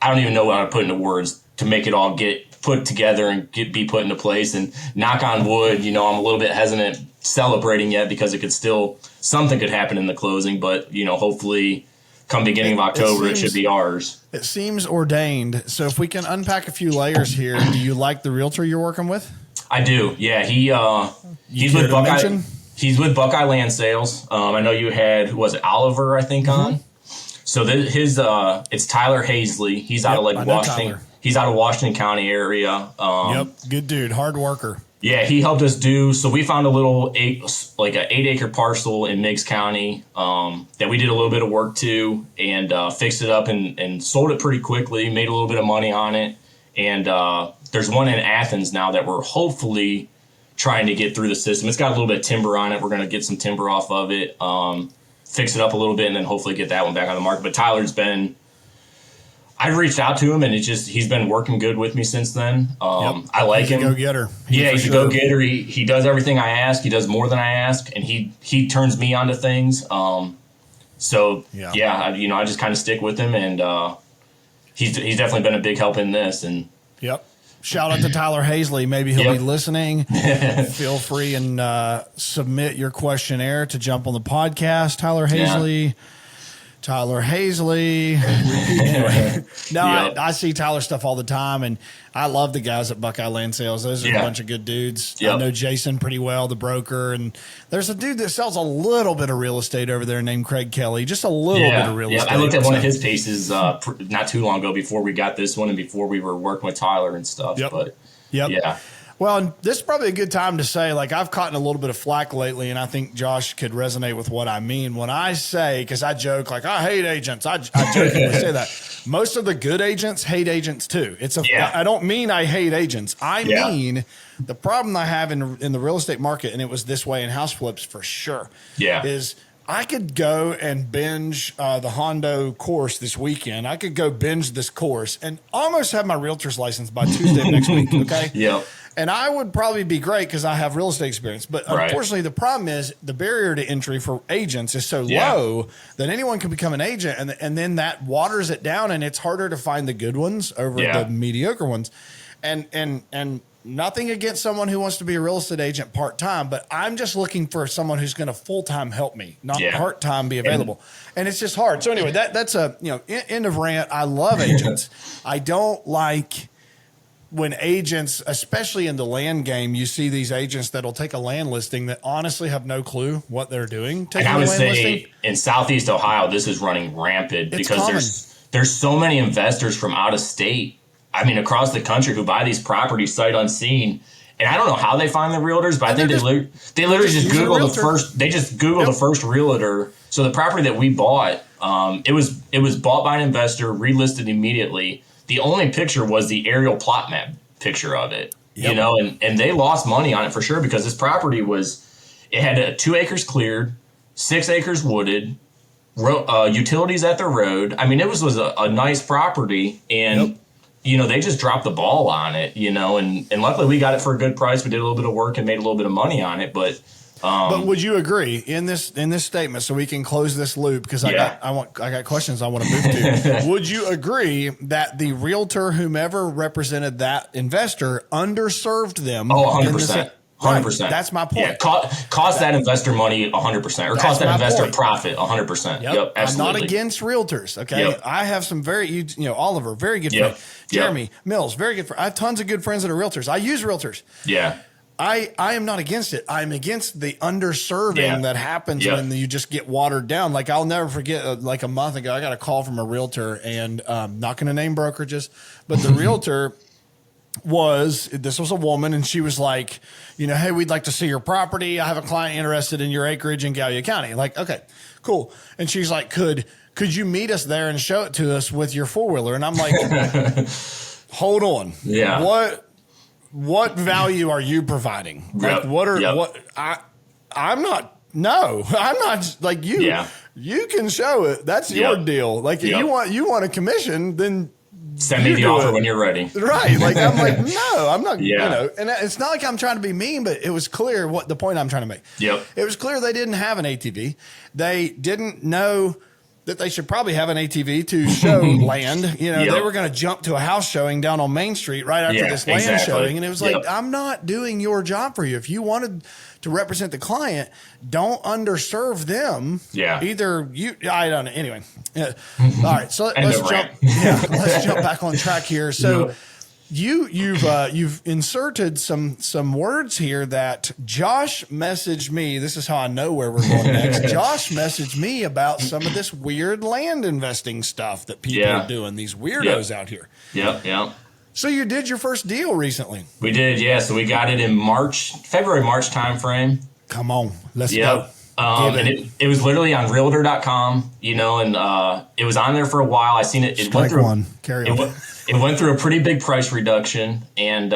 S3: I don't even know what I put into words to make it all get put together and be put into place. And knock on wood, I'm a little bit hesitant celebrating yet because something could happen in the closing, but hopefully come beginning of October, it should be ours.
S2: It seems ordained. So if we can unpack a few layers here, do you like the realtor you're working with?
S3: I do. Yeah. He's with Buckeye. He's with Buckeye Land Sales. I know you had, who was it, Oliver, I think, on. So it's Tyler Hazley. He's out of Washington. Tyler. He's out of Washington County area.
S2: Good dude, hard worker.
S3: Yeah, he helped us so we found a little an 8-acre parcel in Meigs County that we did a little bit of work to and fixed it up and sold it pretty quickly, made a little bit of money on it. And there's one in Athens now that we're hopefully trying to get through the system. It's got a little bit of timber on it. We're going to get some timber off of it, fix it up a little bit, and then hopefully get that one back on the market. But I've reached out to him, and he's been working good with me since then. I like him.
S2: He's a go-getter.
S3: He's a go-getter. He does everything I ask. He does more than I ask, and he turns me onto things. I just kind of stick with him, and he's definitely been a big help in this. And
S2: shout out to Tyler Hazley. Maybe he'll be listening. Feel free and submit your questionnaire to jump on the podcast. Tyler Hazley. Yeah. Tyler Hazley. Anyway, I see Tyler stuff all the time, and I love the guys at Buckeye Land Sales. Those are a bunch of good dudes. I know Jason pretty well, the broker, and there's a dude that sells a little bit of real estate over there named Craig Kelly, just a little bit of real estate.
S3: I looked at one of his pieces not too long ago before we got this one and before we were working with Tyler and stuff.
S2: Well, and this is probably a good time to say, I've caught in a little bit of flack lately, and I think Josh could resonate with what I mean when I say, because I joke, I hate agents. I jokingly say that. Most of the good agents hate agents too. I don't mean I hate agents. I mean the problem I have in the real estate market, and it was this way in house flips for sure, is I could go and binge the Hondo course this weekend. I could go binge this course and almost have my realtor's license by Tuesday of next week, okay? And I would probably be great because I have real estate experience. But unfortunately, the problem is the barrier to entry for agents is so low that anyone can become an agent. And then that waters it down, and it's harder to find the good ones over the mediocre ones. And nothing against someone who wants to be a real estate agent part-time, but I'm just looking for someone who's going to full-time help me, not part-time be available. And it's just hard. So anyway, that's a end of rant. I love agents. I don't like when agents, especially in the land game, you see these agents that'll take a land listing that honestly have no clue what they're doing.
S3: And I would say in Southeast Ohio, this is running rampant because there's so many investors from out of state, across the country, who buy these properties sight unseen. And I don't know how they find the realtors, but I think they literally just Google the first realtor. So the property that we bought, it was bought by an investor, relisted immediately. The only picture was the aerial plot map picture of it, and they lost money on it for sure because this property it had 2 acres cleared, 6 acres wooded, utilities at the road. It was a nice property, and they just dropped the ball on it, and luckily we got it for a good price. We did a little bit of work and made a little bit of money on it, but
S2: would you agree in this statement, so we can close this loop, because I got questions I want to move to. Would you agree that the realtor, whomever represented that investor, underserved them?
S3: Oh, 100%. 100%.
S2: That's my point.
S3: Yeah, cost that investor money 100%, or cost that investor profit 100%. Yep, absolutely.
S2: I'm not against realtors. Okay, I have some Oliver, very good friend. Jeremy Mills, very good friend. I have tons of good friends that are realtors. I use realtors.
S3: Yeah.
S2: I am not against it. I'm against the underserving that happens when you just get watered down. Like I'll never forget, like a month ago, I got a call from a realtor, and not going to name brokerages, but the realtor this was a woman, and she was like, hey, we'd like to see your property. I have a client interested in your acreage in Gallia County. Like, okay, cool. And she's like, could you meet us there and show it to us with your four-wheeler? And I'm like, hold on.
S3: Yeah.
S2: What value are you providing? Like, I'm not like you. Yeah. You can show it. That's your deal. Like, if you want a commission, then
S3: send me the offer when you're ready.
S2: Right. Like, I'm like, no, I'm not, and it's not like I'm trying to be mean, but it was clear what the point I'm trying to make.
S3: Yep.
S2: It was clear they didn't have an ATV. They didn't know that they should probably have an ATV to show land. They were going to jump to a house showing down on Main Street right after this land showing. And it was like, I'm not doing your job for you. If you wanted to represent the client, don't underserve them. Yeah. Either I don't know. Anyway. All right. So let's jump back on track here. So you've inserted some words here that Josh messaged me. This is how I know where we're going next. Josh messaged me about some of this weird land investing stuff that people are doing. These weirdos out here.
S3: Yep.
S2: So you did your first deal recently.
S3: We did, yeah. So we got it in February, March timeframe.
S2: Come on, let's go.
S3: And it was literally on realtor.com, and it was on there for a while. I seen it. It went through It went through a pretty big price reduction, and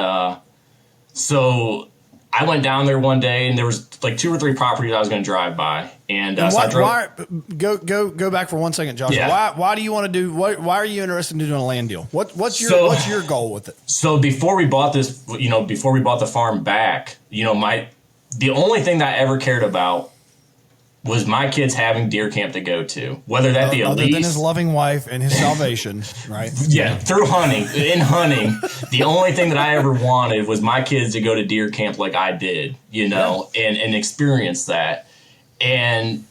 S3: so I went down there one day, and there was like 2 or 3 properties I was going to drive by, and so I drove.
S2: Go back for 1 second, Josh. Yeah. Why do you want to do? Why are you interested in doing a land deal? What's your goal with it?
S3: So before we bought this, before we bought the farm back, the only thing that I ever cared about was my kids having deer camp to go to, whether that be a lease.
S2: Other than his loving wife and his salvation, right?
S3: Yeah, through hunting. In hunting, the only thing that I ever wanted was my kids to go to deer camp like I did, and experience that. And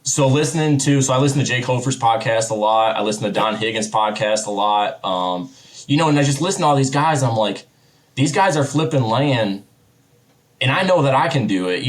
S3: so I listen to Jake Hofer's podcast a lot. I listen to Don Higgins' podcast a lot. And I just listen to all these guys. I'm like, these guys are flipping land, and I know that I can do it.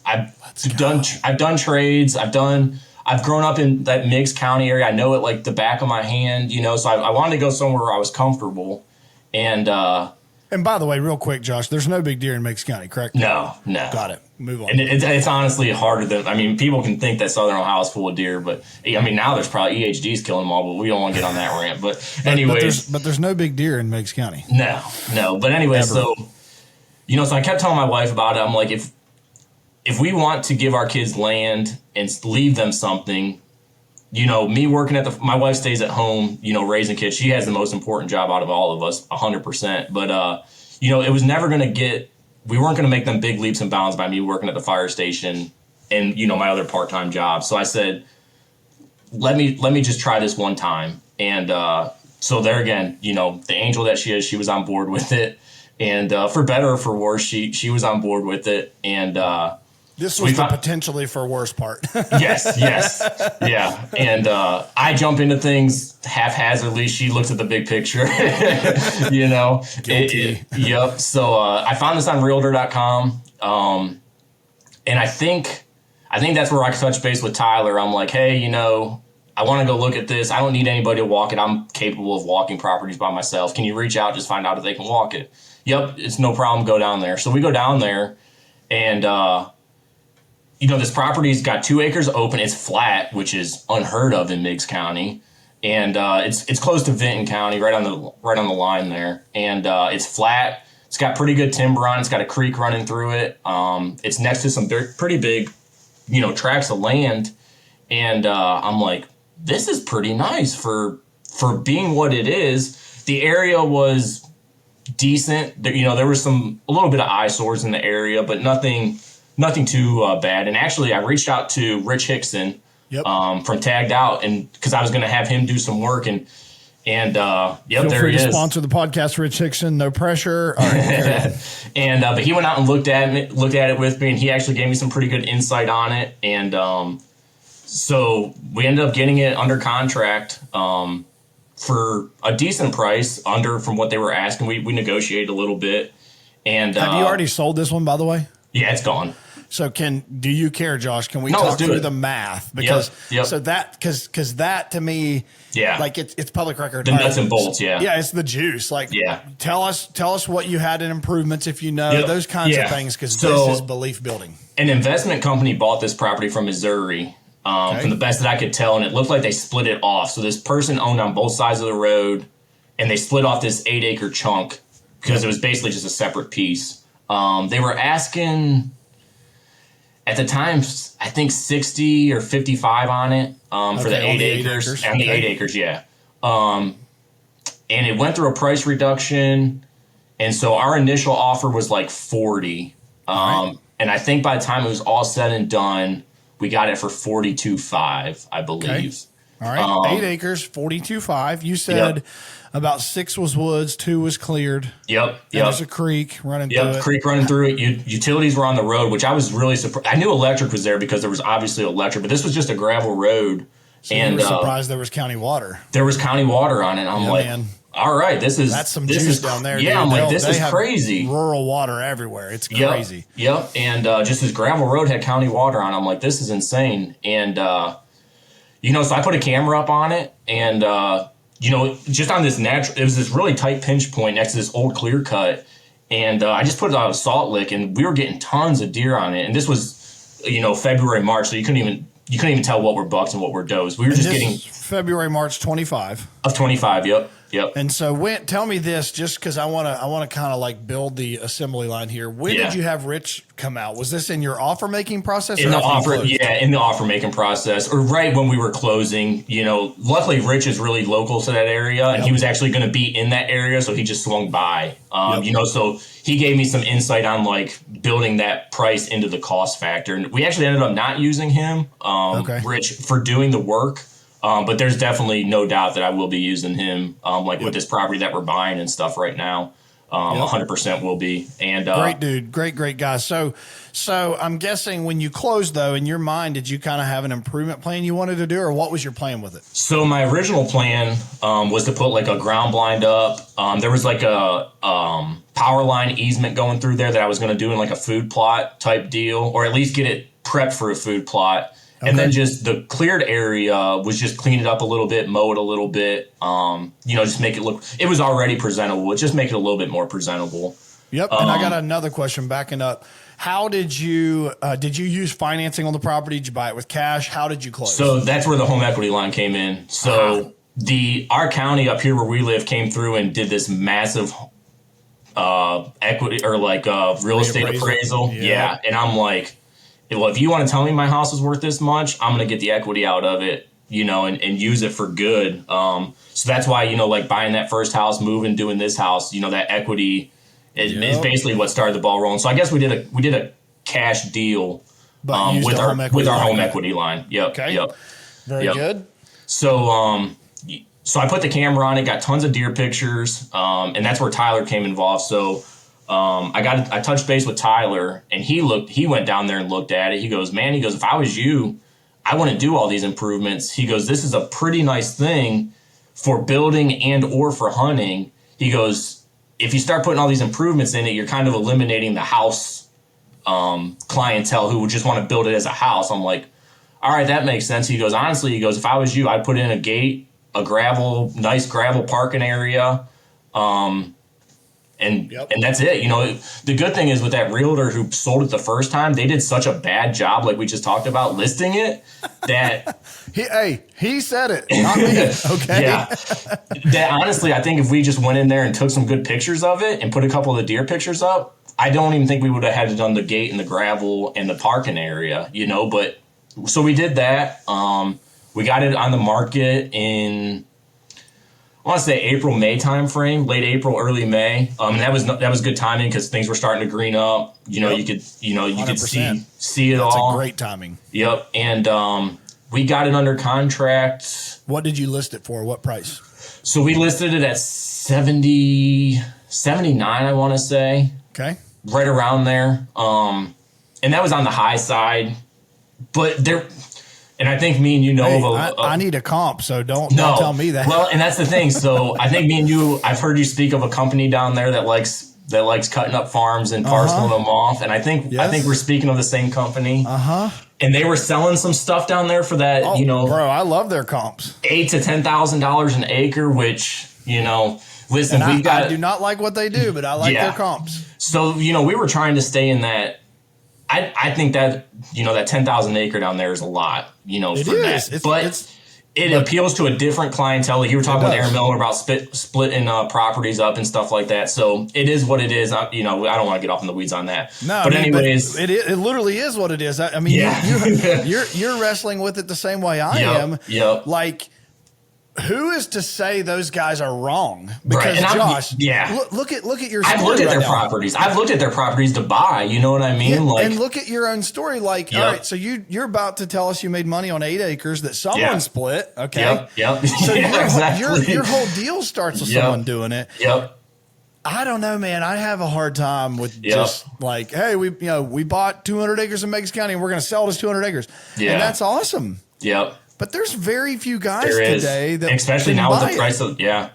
S3: I've done trades. I've grown up in that Meigs County area. I know it like the back of my hand, so I wanted to go somewhere where I was comfortable. And
S2: by the way, real quick, Josh, there's no big deer in Meigs County, correct?
S3: No.
S2: Got it. Move on.
S3: And it's honestly harder than, people can think that Southern Ohio is full of deer, but now there's probably EHDs killing them all, but we don't want to get on that rant. But anyways.
S2: But there's no big deer in Meigs County.
S3: No. But anyway, so I kept telling my wife about it. I'm like, if we want to give our kids land and leave them something, me working my wife stays at home, raising kids. She has the most important job out of all of us, 100%. But, it was never going to we weren't going to make them big leaps and bounds by me working at the fire station and, my other part-time job. So I said, let me just try this one time. And so there again, the angel that she is, she was on board with it. And for better or for worse, she was on board with it. And
S2: this was the potentially for worse part.
S3: Yes. Yeah. And I jump into things haphazardly. She looks at the big picture,
S2: Guilty.
S3: Yep. So I found this on realtor.com. And I think that's where I touch base with Tyler. I'm like, hey, I want to go look at this. I don't need anybody to walk it. I'm capable of walking properties by myself. Can you reach out, just find out if they can walk it? Yep. It's no problem. Go down there. So we go down there, and this property's got 2 acres open. It's flat, which is unheard of in Meigs County, and it's close to Vinton County, right on the line there. And it's flat. It's got pretty good timber on it. It's got a creek running through it. It's next to some pretty big, tracts of land, and I'm like, this is pretty nice for being what it is. The area was decent. There was a little bit of eyesores in the area, but nothing too bad. And actually, I reached out to Rich Hickson from Tagged Out, and because I was going to have him do some work, and there he is. Feel free to
S2: sponsor the podcast, Rich Hickson. No pressure. All right.
S3: And but he went out and looked at it with me, and he actually gave me some pretty good insight on it. And so we ended up getting it under contract for a decent price, from what they were asking. We negotiated a little bit. And
S2: have you already sold this one, by the way?
S3: Yeah, it's gone.
S2: So do you care, Josh? Can we
S3: No,
S2: talk
S3: let's do
S2: through
S3: it.
S2: the math? Because
S3: Yep.
S2: so that because that to me,
S3: Yeah,
S2: like it's public record.
S3: the nuts and bolts. Yeah,
S2: Yeah, it's the juice. Like, tell us what you had in improvements if you know those kinds of things, because this is belief building.
S3: An investment company bought this property from Missouri, from the best that I could tell, and it looked like they split it off. So this person owned on both sides of the road, and they split off this 8-acre chunk because it was basically just a separate piece. They were asking at the time, I think 60 or 55 on it for the 8 acres. And the 8 acres, yeah. And it went through a price reduction. And so our initial offer was like 40. And I think by the time it was all said and done, we got it for 42.5, I believe.
S2: Okay. All right. 8 acres, 42.5. You said about 6 was woods, 2 was cleared.
S3: Yep.
S2: There's a creek running through it.
S3: Creek running through it. Utilities were on the road, which I was really surprised. I knew electric was there because there was obviously electric, but this was just a gravel road.
S2: So you were surprised there was county water.
S3: There was county water on it. I'm like,
S2: man.
S3: All right,
S2: that's some juice down there.
S3: Yeah,
S2: dude.
S3: I'm like, this is crazy.
S2: Rural water everywhere. It's crazy.
S3: Yep. And just this gravel road had county water on it. I'm like, this is insane. And, so I put a camera up on it and, just on this it was this really tight pinch point next to this old clear cut. And I just put it on a salt lick and we were getting tons of deer on it. And this was, February, March. So you couldn't even tell what were bucks and what were does. We were just getting
S2: February, March 25
S3: of 25. Yep.
S2: And so tell me this, just because I want to kind of like build the assembly line here. When did you have Rich come out? Was this in your offer making process?
S3: In the offer making process, or right when we were closing. Luckily Rich is really local to that area, and he was actually going to be in that area, so he just swung by. So he gave me some insight on like building that price into the cost factor, and we actually ended up not using him, Rich, for doing the work. But there's definitely no doubt that I will be using him, with this property that we're buying and stuff right now. 100% will be. And
S2: great dude, great guy. So I'm guessing when you closed, though, in your mind, did you kind of have an improvement plan you wanted to do, or what was your plan with it?
S3: So my original plan was to put like a ground blind up. There was like a power line easement going through there that I was going to do in like a food plot type deal, or at least get it prepped for a food plot. And then just the cleared area was just clean it up a little bit, mow it a little bit, just make it look, it was already presentable. Just make it a little bit more presentable.
S2: Yep. And I got another question backing up. How did you use financing on the property? Did you buy it with cash? How did you close?
S3: So that's where the home equity line came in. So our county up here where we live came through and did this massive equity or like real estate appraisal. Yeah. And I'm like, well, if you want to tell me my house is worth this much, I'm going to get the equity out of it, and use it for good. So that's why, like buying that first house, moving, doing this house, that equity is basically what started the ball rolling. So I guess we did a cash deal with our home equity line. Yep.
S2: Okay.
S3: Yep.
S2: Very good.
S3: So, so I put the camera on it, got tons of deer pictures, and that's where Tyler came involved. So, I touched base with Tyler, and he went down there and looked at it. He goes, if I was you, I wouldn't do all these improvements. He goes, this is a pretty nice thing for building and or for hunting. He goes, if you start putting all these improvements in it, you're kind of eliminating the house, clientele who would just want to build it as a house. I'm like, all right, that makes sense. He goes, honestly, if I was you, I'd put in a gate, nice gravel parking area, and that's it. The good thing is with that realtor who sold it the first time, they did such a bad job, like we just talked about, listing it, that
S2: he said it, not me. Okay.
S3: Yeah. That honestly, I think if we just went in there and took some good pictures of it and put a couple of the deer pictures up, I don't even think we would have had to done the gate and the gravel and the parking area, but so we did that. We got it on the market in, I want to say April, May time frame, late April, early May. And that was good timing because things were starting to green up. You could see it all.
S2: That's a great timing.
S3: Yep. And we got it under contract.
S2: What did you list it for? What price?
S3: So we listed it at 79, I want to say.
S2: Okay.
S3: Right around there. And that was on the high side. But and I think me and you know
S2: I need a comp, so don't tell me that.
S3: Well, and that's the thing. So I think me and you, I've heard you speak of a company down there that likes that likes cutting up farms and parceling them off. And I think we're speaking of the same company. And they were selling some stuff down there for that,
S2: bro, I love their comps.
S3: $8,000 to $10,000 an acre, which, listen,
S2: I do not like what they do, but I like their comps.
S3: So, we were trying to stay in that. I think that, that 10,000 acre down there is a lot, it appeals to a different clientele. Like you were talking with Aaron Miller about splitting properties up and stuff like that. So it is what it is. I don't want to get off in the weeds on that.
S2: No,
S3: but anyways,
S2: it literally is what it is. I mean, you're wrestling with it the same way I am.
S3: Yep.
S2: Like, who is to say those guys are wrong? Because Josh, look at your story.
S3: I've looked at their properties. I've looked at their properties to buy. You know what I mean?
S2: And look at your own story. Like, all right, so you're about to tell us you made money on 8 acres that someone split. Okay.
S3: Yep.
S2: So
S3: exactly.
S2: your whole deal starts with someone doing it.
S3: Yep.
S2: I don't know, man. I have a hard time with just like, hey, we bought 200 acres in Meigs County and we're going to sell this 200 acres. Yeah. And that's awesome.
S3: Yep.
S2: But there's very few guys today that
S3: especially now with the price of right.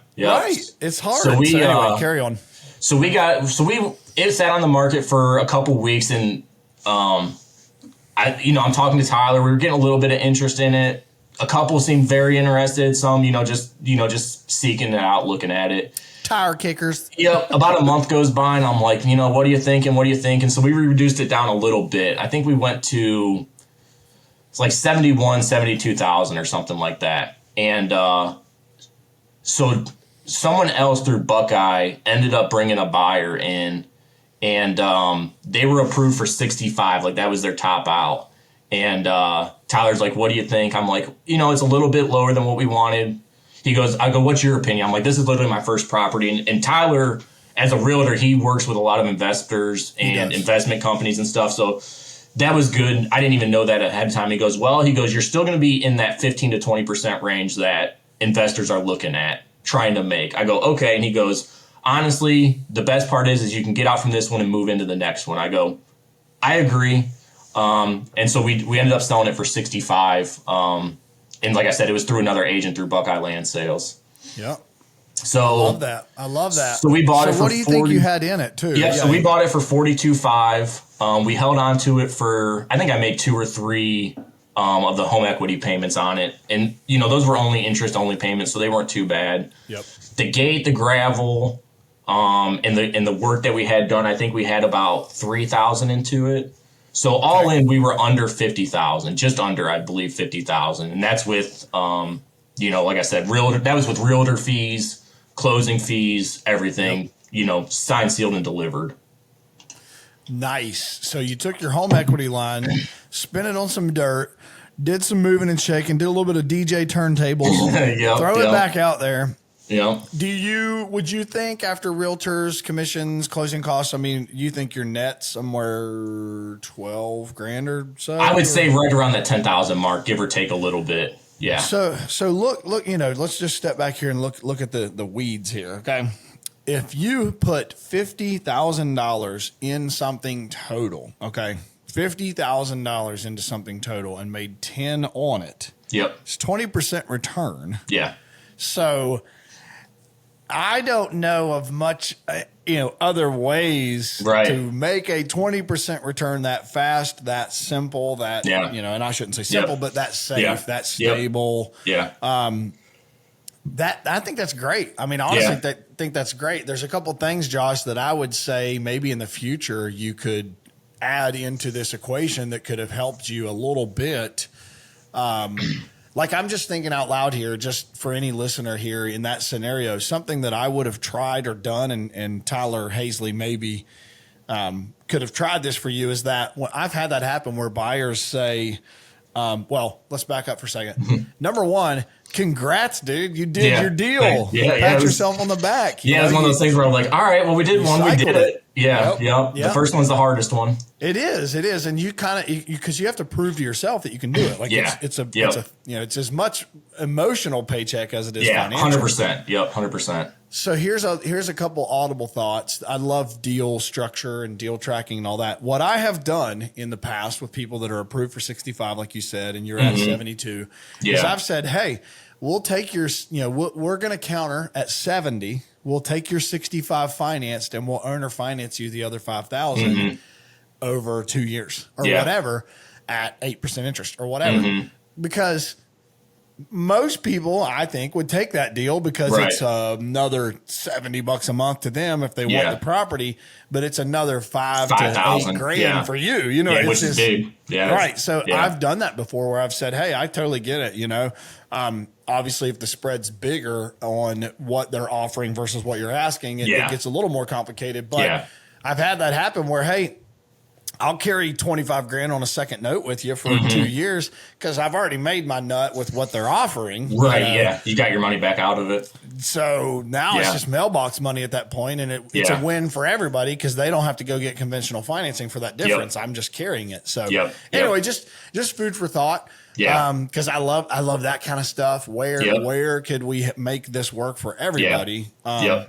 S2: It's hard.
S3: So
S2: anyway, carry on.
S3: So it sat on the market for a couple weeks, and I'm talking to Tyler. We were getting a little bit of interest in it. A couple seemed very interested. Some just seeking it out, looking at it.
S2: Tire kickers.
S3: Yep. About a month goes by, and I'm like, what do you think? And what do you think? And so we reduced it down a little bit. I think we went to. It's like 72,000 or something like that. And so someone else through Buckeye ended up bringing a buyer in, and they were approved for 65. Like that was their top out. And Tyler's like, what do you think? I'm like, it's a little bit lower than what we wanted. I go, what's your opinion? I'm like, this is literally my first property. And Tyler, as a realtor, he works with a lot of investors and investment companies and stuff. So that was good. I didn't even know that ahead of time. He goes, you're still going to be in that 15 to 20% range that investors are looking at trying to make. I go, okay. And he goes, honestly, the best part is you can get out from this one and move into the next one. I go, I agree. And so we ended up selling it for 65. And like I said, it was through another agent through Buckeye Land Sales.
S2: Yeah.
S3: So
S2: I love that.
S3: So we bought it for
S2: what do you think you had in it too?
S3: Yeah. So we bought it for 42.5. We held on to it for, I think I made 2 or 3 of the home equity payments on it. And, those were only interest only payments, so they weren't too bad.
S2: Yep.
S3: The gate, the gravel, and the work that we had done, I think we had about 3,000 into it. So all in, we were under 50,000, just under, I believe, 50,000. And that's with, like I said, that was with realtor fees, closing fees, everything, signed, sealed, and delivered.
S2: Nice. So you took your home equity line, spent it on some dirt, did some moving and shaking, did a little bit of DJ turntables, throw it back out there.
S3: Yeah.
S2: Would you think after realtors, commissions, closing costs, I mean, you think your net somewhere 12 grand or so?
S3: I would say right around that 10,000 mark, give or take a little bit. Yeah.
S2: So look, let's just step back here and look at the weeds here. Okay. If you put $50,000 in something total, okay, $50,000 into something total and made 10 on it.
S3: Yep.
S2: It's 20% return.
S3: Yeah.
S2: So I don't know of much, other ways to make a 20% return that fast, that simple, that, and I shouldn't say simple, but that safe, that stable.
S3: Yeah.
S2: That I think that's great. I mean, honestly, think that's great. There's a couple things, Josh, that I would say maybe in the future you could add into this equation that could have helped you a little bit. Like I'm just thinking out loud here, just for any listener here in that scenario, something that I would have tried or done, and Tyler Hazley maybe could have tried this for you, is that I've had that happen where buyers say, let's back up for a second. Number one, congrats, dude. You did your deal. Pat yourself on the back.
S3: It was one of those things where I'm like, all right, well, we did one. We did it. Yep. The first one's the hardest one.
S2: It is. And you kind of, because you have to prove to yourself that you can do it. Like it's as much emotional paycheck as it is financial.
S3: 100%. Yep. 100%.
S2: So here's a couple audible thoughts. I love deal structure and deal tracking and all that. What I have done in the past with people that are approved for 65, like you said, and you're at 72, is I've said, hey, we'll take your, we're going to counter at 70. we'll take your 65 financed and we'll owner finance you the other 5,000 over 2 years or whatever at 8% interest or whatever. Because most people, I think, would take that deal because it's another $70 a month to them if they want the property, but it's another $5,000 to $8,000 for you. You know,
S3: which is big. Yeah,
S2: right. So I've done that before where I've said, "Hey, I totally get it." You know, obviously, if the spread's bigger on what they're offering versus what you're asking, it gets a little more complicated. But I've had that happen where, hey, I'll carry 25 grand on a second note with you for 2 years because I've already made my nut with what they're offering.
S3: Right. You got your money back out of it.
S2: So now it's just mailbox money at that point, and it's a win for everybody because they don't have to go get conventional financing for that difference. I'm just carrying it. So anyway, just food for thought. Because I love that kind of stuff. Where could we make this work for everybody? And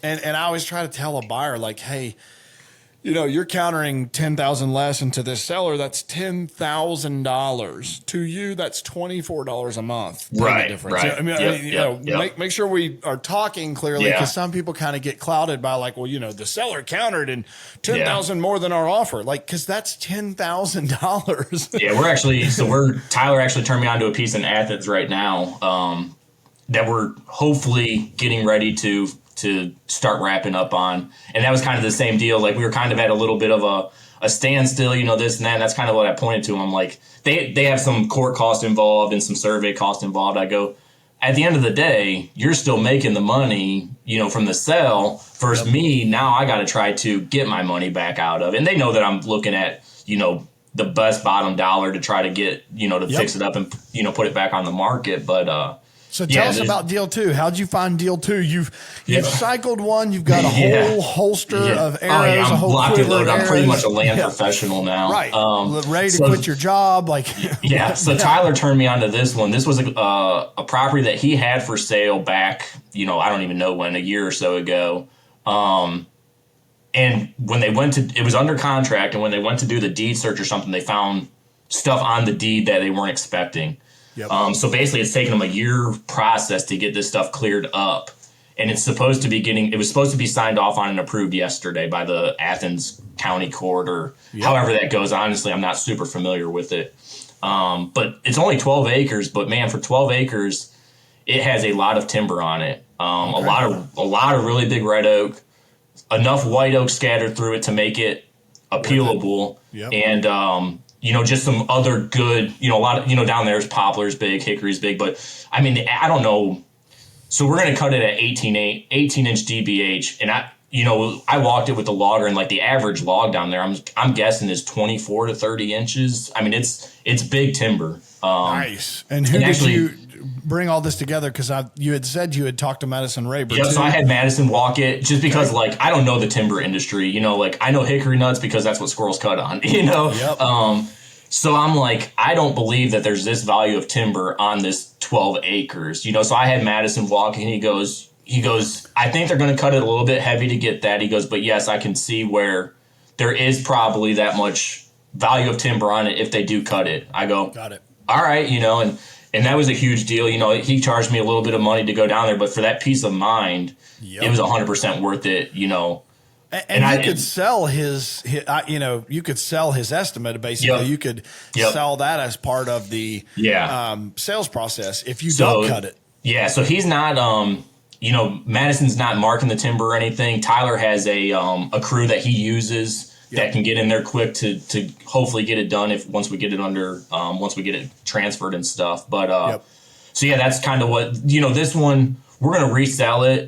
S2: I always try to tell a buyer like, hey, you know, you're countering 10,000 less into this seller. That's $10,000 to you. That's $24 a month.
S3: Right.
S2: I mean, make sure we are talking clearly because some people kind of get clouded by like, well, you know, the seller countered and 10,000 more than our offer. Like, cause that's $10,000.
S3: Tyler actually turned me on to a piece in Athens right now, that we're hopefully getting ready to start wrapping up on. And that was kind of the same deal. Like we were kind of at a little bit of a standstill, you know, this and that. And that's kind of what I pointed to. I'm like, they have some court cost involved and some survey cost involved. I go, at the end of the day, you're still making the money, you know, from the sale versus me. Now I got to try to get my money back out of it. And they know that I'm looking at, you know, the best bottom dollar to try to get, you know, to fix it up and, you know, put it back on the market. But,
S2: so tell us about deal 2. How'd you find deal 2? You've cycled one. You've got a whole holster of arrows,
S3: I'm
S2: a whole
S3: locked and
S2: quiver
S3: loaded.
S2: of
S3: I'm pretty
S2: arrows.
S3: much a land professional now.
S2: Right. Ready to quit your job. Like,
S3: So Tyler turned me on to this one. This was a property that he had for sale back, you know, I don't even know when, a year or so ago. And when they went to, it was under contract. And when they went to do the deed search or something, they found stuff on the deed that they weren't expecting. So basically it's taken them a year process to get this stuff cleared up. And it's supposed to be it was supposed to be signed off on and approved yesterday by the Athens County Court or however that goes. Honestly, I'm not super familiar with it. But it's only 12 acres, but man, for 12 acres, it has a lot of timber on it. A lot of really big red oak, enough white oak scattered through it to make it appealable. And, you know, just some other good, you know, a lot of, you know, down there's poplars big, hickory's big, but I mean, I don't know. So we're going to cut it at 18 inch DBH. And I walked it with the logger and like the average log down there, I'm guessing is 24 to 30 inches. I mean, it's big timber.
S2: Nice. And who did you bring all this together? Cause you had said you had talked to Madison Raber.
S3: Yeah. So I had Madison walk it just because like, I don't know the timber industry, you know, like I know hickory nuts because that's what squirrels cut on, you know? So I'm like, I don't believe that there's this value of timber on this 12 acres, you know? So I had Madison walk and he goes, I think they're going to cut it a little bit heavy to get that. He goes, but yes, I can see where there is probably that much value of timber on it if they do cut it. I go, got it. All right. You know, and that was a huge deal. You know, he charged me a little bit of money to go down there, but for that peace of mind, it was 100% worth it, you know.
S2: And you could sell his you could sell his estimate. Basically, you could sell that as part of the sales process if you don't cut it. Yeah.
S3: So he's not, you know, Madison's not marking the timber or anything. Tyler has a crew that he uses that can get in there quick to hopefully get it done once we get it transferred and stuff. But so yeah, that's kind of what, you know, this one we're going to resell it.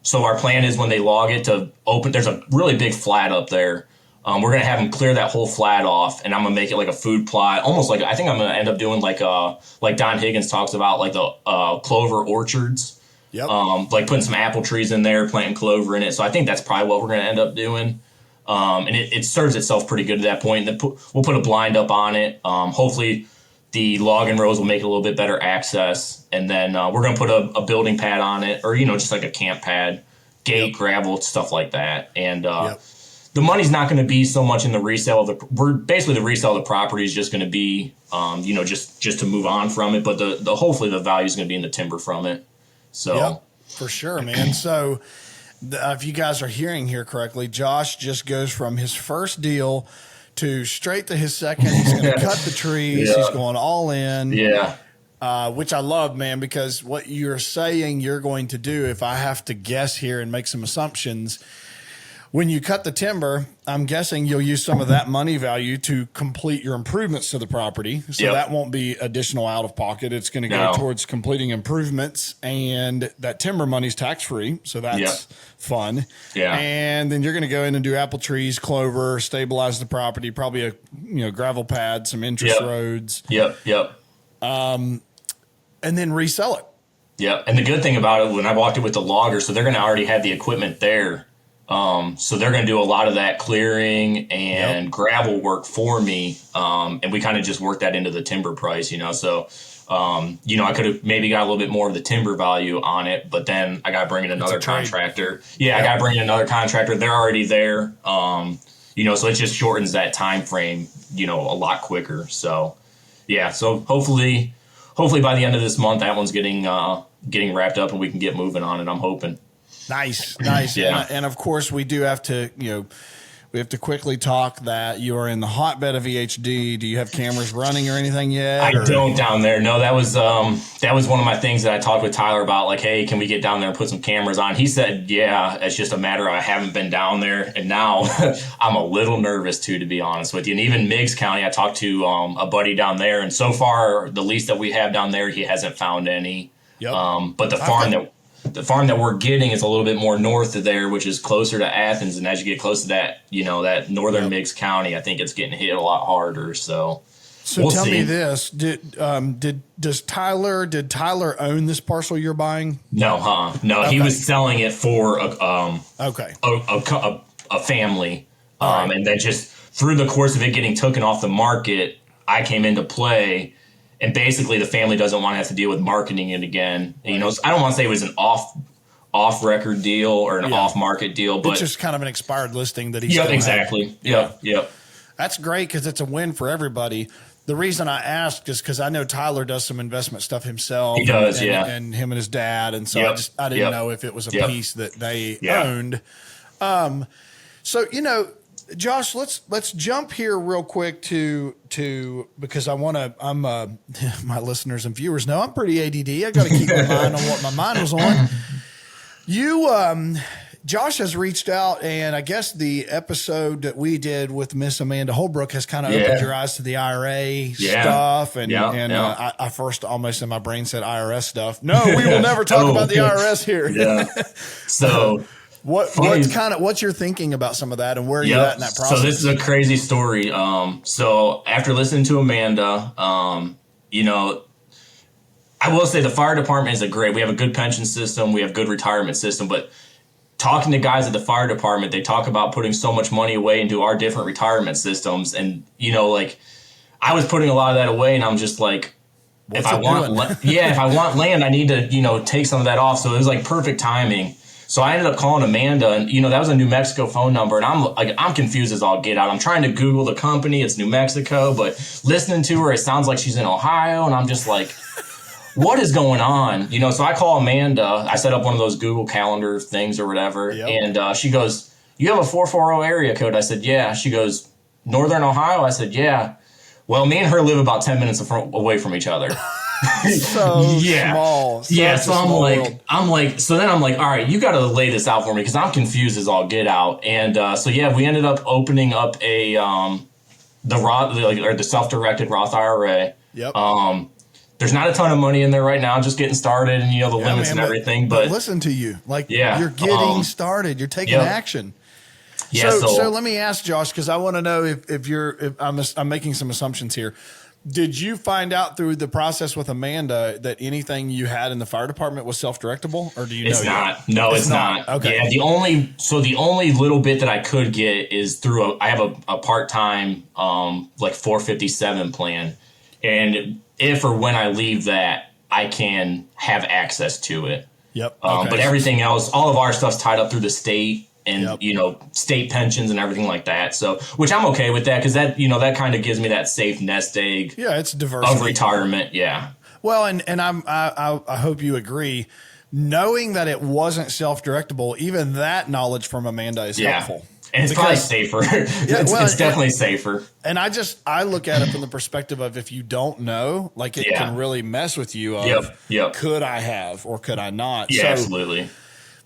S3: So our plan is when they log it to open, there's a really big flat up there. We're going to have them clear that whole flat off and I'm going to make it like a food plot, almost like, I think I'm going to end up doing like Don Higgins talks about, like the clover orchards, like putting some apple trees in there, planting clover in it. So I think that's probably what we're going to end up doing. And it serves itself pretty good at that point. And then we'll put a blind up on it. Hopefully the logging rows will make it a little bit better access. And then we're going to put a building pad on it, or, you know, just like a camp pad, gate, gravel, stuff like that. And the money's not going to be so much in the resale of the resale of the property is just going to be, you know, just to move on from it. But hopefully the value is going to be in the timber from it. So
S2: For sure, man. So if you guys are hearing here correctly, Josh just goes from his first deal to straight to his second. He's going to cut the trees. He's going all in.
S3: Yeah.
S2: Which I love, man, because what you're saying you're going to do, if I have to guess here and make some assumptions, when you cut the timber, I'm guessing you'll use some of that money value to complete your improvements to the property. So that won't be additional out of pocket. It's going to go towards completing improvements, and that timber money's tax free. So that's fun.
S3: Yeah.
S2: And then you're going to go in and do apple trees, clover, stabilize the property, probably a gravel pad, some entrance roads.
S3: Yep.
S2: And then resell it.
S3: Yep. And the good thing about it, when I walked it with the logger, so they're going to already have the equipment there. So they're going to do a lot of that clearing and gravel work for me. And we kind of just worked that into the timber price, So, I could have maybe got a little bit more of the timber value on it, but then I got to bring in another contractor. I got to bring in another contractor. They're already there. So it just shortens that time frame, a lot quicker. So, so hopefully by the end of this month, that one's getting wrapped up and we can get moving on it. I'm hoping.
S2: Nice.
S3: Yeah.
S2: And of course we do have to, we have to quickly talk that you are in the hotbed of EHD. Do you have cameras running or anything yet?
S3: I don't down there. No, that was one of my things that I talked with Tyler about, like, hey, can we get down there and put some cameras on? He said, yeah, it's just a matter of I haven't been down there. And now I'm a little nervous too, to be honest with you. And even Meigs County, I talked to a buddy down there, and so far the lease that we have down there, he hasn't found any. But the farm that we're getting is a little bit more north of there, which is closer to Athens. And as you get close to that, that northern Meigs County, I think it's getting hit a lot harder. So
S2: we'll tell me this: Did Tyler own this parcel you're buying?
S3: No, Okay. He was selling it for a family, and then just through the course of it getting taken off the market, I came into play. And basically, the family doesn't want to have to deal with marketing it again. Right. I don't want to say it was an off-record deal or an off-market deal, but
S2: it's just kind of an expired listing that he.
S3: Yep, exactly. Yep.
S2: That's great because it's a win for everybody. The reason I asked is because I know Tyler does some investment stuff himself.
S3: He does,
S2: and him and his dad, and so I didn't know if it was a piece that they owned. So Josh, let's jump here real quick to because my listeners and viewers know I'm pretty ADD. I got to keep my mind on what my mind was on. Josh has reached out, and I guess the episode that we did with Miss Amanda Holbrook has kind of opened your eyes to the IRA stuff. I first almost in my brain said IRS stuff. No, we will never talk about the IRS here.
S3: So.
S2: What's your thinking about some of that and where you're at in that process?
S3: So this is a crazy story. So after listening to Amanda, I will say the fire department we have a good pension system. We have good retirement system, but talking to guys at the fire department, they talk about putting so much money away into our different retirement systems. And, I was putting a lot of that away, and I'm just like, if I want land, I need to, take some of that off. So it was like perfect timing. So I ended up calling Amanda, and that was a New Mexico phone number, and I'm confused as all get out. I'm trying to Google the company; it's New Mexico, but listening to her, it sounds like she's in Ohio, and I'm just like, what is going on? So I call Amanda. I set up one of those Google Calendar things or whatever, and she goes, "You have a 440 area code?" I said, "Yeah." She goes, "Northern Ohio?" I said, "Yeah." Well, me and her live about 10 minutes away from each other.
S2: Small.
S3: So I'm like, all right, you got to lay this out for me because I'm confused as all get out. And we ended up opening up the self-directed Roth IRA. There's not a ton of money in there right now, just getting started, and the limits and everything. But
S2: listen to you, you're getting started. You're taking action.
S3: Yeah.
S2: So let me ask Josh, because I want to know if I'm making some assumptions here. Did you find out through the process with Amanda that anything you had in the fire department was self-directable, or do you know?
S3: It's not. No, it's not.
S2: Okay.
S3: Yeah. The only little bit that I could get is through I have a part-time 457 plan, and if or when I leave that, I can have access to it.
S2: Yep.
S3: But everything else, all of our stuff's tied up through the state. And, state pensions and everything like that. So, which I'm okay with that because that, that kind of gives me that safe nest egg.
S2: Yeah, it's diversity
S3: of retirement. Yeah.
S2: Well, and I hope you agree. knowing that it wasn't self-directable, even that knowledge from Amanda is helpful.
S3: And it's probably safer. It's definitely safer.
S2: And I look at it from the perspective of if you don't know, like it can really mess with you. Could I have or could I not?
S3: Yeah, absolutely.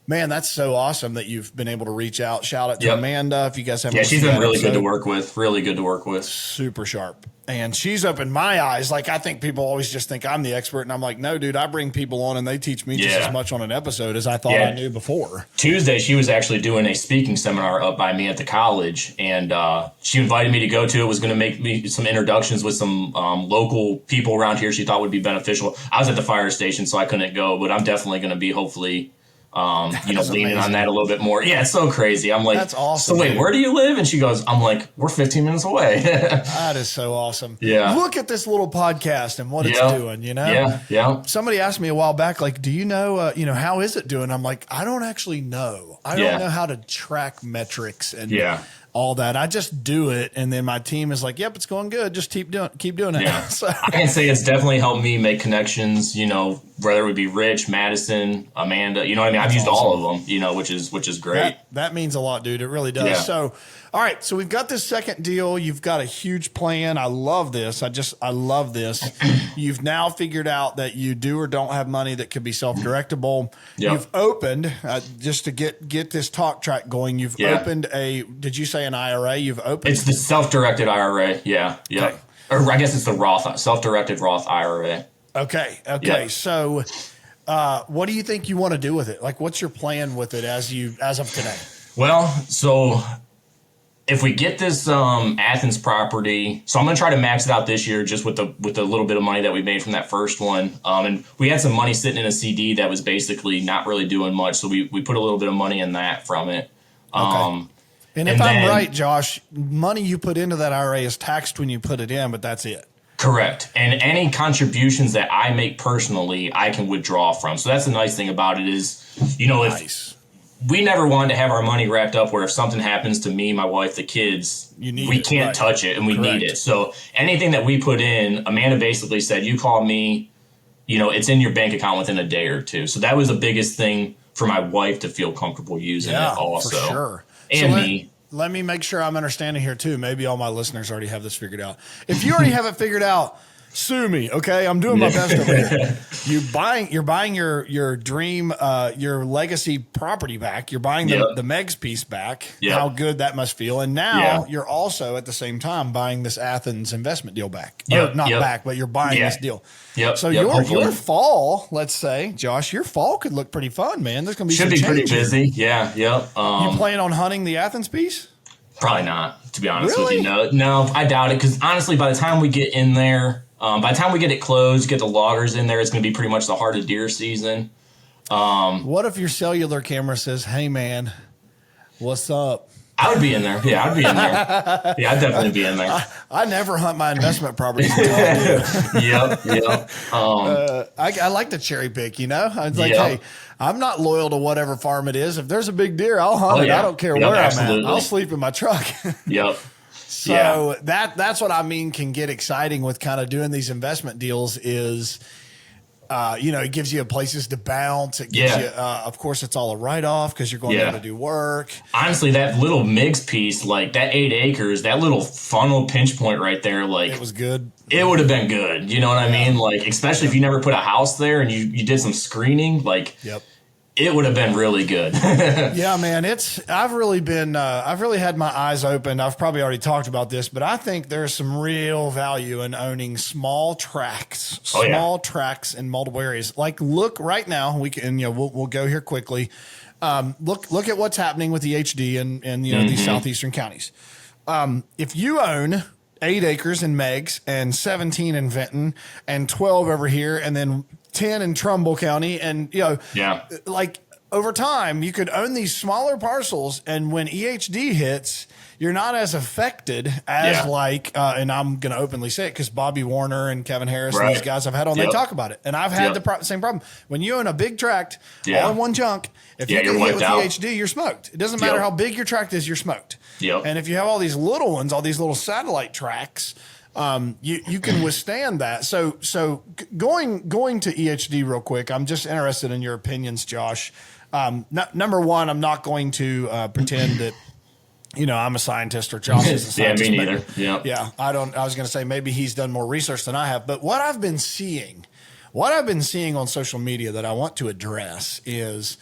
S2: Man, that's so awesome that you've been able to reach out. Shout out to Amanda if you guys haven't.
S3: Yeah, she's been really good to work with. Really good to work with.
S2: Super sharp. And she's opened my eyes. Like, I think people always just think I'm the expert. And I'm like, no, dude, I bring people on and they teach me just as much on an episode as I thought I knew before.
S3: Tuesday, she was actually doing a speaking seminar up by me at the college. And she invited me to go to it, was going to make me some introductions with some local people around here she thought would be beneficial. I was at the fire station, so I couldn't go. But I'm definitely going to be hopefully leaning on that a little bit more. Yeah, it's so crazy. I'm like, that's awesome. So wait, where do you live? And she goes, I'm like, we're 15 minutes away.
S2: That is so awesome.
S3: Yeah.
S2: Look at this little podcast and what it's doing, you know?
S3: Yeah.
S2: Somebody asked me a while back, like, do you know, how is it doing? I'm like, I don't actually know. I don't know how to track metrics and all that. I just do it. And then my team is like, yep, it's going good. Just keep doing it.
S3: Yeah.
S2: So
S3: I can say it's definitely helped me make connections, whether it would be Rich, Madison, Amanda, you know what I mean? I've used all of them, which is great.
S2: That means a lot, dude. It really does.
S3: Yeah.
S2: So, all right. So we've got this second deal. You've got a huge plan. I love this. I love this. You've now figured out that you do or don't have money that could be self-directable. Yep. You've opened, just to get this talk track going, you've opened did you say an IRA? You've opened?
S3: It's the self-directed IRA. Yeah.
S2: Okay.
S3: Or I guess it's the Roth, self-directed Roth IRA.
S2: Okay. Yep. So, what do you think you want to do with it? Like, what's your plan with it as of today?
S3: Well, so if we get this Athens property, so I'm going to try to max it out this year just with the little bit of money that we made from that first one. And we had some money sitting in a CD that was basically not really doing much. So we put a little bit of money in that from it.
S2: Okay. And if I'm right, Josh, money you put into that IRA is taxed when you put it in, but that's it.
S3: Correct. And any contributions that I make personally, I can withdraw from. So that's the nice thing about it is, if we never wanted to have our money wrapped up where if something happens to me, my wife, the kids, we can't touch it and we need it. So anything that we put in, Amanda basically said, you call me, it's in your bank account within a day or two. So that was the biggest thing for my wife to feel comfortable using it also.
S2: For sure.
S3: And me.
S2: Let me make sure I'm understanding here too. Maybe all my listeners already have this figured out. If you already have it figured out, sue me, okay? I'm doing my best over here. You're buying your dream, your legacy property back. You're buying the Megs piece back. Yep. How good that must feel. And now you're also at the same time buying this Athens investment deal back. Or not back, but you're buying this deal.
S3: Yep.
S2: So your fall, let's say, Josh, your fall could look pretty fun, man. There's going to be
S3: pretty busy. Yeah. Yep.
S2: You plan on hunting the Athens piece?
S3: Probably not, to be honest with you. No, I doubt it. Because honestly, by the time we get in there, by the time we get it closed, get the loggers in there, it's going to be pretty much the heart of deer season.
S2: What if your cellular camera says, hey, man, what's up?
S3: I would be in there. Yeah, I'd be in there. Yeah, I'd definitely be in there.
S2: I never hunt my investment properties until I do.
S3: Yep.
S2: I like to cherry pick, I was like, hey, I'm not loyal to whatever farm it is. If there's a big deer, I'll hunt it. I don't care where I'm at. I'll sleep in my truck.
S3: Yep.
S2: So that's what I mean can get exciting with kind of doing these investment deals is – it gives you places to bounce. It gives you, of course, it's all a write-off because you're going to do work.
S3: Honestly, that little MIGS piece, like that 8 acres, that little funnel pinch point right there, like
S2: it was good.
S3: It would have been good. You know what I mean? Like, especially if you never put a house there and you did some screening, like it would have been really good.
S2: Yeah, man. I've really had my eyes open. I've probably already talked about this, but I think there's some real value in owning small tracts in multiple areas. Like, look right now, we'll go here quickly. Look at what's happening with the HD and these southeastern counties. If you own 8 acres in Meigs and 17 in Vinton and 12 over here, and then 10 in Trumbull County. And, like over time, you could own these smaller parcels. And when EHD hits, you're not as affected as and I'm going to openly say it because Bobby Warner and Kevin Harris and these guys I've had on, they talk about it. And I've had the same problem. When you own a big tract, all in one chunk, if you get hit with EHD, you're smoked. It doesn't matter how big your tract is, you're smoked. And if you have all these little ones, all these little satellite tracts, you can withstand that. So going to EHD real quick, I'm just interested in your opinions, Josh. Number one, I'm not going to pretend that, I'm a scientist or Josh is a scientist.
S3: Yeah, me neither.
S2: Yeah. I was going to say maybe he's done more research than I have, but what I've been seeing on social media that I want to address is,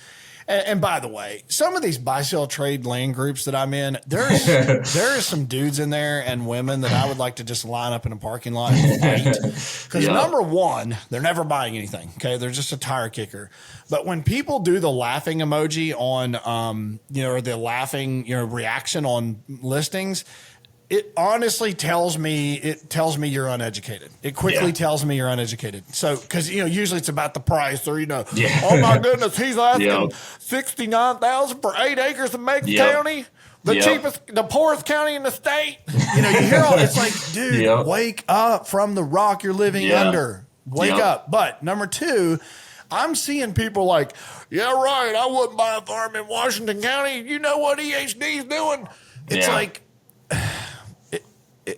S2: and by the way, some of these buy-sell trade land groups that I'm in, there is some dudes in there and women that I would like to just line up in a parking lot and fight. Because number one, they're never buying anything. Okay, they're just a tire kicker. But when people do the laughing emoji on, or the laughing, reaction on listings, it honestly tells me you're uneducated. It quickly tells me you're uneducated. So, because usually it's about the price, or oh my goodness, he's asking $69,000 for 8 acres in Meigs County, the poorest county in the state. You hear all it's like, dude, wake up from the rock you're living under. Wake up. But number two, I'm seeing people like, yeah, right, I wouldn't buy a farm in Washington County. You know what EHD is doing? It's like.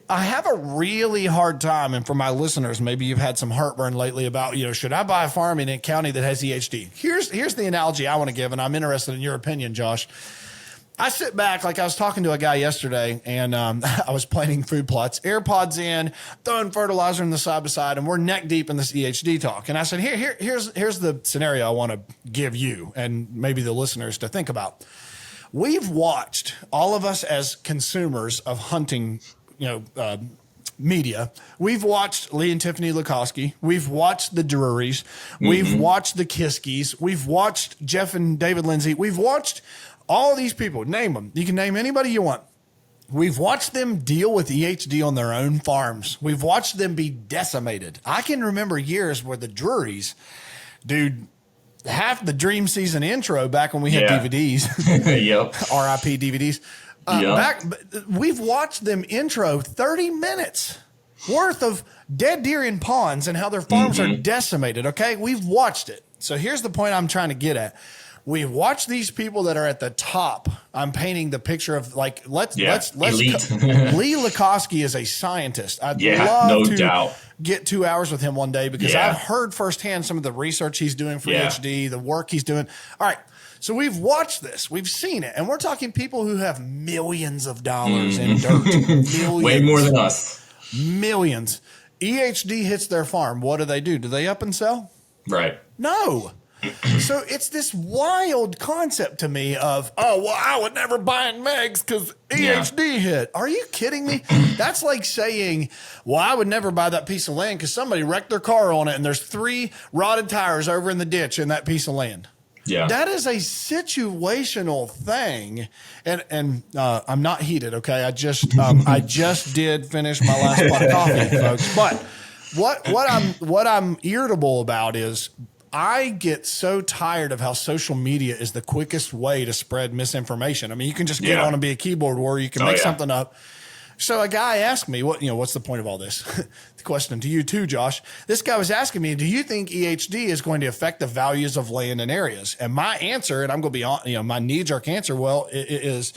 S2: I have a really hard time, and for my listeners, maybe you've had some heartburn lately about, should I buy a farm in a county that has EHD? Here's the analogy I want to give, and I'm interested in your opinion, Josh. I sit back, like I was talking to a guy yesterday, and I was planting food plots, AirPods in, throwing fertilizer in the side by side, and we're neck deep in this EHD talk. And I said, here's the scenario I want to give you and maybe the listeners to think about. We've watched, all of us as consumers of hunting media. We've watched Lee and Tiffany Lukoski. We've watched the Drurys. We've watched the Kiskis. We've watched Jeff and David Lindsay. We've watched all these people. Name them. You can name anybody you want. We've watched them deal with EHD on their own farms. We've watched them be decimated. I can remember years where the Drurys, dude, half the Dream Season intro back when we had DVDs. RIP DVDs. We've watched them intro 30 minutes worth of dead deer in ponds and how their farms are decimated. Okay. We've watched it. So here's the point I'm trying to get at. We've watched these people that are at the top. I'm painting the picture of like, let's Lee Lukoski is a scientist. I'd love to get 2 hours with him one day because I've heard firsthand some of the research he's doing for EHD, the work he's doing. All right. So we've watched this, we've seen it, and we're talking people who have millions of dollars in dirt. Millions.
S3: Way more than us.
S2: Millions. EHD hits their farm. What do? Do they up and sell?
S3: Right.
S2: No. So it's this wild concept to me of, I would never buy in Meigs because EHD hit. Are you kidding me? That's like saying, I would never buy that piece of land because somebody wrecked their car on it and there's 3 rotted tires over in the ditch in that piece of land. Yeah, that is a situational thing, and I'm not heated. Okay, I just did finish my last pot of coffee, folks. But what I'm irritable about is I get so tired of how social media is the quickest way to spread misinformation. I mean, you can just get on and be a keyboard warrior. You can make something up. So a guy asked me, what's the point of all this? The question to you too, Josh. This guy was asking me, do you think EHD is going to affect the values of land and areas? And my answer, and I'm going to be on, my knee-jerk answer, it is,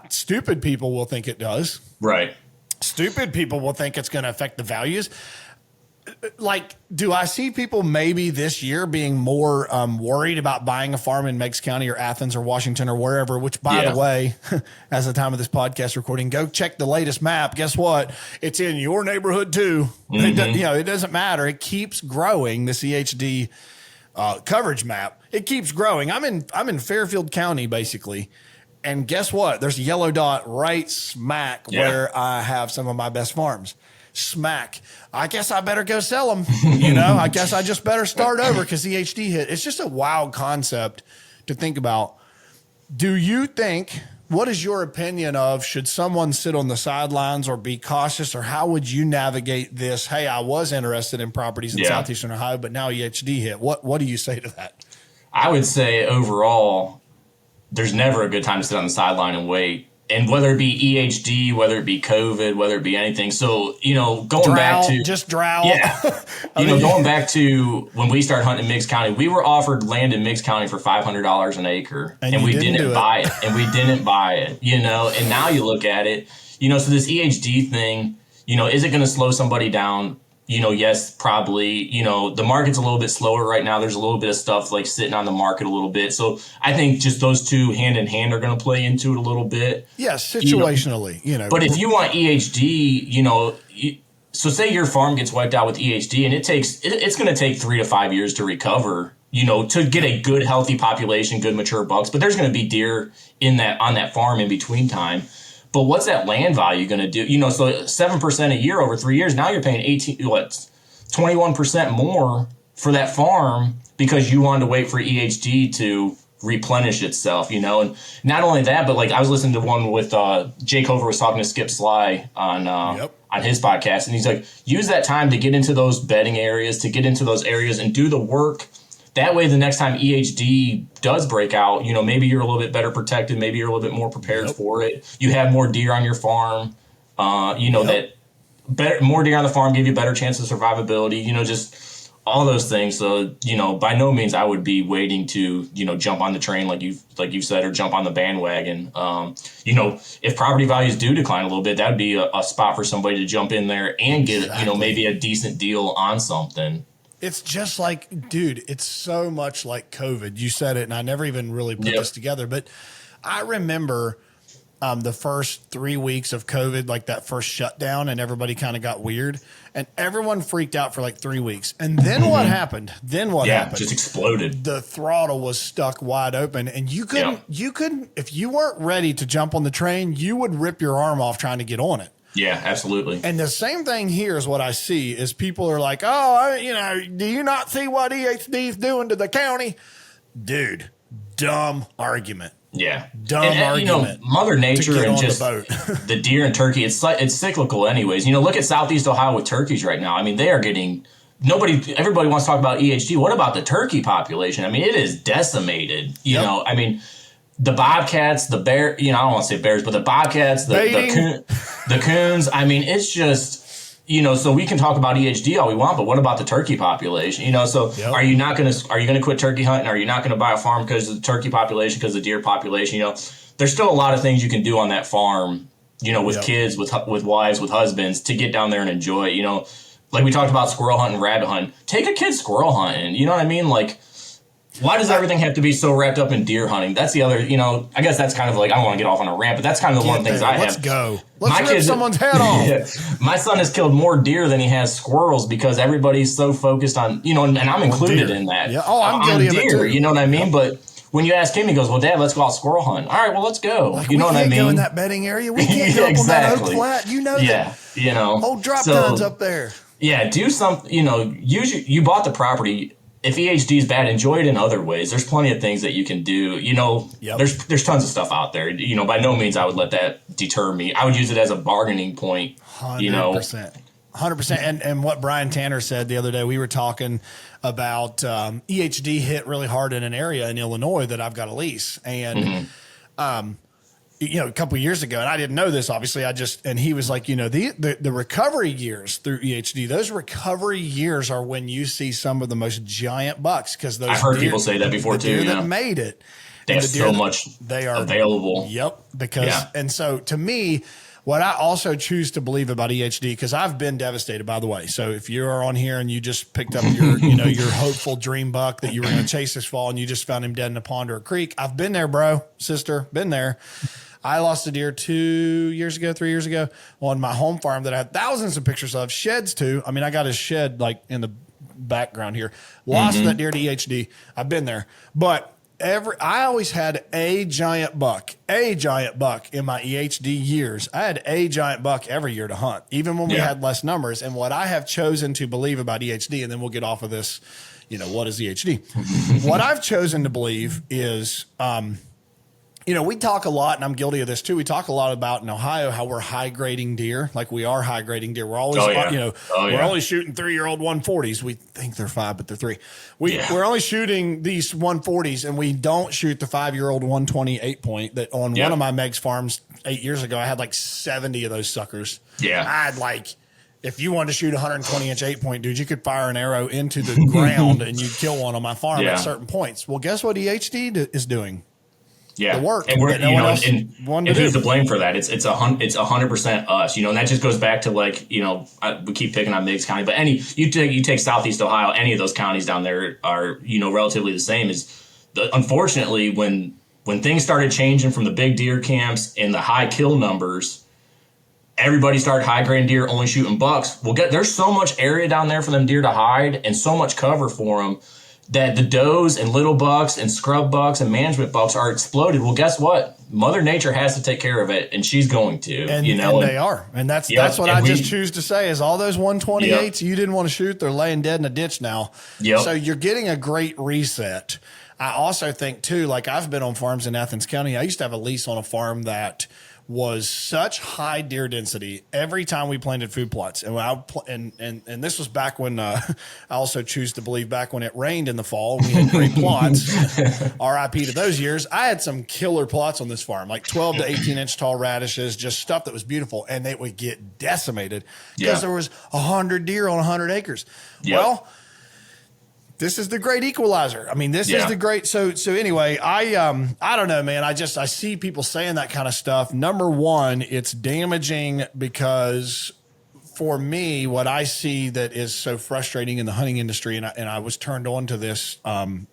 S2: stupid people will think it does.
S3: Right.
S2: Stupid people will think it's going to affect the values. Like, do I see people maybe this year being more worried about buying a farm in Meigs County or Athens or Washington or wherever, which, by the way, as the time of this podcast recording, go check the latest map. Guess what? It's in your neighborhood, too. It doesn't matter. It keeps growing, this EHD coverage map. It keeps growing. I'm in Fairfield County, basically. And guess what? There's a yellow dot right smack where I have some of my best farms. Smack. I guess I better go sell them. I guess I just better start over because EHD hit. It's just a wild concept to think about. Do you think, what is your opinion of, should someone sit on the sidelines or be cautious, or how would you navigate this? Hey, I was interested in properties in Southeastern Ohio, but now EHD hit. What do you say to that?
S3: I would say overall, there's never a good time to sit on the sideline and wait. And whether it be EHD, whether it be COVID, whether it be anything. So, going back to
S2: just drought.
S3: Yeah. Going back to when we started hunting in Meigs County, we were offered land in Meigs County for $500 an acre, and we didn't buy it. And we didn't buy it, and now you look at it, so this EHD thing, Is it going to slow somebody down? Yes, probably. The market's a little bit slower right now. There's a little bit of stuff like sitting on the market a little bit. So I think just those two hand in hand are going to play into it a little bit.
S2: Yeah, situationally,
S3: But if you want EHD, so say your farm gets wiped out with EHD and it's going to take 3 to 5 years to recover, to get a good, healthy population, good mature bucks. But there's going to be deer on that farm in between time. But what's that land value going to do? So 7% a year over 3 years. Now you're paying 21% more for that farm because you wanted to wait for EHD to replenish itself. And not only that, but like I was listening to one with Jake Hover was talking to Skip Sly on his podcast, and he's like, use that time to get into those bedding areas, to get into those areas and do the work. That way, the next time EHD does break out, maybe you're a little bit better protected. Maybe you're a little bit more prepared for it. You have more deer on your farm. That more deer on the farm give you a better chance of survivability. Just all those things. So, by no means I would be waiting to, jump on the train like you said, or jump on the bandwagon. If property values do decline a little bit, that would be a spot for somebody to jump in there and get, maybe a decent deal on something.
S2: It's just like, dude, it's so much like COVID. You said it, and I never even really put this together. But I remember the first 3 weeks of COVID, like that first shutdown, and everybody kind of got weird. And everyone freaked out for like 3 weeks. And then what happened?
S3: It just exploded.
S2: The throttle was stuck wide open. And you couldn't, if you weren't ready to jump on the train, you would rip your arm off trying to get on it.
S3: Yeah, absolutely.
S2: And the same thing here is what I see is people are like, oh, do you not see what EHD is doing to the county? Dude, dumb argument.
S3: Yeah.
S2: Dumb argument.
S3: Mother Nature and just the deer and turkey, it's cyclical anyways. Look at Southeast Ohio with turkeys right now. I mean, they are getting everybody wants to talk about EHD. What about the turkey population? I mean, it is decimated. I mean, the bobcats, the bear, I don't want to say bears, but the bobcats, the coons. I mean, it's just, so we can talk about EHD all we want, but what about the turkey population? Are you going to quit turkey hunting? Are you not going to buy a farm because of the turkey population, because of the deer population? There's still a lot of things you can do on that farm, with kids, with wives, with husbands, to get down there and enjoy it. Like we talked about squirrel hunting, rabbit hunting. Take a kid squirrel hunting. You know what I mean? Like, why does everything have to be so wrapped up in deer hunting? That's the other, I guess that's kind of like, I don't want to get off on a rant, but that's kind of the one things I have.
S2: Let's go. Let's rip someone's head off.
S3: My son has killed more deer than he has squirrels because everybody's so focused on, and I'm included in that.
S2: Yeah. Oh, I'm guilty of it too.
S3: You know what I mean? Yep. But when you ask him, he goes, well, Dad, let's go out squirrel hunt. All right, well, let's go.
S2: Like,
S3: you know what I mean?
S2: We can't go in that bedding area. We can't go up on that oak flat. You know that.
S3: Yeah,
S2: Old drop guns up there.
S3: Yeah, do something, you bought the property. If EHD is bad, enjoy it in other ways. There's plenty of things that you can do. There's tons of stuff out there. By no means I would let that deter me. I would use it as a bargaining point.
S2: 100%. 100%. And what Brian Tanner said the other day, we were talking about EHD hit really hard in an area in Illinois that I've got a lease. And a couple of years ago, and I didn't know this, obviously, and he was like, the recovery years through EHD, those recovery years are when you see some of the most giant bucks, because those
S3: I've heard people say that before too.
S2: That made it.
S3: They have so much available.
S2: Yep. And so to me, what I also choose to believe about EHD, because I've been devastated, by the way. So if you're on here and you just picked up your, your hopeful dream buck that you were going to chase this fall and you just found him dead in a pond or a creek, I've been there, bro, sister, been there. I lost a deer 3 years ago on my home farm that I had thousands of pictures of, sheds too. I mean, I got his shed like in the background here. Lost that deer to EHD. I've been there. But I always had a giant buck in my EHD years. I had a giant buck every year to hunt, even when we had less numbers. And what I have chosen to believe about EHD, and then we'll get off of this, what is EHD? What I've chosen to believe is, we talk a lot, and I'm guilty of this too. We talk a lot about in Ohio how we're high grading deer, like we are high grading deer. We're always, we're only shooting 3-year-old 140s. We think they're 5, but they're 3. We're only shooting these 140s, and we don't shoot the 5-year-old 128 point that on one of my Meg's farms 8 years ago. I had like 70 of those suckers.
S3: Yeah,
S2: I had if you wanted to shoot a 120-inch 8-point, dude, you could fire an arrow into the ground and you'd kill one on my farm at certain points. Well, guess what EHD is doing? the work.
S3: And we're,
S2: that no one else wanted
S3: and
S2: to
S3: who's
S2: do.
S3: to blame for that? It's 100% us, and that just goes back to like, we keep picking on Meigs County, but you take Southeast Ohio, any of those counties down there are, relatively the same. Unfortunately, when things started changing from the big deer camps and the high kill numbers, everybody started high grading deer, only shooting bucks. There's so much area down there for them deer to hide and so much cover for them that the does and little bucks and scrub bucks and management bucks are exploded. Well, guess what? Mother Nature has to take care of it, and she's going to.
S2: And they are. And that's what I just choose to say is all those 128s you didn't want to shoot, they're laying dead in a ditch now.
S3: Yep.
S2: So you're getting a great reset. I also think, too, like I've been on farms in Athens County. I used to have a lease on a farm that was such high deer density every time we planted food plots. And and this was back when I also choose to believe back when it rained in the fall, we had great plots. RIP to those years. I had some killer plots on this farm, like 12 to 18 inch tall radishes, just stuff that was beautiful. And they would get decimated because there was 100 deer on 100 acres.
S3: Yep.
S2: Well, this is the great equalizer. I mean, this is the great. So anyway, I don't know, man. I see people saying that kind of stuff. Number one, it's damaging because for me, what I see that is so frustrating in the hunting industry, and I was turned on to this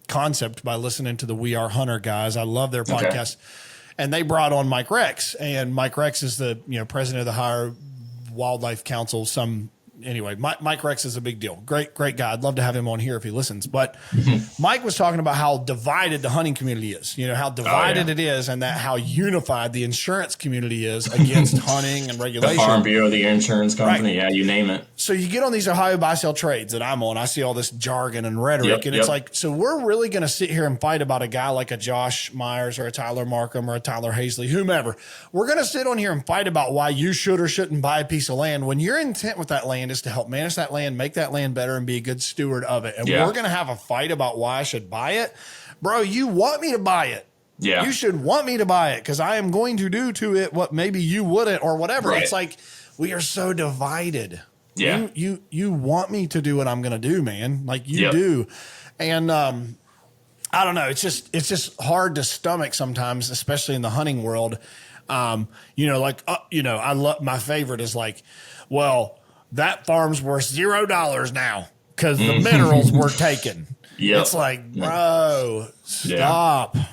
S2: concept by listening to the We Are Hunter guys. I love their podcast, and they brought on Mike Rex, and Mike Rex is the president of the Higher Wildlife Council. Anyway, Mike Rex is a big deal. Great guy. I'd love to have him on here if he listens. But Mike was talking about how divided the hunting community is, how divided it is, and that how unified the insurance community is against hunting and regulation.
S3: The Farm Bureau, the insurance company, you name it.
S2: So you get on these Ohio buy-sell trades that I'm on. I see all this jargon and rhetoric, and it's like, so we're really going to sit here and fight about a guy like a Josh Myers or a Tyler Markham or a Tyler Hazley, whomever. We're going to sit on here and fight about why you should or shouldn't buy a piece of land when your intent with that land is to help manage that land, make that land better, and be a good steward of it. And we're going to have a fight about why I should buy it. Bro, you want me to buy it.
S3: Yeah.
S2: You should want me to buy it because I am going to do to it what maybe you wouldn't or whatever. Right. It's like we are so divided.
S3: Yeah.
S2: You want me to do what I'm going to do, man. Like you do. And I don't know. It's just hard to stomach sometimes, especially in the hunting world. I love my favorite is like, well, that farm's worth $0 now because the minerals were taken.
S3: Yep.
S2: It's like, bro, stop. Yep.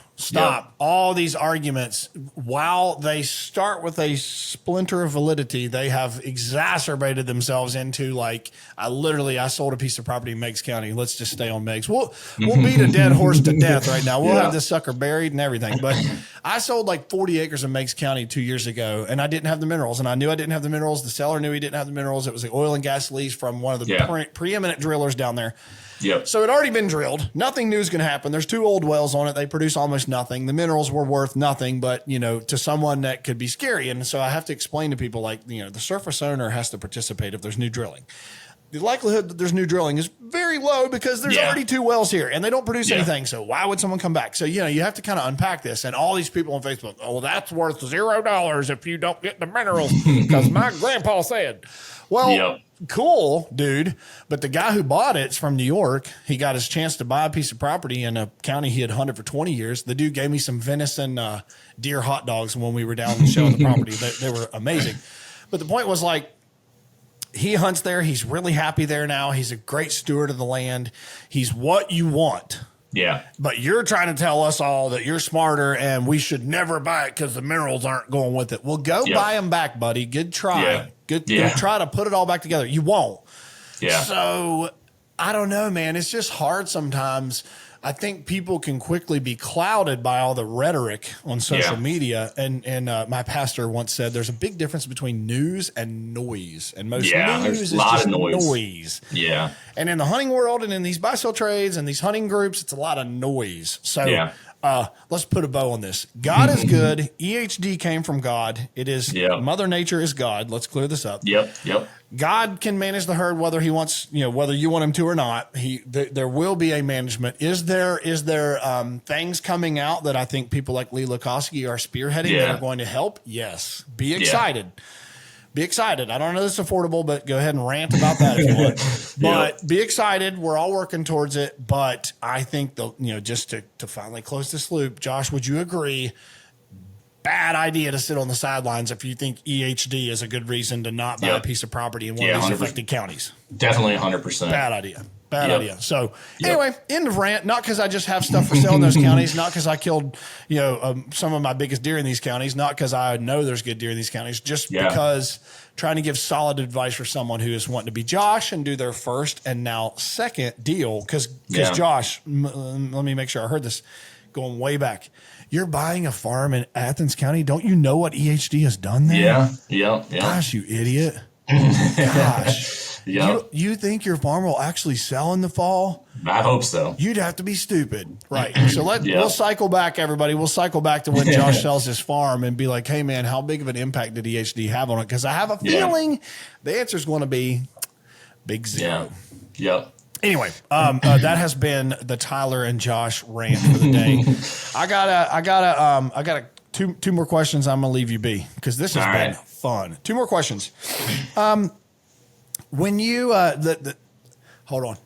S2: All these arguments, while they start with a splinter of validity, they have exacerbated themselves into like, I sold a piece of property in Meigs County. Let's just stay on Meigs. We'll beat a dead horse to death right now. We'll have this sucker buried and everything. But I sold like 40 acres in Meigs County 2 years ago, and I didn't have the minerals. And I knew I didn't have the minerals. The seller knew he didn't have the minerals. It was an oil and gas lease from one of the preeminent drillers down there.
S3: Yep.
S2: So it had already been drilled. Nothing new is going to happen. There's 2 old wells on it. They produce almost nothing. The minerals were worth nothing, but to someone that could be scary. And so I have to explain to people like, the surface owner has to participate if there's new drilling. The likelihood that there's new drilling is very low because there's already 2 wells here and they don't produce anything. So why would someone come back? So, you have to kind of unpack this. And all these people on Facebook, that's worth $0 if you don't get the minerals because my grandpa said. Well, cool, dude. But the guy who bought it's from New York. He got his chance to buy a piece of property in a county he had hunted for 20 years. The dude gave me some venison deer hot dogs when we were down showing the property. They were amazing. But the point was like, he hunts there. He's really happy there now. He's a great steward of the land. He's what you want.
S3: Yeah.
S2: But you're trying to tell us all that you're smarter and we should never buy it because the minerals aren't going with it. Well, go buy them back, buddy. Good try.
S3: Yeah.
S2: Good try to put it all back together. You won't.
S3: Yeah.
S2: So I don't know, man. It's just hard sometimes. I think people can quickly be clouded by all the rhetoric on social media. And my pastor once said there's a big difference between news and noise. And most news is just noise.
S3: Yeah.
S2: And in the hunting world and in these buy-sell trades and these hunting groups, it's a lot of noise. So let's put a bow on this. God is good. EHD came from God. It is Mother Nature is God. Let's clear this up.
S3: Yep.
S2: God can manage the herd whether he wants, whether you want him to or not. There will be a management. Is there things coming out that I think people like Lee Lukoski are spearheading that are going to help? Yes. Be excited. be excited. I don't know if it's affordable, but go ahead and rant about that if you want. But be excited. We're all working towards it. But I think just to finally close this loop, Josh, would you agree? Bad idea to sit on the sidelines if you think EHD is a good reason to not buy a piece of property in one of these
S3: 100%.
S2: affected counties.
S3: Definitely 100%.
S2: Bad idea. Bad idea. So anyway, end of rant. Not because I just have stuff for sale in those counties. Not because I killed, some of my biggest deer in these counties. Not because I know there's good deer in these counties. Just because trying to give solid advice for someone who is wanting to be Josh and do their first and now second deal. Because Josh, let me make sure I heard this going way back. You're buying a farm in Athens County. Don't you know what EHD has done there?
S3: Yeah.
S2: Gosh, you idiot. Gosh.
S3: Yep.
S2: You think your farm will actually sell in the fall?
S3: I hope so.
S2: You'd have to be stupid. Right. So we'll cycle back, everybody. We'll cycle back to when Josh sells his farm and be like, hey, man, how big of an impact did EHD have on it? Because I have a feeling the answer is going to be big zero.
S3: Yep.
S2: Anyway, that has been the Tyler and Josh rant for the day. I got two more questions. I'm gonna leave you be because this has been fun. Two more questions. When you hold on,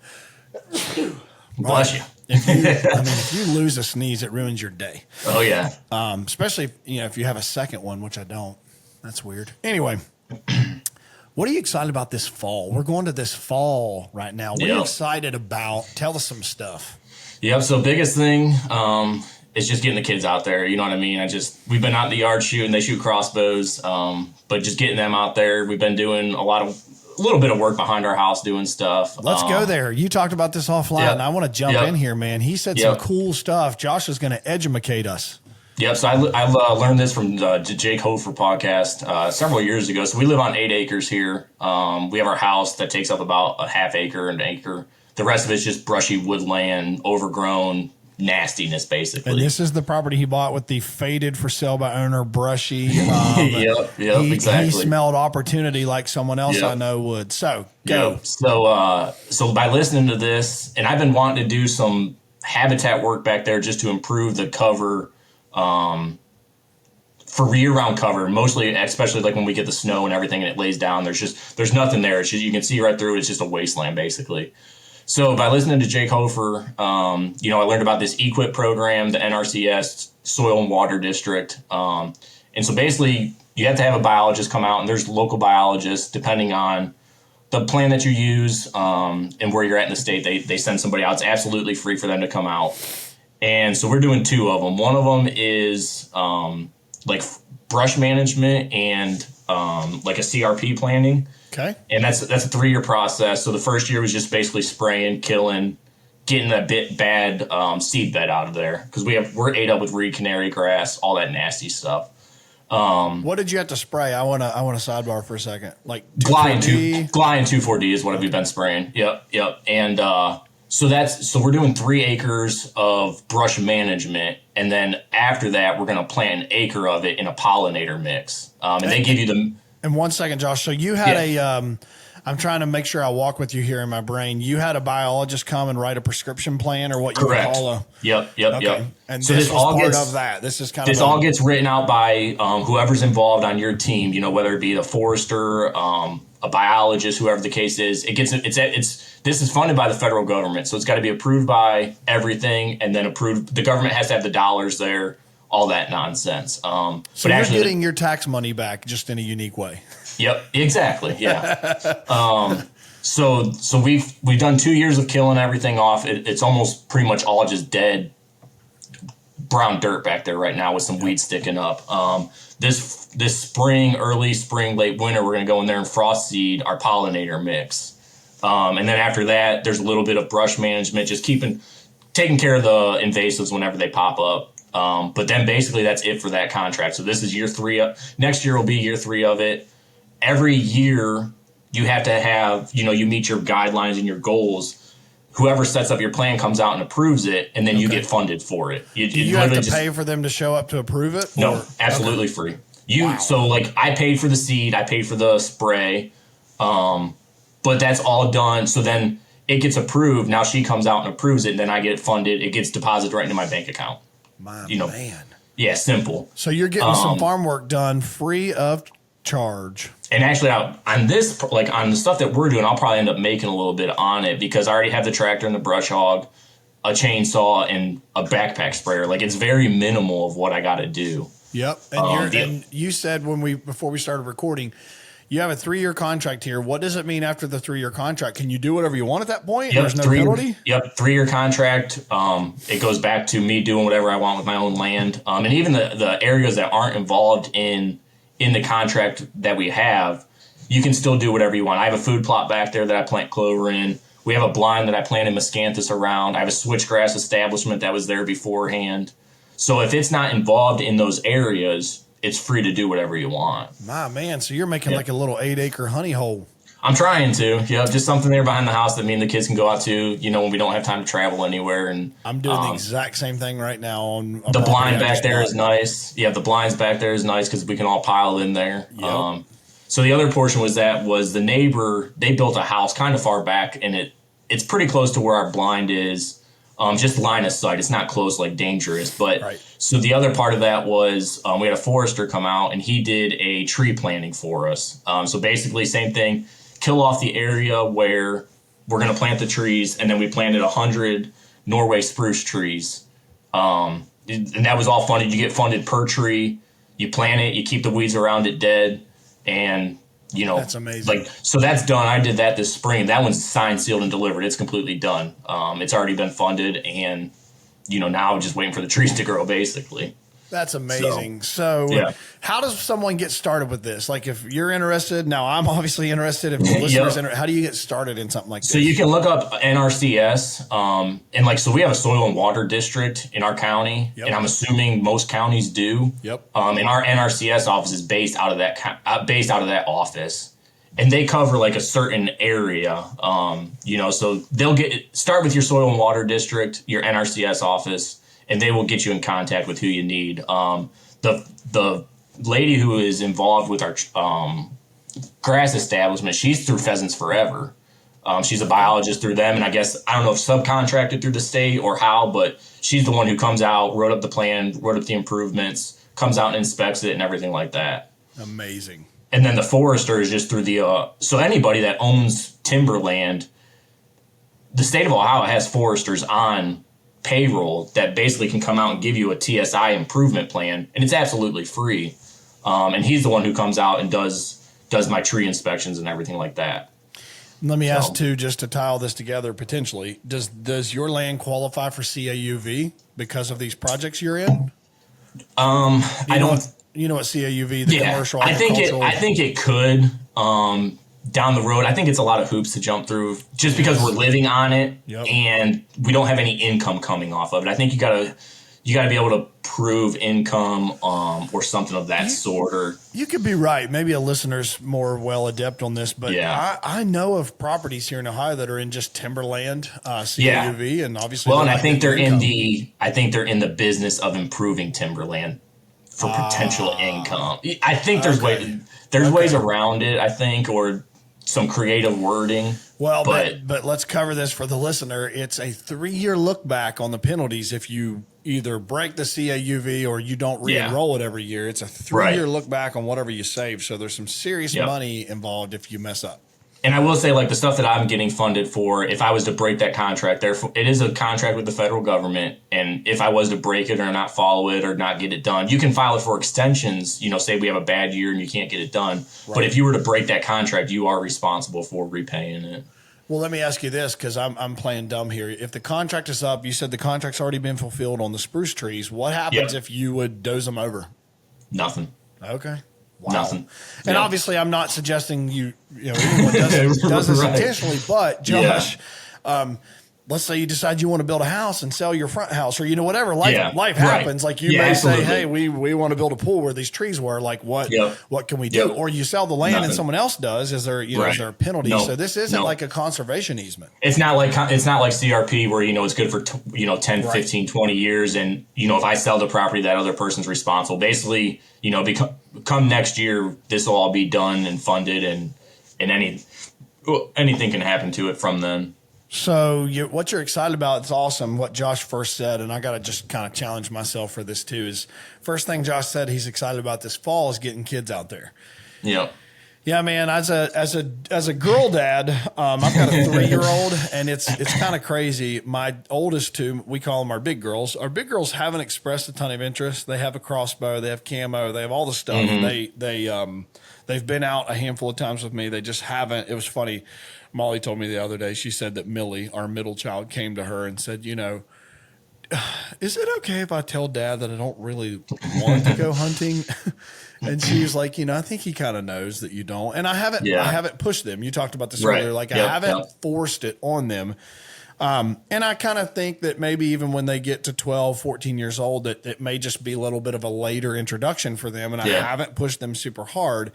S3: bless you.
S2: If you lose a sneeze, it ruins your day.
S3: Oh yeah.
S2: Especially if you have a second one, which I don't. That's weird. Anyway. What are you excited about this fall? We're going to this fall right now. What are you excited about? Tell us some stuff.
S3: Yep. So biggest thing is just getting the kids out there. You know what I mean? We've been out in the yard shooting. They shoot crossbows, but just getting them out there. We've been doing a little bit of work behind our house doing stuff.
S2: Let's go there. You talked about this offline. I want to jump in here, man. He said some cool stuff. Josh is going to educate us.
S3: Yep. So I've learned this from the Jake Hofer podcast several years ago. So we live on 8 acres here. We have our house that takes up about a half acre and an acre. The rest of it's just brushy woodland, overgrown nastiness, basically.
S2: And this is the property he bought with the faded for sale by owner, brushy.
S3: Yep, exactly.
S2: He smelled opportunity like someone else I know would. So go.
S3: Yep. So by listening to this, and I've been wanting to do some habitat work back there just to improve the cover. For year-round cover, mostly, especially like when we get the snow and everything and it lays down, there's nothing there. It's just, you can see right through it. It's just a wasteland, basically. So by listening to Jake Hofer, I learned about this EQIP program, the NRCS Soil and Water District. And so basically, you have to have a biologist come out, and there's local biologists, depending on the plan that you use and where you're at in the state. They send somebody out. It's absolutely free for them to come out. And so we're doing 2 of them. One of them is like brush management and like a CRP planning.
S2: Okay.
S3: And that's a 3-year process. So the first year was just basically spraying, killing, getting that bad seed bed out of there because we're ate up with reed canary grass, all that nasty stuff.
S2: What did you have to spray? I want to sidebar for a second. Like
S3: Glide 2,4-D is what we've been spraying. Yep. And so we're doing 3 acres of brush management, and then after that, we're going to plant an acre of it in a pollinator mix. And they give you the.
S2: And 1 second, Josh. So you had I'm trying to make sure I walk with you here in my brain. You had a biologist come and write a prescription plan, or what you would call a.
S3: Yep.
S2: And so this was part of that. This is kind of.
S3: This all gets written out by whoever's involved on your team. Whether it be the forester, a biologist, whoever the case is. This is funded by the federal government, so it's got to be approved by everything, and then approved. The government has to have the dollars there, all that nonsense.
S2: So you're getting your tax money back just in a unique way.
S3: Yep, exactly. Yeah. So we've done 2 years of killing everything off. It's almost pretty much all just dead brown dirt back there right now with some weeds sticking up. This spring, early spring, late winter, we're going to go in there and frost seed our pollinator mix. And then after that, there's a little bit of brush management, just taking care of the invasives whenever they pop up. But then basically that's it for that contract. So this is year 3. Next year will be year 3 of it. Every year you have to have, you meet your guidelines and your goals. Whoever sets up your plan comes out and approves it, and then you get funded for it.
S2: Do you have to pay for them to show up to approve it?
S3: No, absolutely free. So like I paid for the seed, I paid for the spray, but that's all done. So then it gets approved. Now she comes out and approves it, and then I get it funded. It gets deposited right into my bank account.
S2: Man.
S3: Yeah, simple.
S2: So you're getting some farm work done free of charge.
S3: And actually, on this, like on the stuff that we're doing, I'll probably end up making a little bit on it because I already have the tractor and the brush hog, a chainsaw, and a backpack sprayer. Like it's very minimal of what I got to do.
S2: Yep. And you said before we started recording, you have a 3-year contract here. What does it mean after the 3-year contract? Can you do whatever you want at that point?
S3: Yep,
S2: There's no penalty?
S3: Yep, 3-year contract. It goes back to me doing whatever I want with my own land. And even the areas that aren't involved in the contract that we have, you can still do whatever you want. I have a food plot back there that I plant clover in. We have a blind that I planted miscanthus around. I have a switchgrass establishment that was there beforehand. So if it's not involved in those areas, it's free to do whatever you want.
S2: My man, so you're making like a little 8-acre honey hole.
S3: I'm trying to, just something there behind the house that me and the kids can go out to, when we don't have time to travel anywhere. And
S2: I'm doing the exact same thing right now. On
S3: the blind back there is nice. Yeah, the blinds back there is nice because we can all pile in there.
S2: Yep.
S3: So the other portion was the neighbor. They built a house kind of far back, and it's pretty close to where our blind is. Just line of sight. It's not close, like dangerous. But
S2: right.
S3: So the other part of that was we had a forester come out and he did a tree planting for us. So basically same thing, kill off the area where we're going to plant the trees. And then we planted 100 Norway spruce trees. And that was all funded. You get funded per tree. You plant it, you keep the weeds around it dead. And
S2: that's amazing.
S3: So that's done. I did that this spring. That one's signed, sealed, and delivered. It's completely done. It's already been funded, and now I'm just waiting for the trees to grow, basically.
S2: That's amazing. So how does someone get started with this? Like if you're interested, now I'm obviously interested. If the listeners, how do you get started in something like this?
S3: So you can look up NRCS, and so we have a soil and water district in our county, and I'm assuming most counties do.
S2: Yep.
S3: And our NRCS office is based out of that office, and they cover like a certain area. So they'll start with your soil and water district, your NRCS office, and they will get you in contact with who you need. The lady who is involved with our grass establishment, she's through Pheasants Forever. She's a biologist through them, and I guess, I don't know if subcontracted through the state or how, but she's the one who comes out, wrote up the plan, wrote up the improvements, comes out and inspects it and everything like that.
S2: Amazing.
S3: And then the forester is just through so anybody that owns timberland, the state of Ohio has foresters on payroll that basically can come out and give you a TSI improvement plan, and it's absolutely free. And he's the one who comes out and does my tree inspections and everything like that.
S2: Let me ask too, just to tie all this together potentially, does your land qualify for CAUV because of these projects you're in?
S3: I don't.
S2: You know what CAUV, the commercial agricultural?
S3: I think it could. Down the road, I think it's a lot of hoops to jump through just because we're living on it and we don't have any income coming off of it. I think you gotta be able to prove income or something of that sort. Or
S2: you could be right. Maybe a listener's more well adept on this, but I know of properties here in Ohio that are in just timberland, CAUV, and obviously.
S3: Well, and I think they're in the business of improving timberland for potential income. I think there's ways around it. I think, or some creative wording.
S2: Well, but let's cover this for the listener. It's a 3-year look back on the penalties if you either break the CAUV or you don't re-enroll it every year. It's a 3-year look back on whatever you save. So there's some serious money involved if you mess up.
S3: And I will say, like, the stuff that I'm getting funded for, if I was to break that contract, it is a contract with the federal government. And if I was to break it or not follow it or not get it done, you can file it for extensions. Say we have a bad year and you can't get it done. Right. But if you were to break that contract, you are responsible for repaying it.
S2: Well, let me ask you this, because I'm playing dumb here. If the contract is up, you said the contract's already been fulfilled on the spruce trees. What happens if you would doze them over?
S3: Nothing.
S2: Okay. Wow.
S3: Nothing.
S2: And obviously, I'm not suggesting anyone does this intentionally, but Josh, let's say you decide you want to build a house and sell your front house, or whatever. Life happens. Like you may say, "Hey, we want to build a pool where these trees were." Like what can we do? Or you sell the land and someone else does. Is there is there a penalty? No. So this isn't like a conservation easement.
S3: It's not like CRP where it's good for 10, 15, 20 years, and if I sell the property, that other person's responsible. Basically, come next year, this will all be done and funded, and anything can happen to it from then.
S2: So what you're excited about, it's awesome what Josh first said, and I got to just kind of challenge myself for this too, is first thing Josh said he's excited about this fall is getting kids out there.
S3: Yep.
S2: Yeah, man. As a girl dad, I've got a 3-year-old, and it's kind of crazy. My oldest two, we call them our big girls. Our big girls haven't expressed a ton of interest. They have a crossbow, they have camo, they have all the stuff. They've been out a handful of times with me. They just haven't. It was funny. Molly told me the other day. She said that Millie, our middle child, came to her and said, is it okay if I tell Dad that I don't really want to go hunting? And she was like, I think he kind of knows that you don't. And I haven't pushed them. You talked about this earlier. Like I haven't forced it on them. And I kind of think that maybe even when they get to 12, 14 years old, that it may just be a little bit of a later introduction for them. And I haven't pushed them super hard.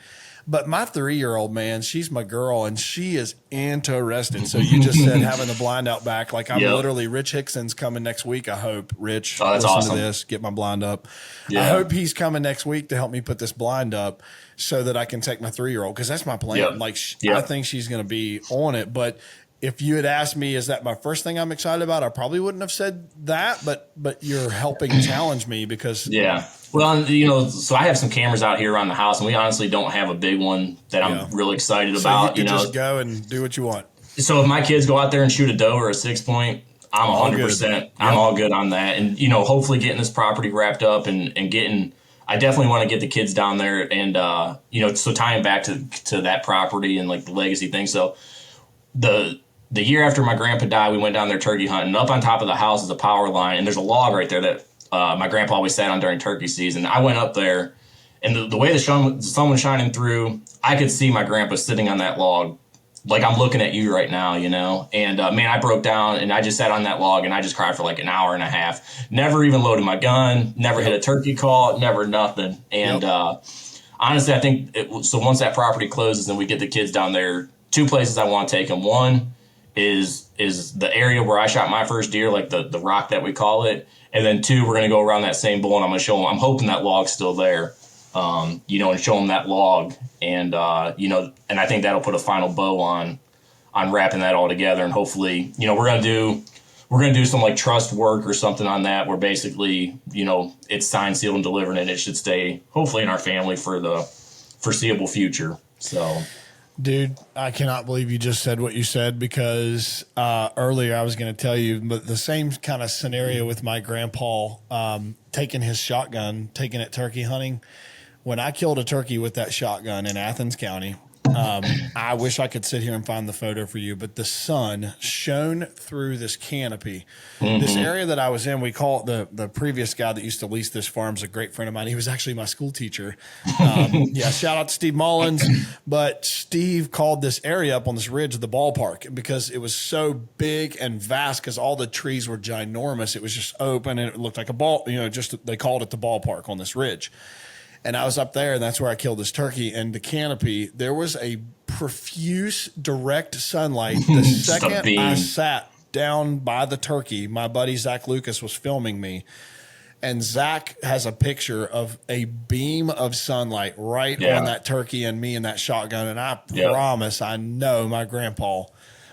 S2: But my 3-year-old, man, she's my girl, and she is interested. So you just said having the blind out back. Like I'm literally, Rich Hickson's coming next week, I hope. Rich,
S3: that's
S2: listen
S3: awesome.
S2: to this, get my blind up.
S3: Yeah.
S2: I hope he's coming next week to help me put this blind up so that I can take my 3-year-old, because that's my plan.
S3: Yep.
S2: Like I think she's going to be on it. But if you had asked me, is that my first thing I'm excited about? I probably wouldn't have said that, but you're helping challenge me because
S3: Well, so I have some cameras out here around the house, and we honestly don't have a big one that I'm really excited about.
S2: You just go and do what you want.
S3: So if my kids go out there and shoot a doe or a 6-point, I'm 100%. I'm all good on that. And, hopefully getting this property wrapped up and getting, I definitely want to get the kids down there and, so tying back to that property and like the legacy thing. So the year after my grandpa died, we went down there turkey hunting. Up on top of the house is a power line, and there's a log right there that my grandpa always sat on during turkey season. I went up there, and the way the sun was shining through, I could see my grandpa sitting on that log, like I'm looking at you right now, And man, I broke down, and I just sat on that log, and I just cried for like an hour and a half. Never even loaded my gun, never hit a turkey call, never nothing. And honestly, I think so. Once that property closes and we get the kids down there, 2 places I want to take them. One is the area where I shot my first deer, like the rock that we call it. And then 2, we're going to go around that same bull, and I'm going to show them. I'm hoping that log's still there, and show them that log. And, and I think that'll put a final bow on wrapping that all together. And hopefully, we're going to do some like trust work or something on that, where basically, it's signed, sealed, and delivered, and it should stay hopefully in our family for the foreseeable future. So.
S2: Dude, I cannot believe you just said what you said, because earlier I was going to tell you, but the same kind of scenario with my grandpa taking his shotgun, taking it turkey hunting. When I killed a turkey with that shotgun in Athens County, I wish I could sit here and find the photo for you, but the sun shone through this canopy. This area that I was in, we call it the previous guy that used to lease this farm is a great friend of mine. He was actually my school teacher. Shout out to Steve Mullins. But Steve called this area up on this ridge the ballpark, because it was so big and vast, because all the trees were ginormous. It was just open, and it looked like a ball, they called it the ballpark on this ridge. And I was up there, and that's where I killed this turkey. And the canopy, there was a profuse direct sunlight. The second I sat down by the turkey, my buddy Zach Lucas was filming me. And Zach has a picture of a beam of sunlight right on that turkey and me and that shotgun. And I promise, I know my grandpa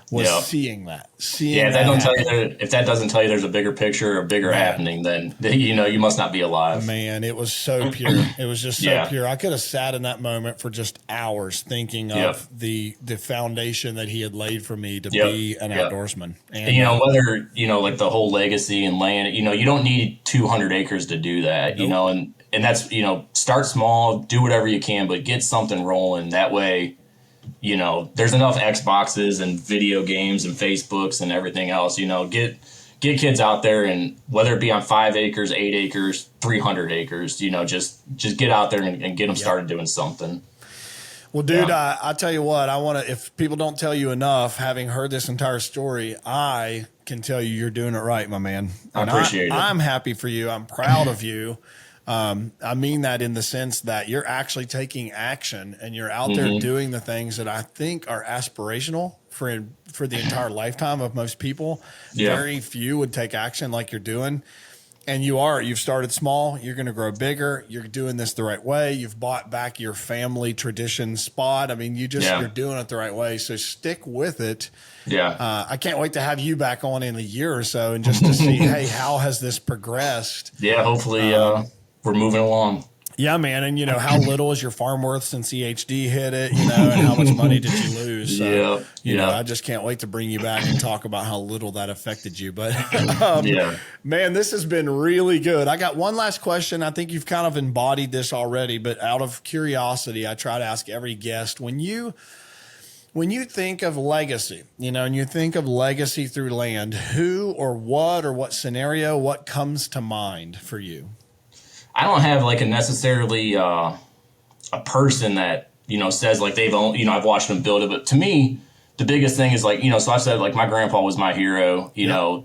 S2: was seeing that.
S3: If that doesn't tell you there's a bigger picture or bigger happening, then you must not be alive.
S2: Man, it was so pure. It was just so pure. I could have sat in that moment for just hours thinking of the foundation that he had laid for me to be an outdoorsman.
S3: And whether like the whole legacy and land, you don't need 200 acres to do that. And that's start small, do whatever you can, but get something rolling. That way, there's enough Xboxes and video games and Facebooks and everything else, get kids out there, and whether it be on 5 acres, 8 acres, 300 acres, just get out there and get them started doing something.
S2: Well, dude, I tell you what, if people don't tell you enough, having heard this entire story, I can tell you you're doing it right, my man. And
S3: I appreciate it.
S2: I'm happy for you. I'm proud of you. I mean that in the sense that you're actually taking action, and you're out there doing the things that I think are aspirational for the entire lifetime of most people. Very few would take action like you're doing. And you've started small. You're going to grow bigger. You're doing this the right way. You've bought back your family tradition spot. I mean, you're doing it the right way. So stick with it. I can't wait to have you back on in a year or so, and just to see, hey, how has this progressed?
S3: Hopefully, we're moving along.
S2: Yeah, man. And how little is your farm worth since EHD hit it, and how much money did you lose? So, I just can't wait to bring you back and talk about how little that affected you. But man, this has been really good. I got one last question. I think you've kind of embodied this already, but out of curiosity, I try to ask every guest, when you think of legacy, and you think of legacy through land, who or what scenario, what comes to mind for you?
S3: I don't have like a necessarily a person that says like they've owned, I've watched them build it, but to me the biggest thing is like so I said like my grandpa was my hero. I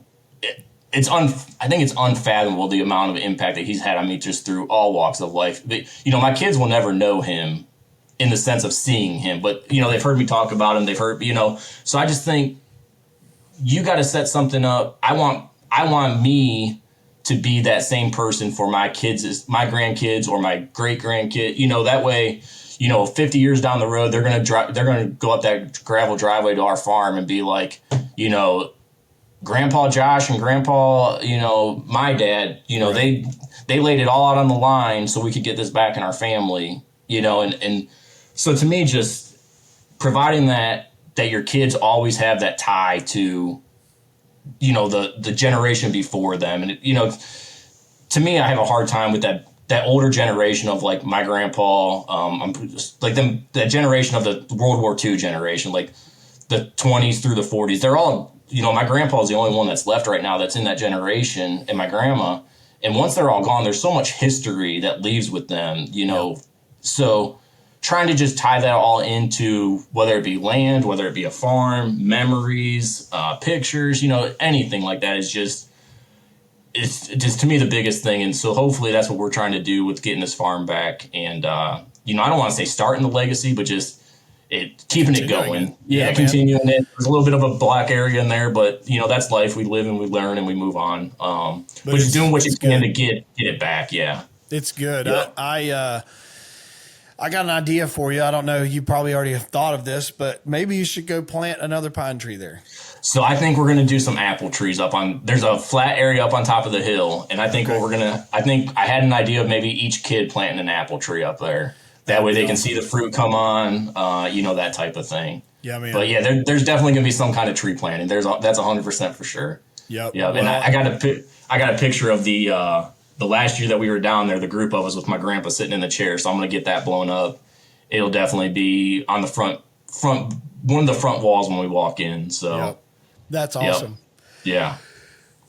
S3: think it's unfathomable the amount of impact that he's had on me just through all walks of life. My kids will never know him in the sense of seeing him, but they've heard me talk about him. They've heard so I just think you got to set something up. I want me to be that same person for my kids, my grandkids or my great grandkid, that way, 50 years down the road, they're going to go up that gravel driveway to our farm and be like, Grandpa Josh and Grandpa, my dad, right. they laid it all out on the line so we could get this back in our family, and so to me, just providing that your kids always have that tie to the generation before them. And, to me, I have a hard time with that older generation of like my grandpa, like that generation of the World War II generation, like the 20s through the 40s. They're all, my grandpa is the only one that's left right now that's in that generation, and my grandma. And once they're all gone, there's so much history that leaves with them, so trying to just tie that all into whether it be land, whether it be a farm, memories, pictures, anything like that is it's just to me the biggest thing. And so hopefully that's what we're trying to do with getting this farm back. And, I don't want to say starting the legacy, but just keeping it going. Yeah, continuing it. There's a little bit of a black area in there, but that's life. We live and we learn and we move on. But just doing what you can to get it back. Yeah.
S2: It's good. Yeah. I got an idea for you. I don't know. You probably already have thought of this, but maybe you should go plant another pine tree there.
S3: So I think we're going to do some apple trees there's a flat area up on top of the hill. And I think I had an idea of maybe each kid planting an apple tree up there. That way they can see the fruit come on, that type of thing. Yeah, man. But yeah, there's definitely going to be some kind of tree planting. That's 100% for sure. Yep. Yeah. And I got a picture of the last year that we were down there, the group of us with my grandpa sitting in the chair. So I'm going to get that blown up. It'll definitely be on the front, one of the front walls when we walk in. So
S2: that's awesome.
S3: Yep. Yeah.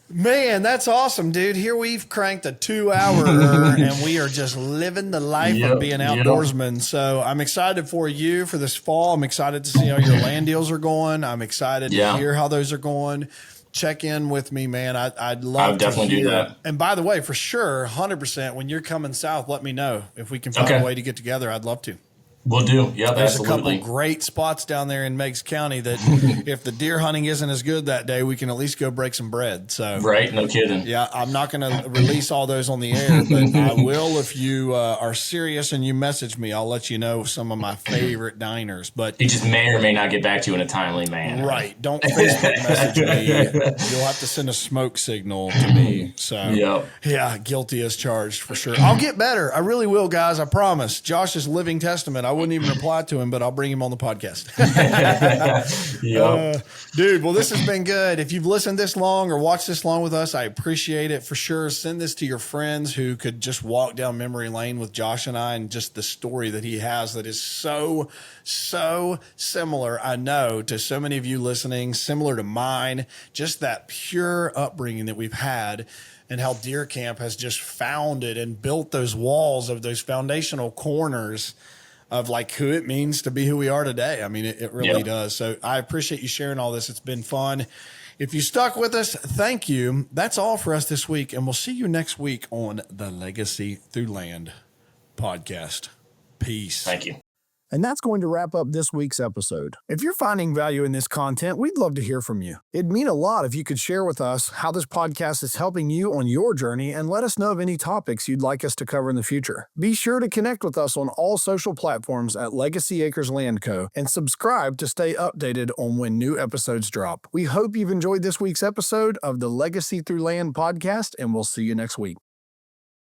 S2: Man, that's awesome, dude. Here we've cranked a 2-hour and we are just living the life of being outdoorsmen. So I'm excited for you for this fall. I'm excited to see how your land deals are going. I'm excited to hear how those are going. Check in with me, man. I'd love to definitely do that. And by the way, for sure, 100%, when you're coming south, let me know. If we can find a way to get together, I'd love to.
S3: We'll do. Yeah,
S2: there's absolutely a couple great spots down there in Meigs County that if the deer hunting isn't as good that day, we can at least go break some bread. So
S3: right, no kidding.
S2: Yeah, I'm not going to release all those on the air, but I will if you are serious and you message me. I'll let you know some of my favorite diners. But
S3: he just may or may not get back to you in a timely manner.
S2: Right. Don't Facebook message me. You'll have to send a smoke signal to me. So yeah, guilty as charged for sure. I'll get better. I really will, guys. I promise. Josh is living testament. I wouldn't even reply to him, but I'll bring him on the podcast. Dude, well, this has been good. If you've listened this long or watched this long with us, I appreciate it for sure. Send this to your friends who could just walk down memory lane with Josh and I, and just the story that he has that is so similar, I know, to so many of you listening, similar to mine, just that pure upbringing that we've had. And how Deer Camp has just founded and built those walls of those foundational corners of like who it means to be who we are today. I mean, it really does. So I appreciate you sharing all this. It's been fun. If you stuck with us, thank you. That's all for us this week. And we'll see you next week on the Legacy Through Land podcast. Peace.
S3: Thank you.
S1: And that's going to wrap up this week's episode. If you're finding value in this content, we'd love to hear from you. It'd mean a lot if you could share with us how this podcast is helping you on your journey and let us know of any topics you'd like us to cover in the future. Be sure to connect with us on all social platforms at Legacy Acres Land Co. and subscribe to stay updated on when new episodes drop. We hope you've enjoyed this week's episode of the Legacy Through Land podcast, and we'll see you next week.